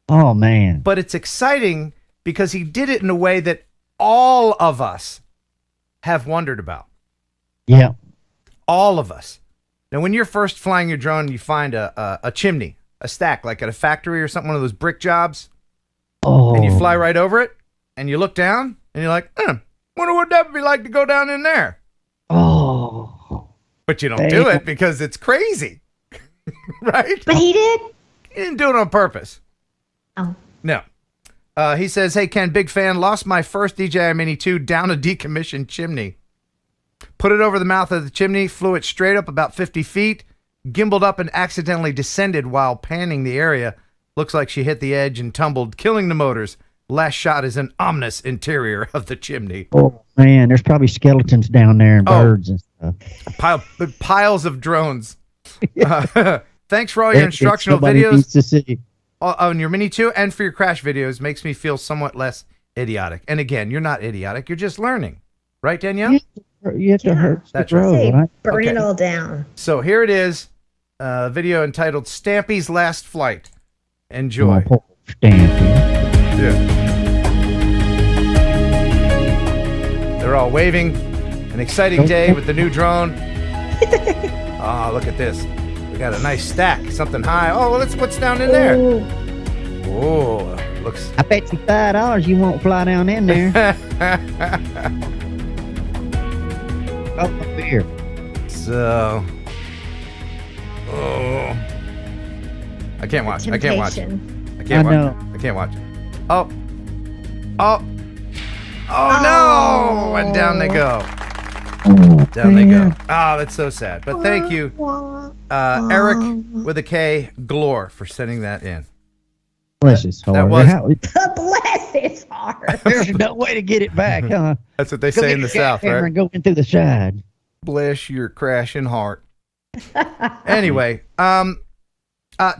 Oh, man. But it's exciting because he did it in a way that all of us have wondered about. Yeah. All of us. Now, when you're first flying your drone, you find a chimney, a stack, like at a factory or something, one of those brick jobs. Oh. And you fly right over it, and you look down, and you're like, wonder what that would be like to go down in there. Oh. But you don't do it because it's crazy. Right? But he did? He didn't do it on purpose. Oh. No. He says, hey, Ken, big fan. Lost my first DJI Mini 2 down a decommissioned chimney. Put it over the mouth of the chimney, flew it straight up about 50 feet, gimbaled up and accidentally descended while panning the area. Looks like she hit the edge and tumbled, killing the motors. Last shot is an ominous interior of the chimney. Oh, man, there's probably skeletons down there and birds and stuff. Piles of drones. Thanks for all your That's instructional somebody videos needs to see. on your Mini 2 and for your crash videos. Makes me feel somewhat less idiotic. And again, you're not idiotic. You're just learning. Right, Danielle? You have to hurt the That's road, right? Burn Okay. it all down. So here it is. A video entitled Stampy's Last Flight. Enjoy. Oh, poor Stampy. Yeah. They're all waving. An exciting day with the new drone. Oh, look at this. We got a nice stack. Something high. Oh, well, what's down in there? Oh, looks. I bet you $5 you won't fly down in there. Up here. So. Oh. I can't watch. I can't watch. I can't watch. I can't watch. Oh. Oh. Oh no! And down they go. Down they go. Oh, that's so sad. But thank you, Eric with a K, Glore, for sending that in. Bless his heart. That was. Bless his heart. There's no way to get it back, huh? That's what they say in the South, right? And go in through the side. Bless your crashing heart. Anyway,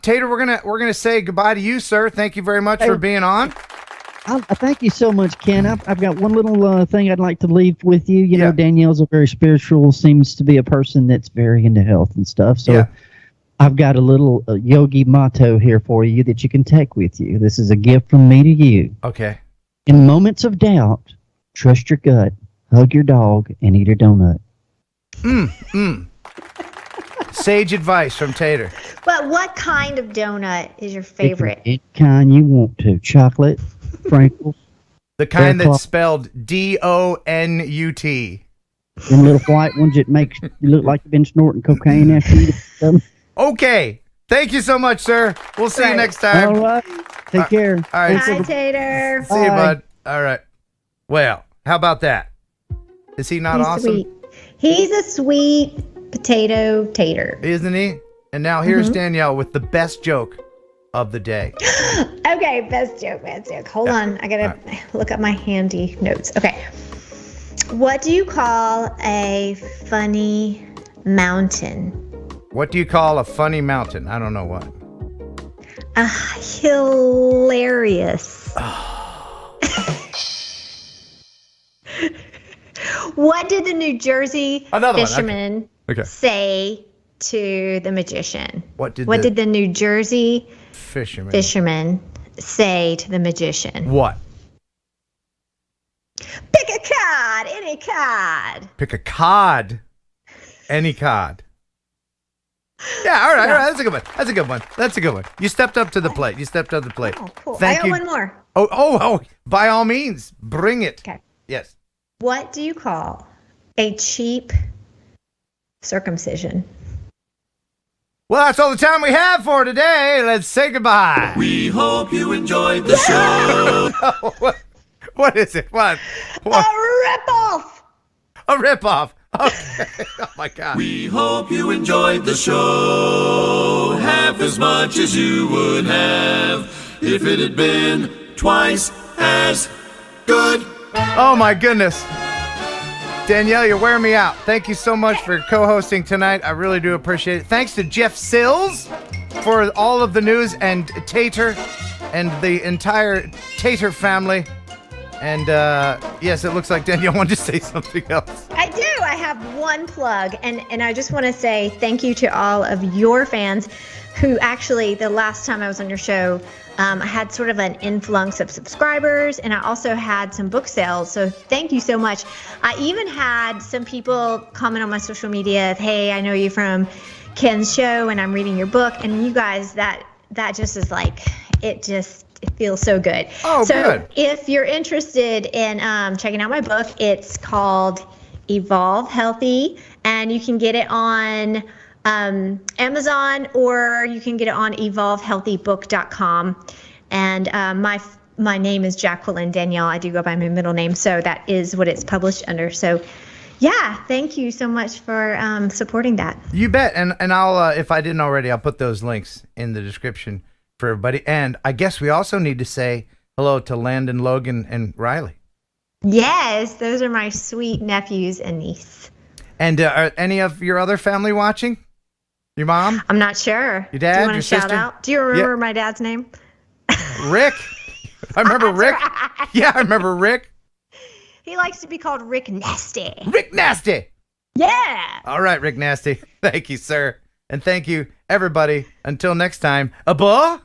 Tater, we're gonna say goodbye to you, sir. Thank you very much for being on. Thank you so much, Ken. I've got one little thing I'd like to leave with you. You know, Danielle's a very spiritual, seems to be a person that's very into health and stuff. So I've got a little yogi motto here for you that you can take with you. This is a gift from me to you. Okay. In moments of doubt, trust your gut, hug your dog, and eat a donut. Sage advice from Tater. But what kind of donut is your favorite? Any kind you want to. Chocolate, sprinkles. The kind that's spelled D-O-N-U-T. Them little white ones that makes you look like you've been snorting cocaine after you eat them. Okay. Thank you so much, sir. We'll see you next time. All right. Take care. All right. Hi, Tater. See you, bud. All right. Well, how about that? Is he not He's awesome? sweet. He's a sweet potato tater. Isn't he? And now here's Danielle with the best joke of the day. Okay, best joke. Hold on. I gotta look up my handy notes. Okay. What do you call a funny mountain? What do you call a funny mountain? I don't know what. Hilarious. What did the New Jersey fisherman say to the magician? What did the New Jersey fisherman say to the magician? What? Pick a card, any card. Pick a cod. Any cod. Yeah, all right. That's a good one. That's a good one. You stepped up to the plate. Oh, cool. Thank you. I got one more. Oh, by all means, bring it. Okay. Yes. What do you call a cheap circumcision? Well, that's all the time we have for today. Let's say goodbye. We hope you enjoyed the show. What is it? What? A ripoff. A ripoff. Okay. Oh my God. We hope you enjoyed the show half as much as you would have if it had been twice as good. Oh my goodness. Danielle, you're wearing me out. Thank you so much for co-hosting tonight. I really do appreciate it. Thanks to Jeff Sills for all of the news, and Tater and the entire Tater family. And yes, it looks like Danielle wanted to say something else. I do. I have one plug, and I just want to say thank you to all of your fans who actually, the last time I was on your show, I had sort of an influx of subscribers, and I also had some book sales. So thank you so much. I even had some people comment on my social media, hey, I know you from Ken's show, and I'm reading your book. And you guys, that just is like, it feels so good. Oh, so good. If you're interested in checking out my book, it's called Evolve Healthy, and you can get it on Amazon, or you can get it on evolvehealthybook.com. And my name is Jacqueline Danielle. I do go by my middle name, so that is what it's published under. So, yeah, thank you so much for supporting that. You bet. And I'll, if I didn't already, I'll put those links in the description for everybody. And I guess we also need to say hello to Landon, Logan, and Riley. Yes, those are my sweet nephews and niece. And are any of your other family watching? Your mom? I'm not sure. Your dad? Do you want your to shout sister? out? Do you remember my dad's name? Rick. I remember Rick. Right. Yeah, I remember Rick. He likes to be called Rick Nasty. Rick Nasty. Yeah. All right, Rick Nasty. Thank you, sir. And thank you, everybody. Until next time. Bye.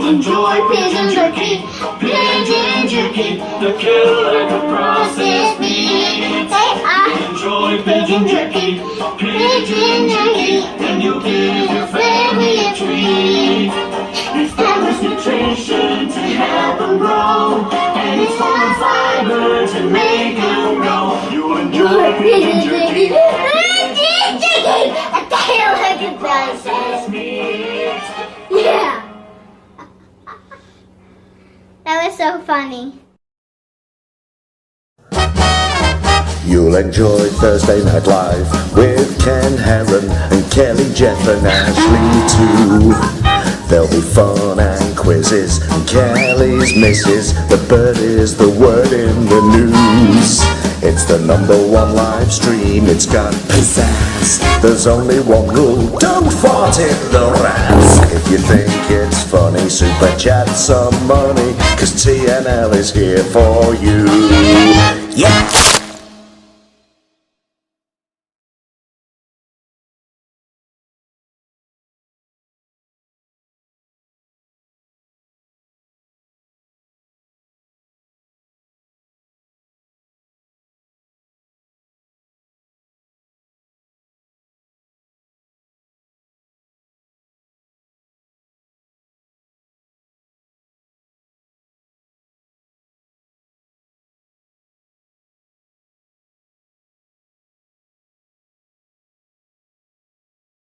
enjoy pigeon jerky. Pigeon jerky, the killer like a processed meat. Say I enjoy pigeon jerky. Pigeon jerky, and you give your family a treat. Establish nutrition to help them grow, and it's full of fiber to make them go. You enjoy pigeon jerky. Pigeon jerky, a tail like a processed meat. Yeah. That was so funny. You'll enjoy Thursday Night Live with Ken Heron and Kelly, Jeff and Ashley too. There'll be fun and quizzes and Kelly's misses. The bird is the word in the news. It's the #1 live stream, it's got pizzazz. There's only one rule, don't fart in the Razz. If you think it's funny, super chat some money, 'cause TNL is here for you. Yeah!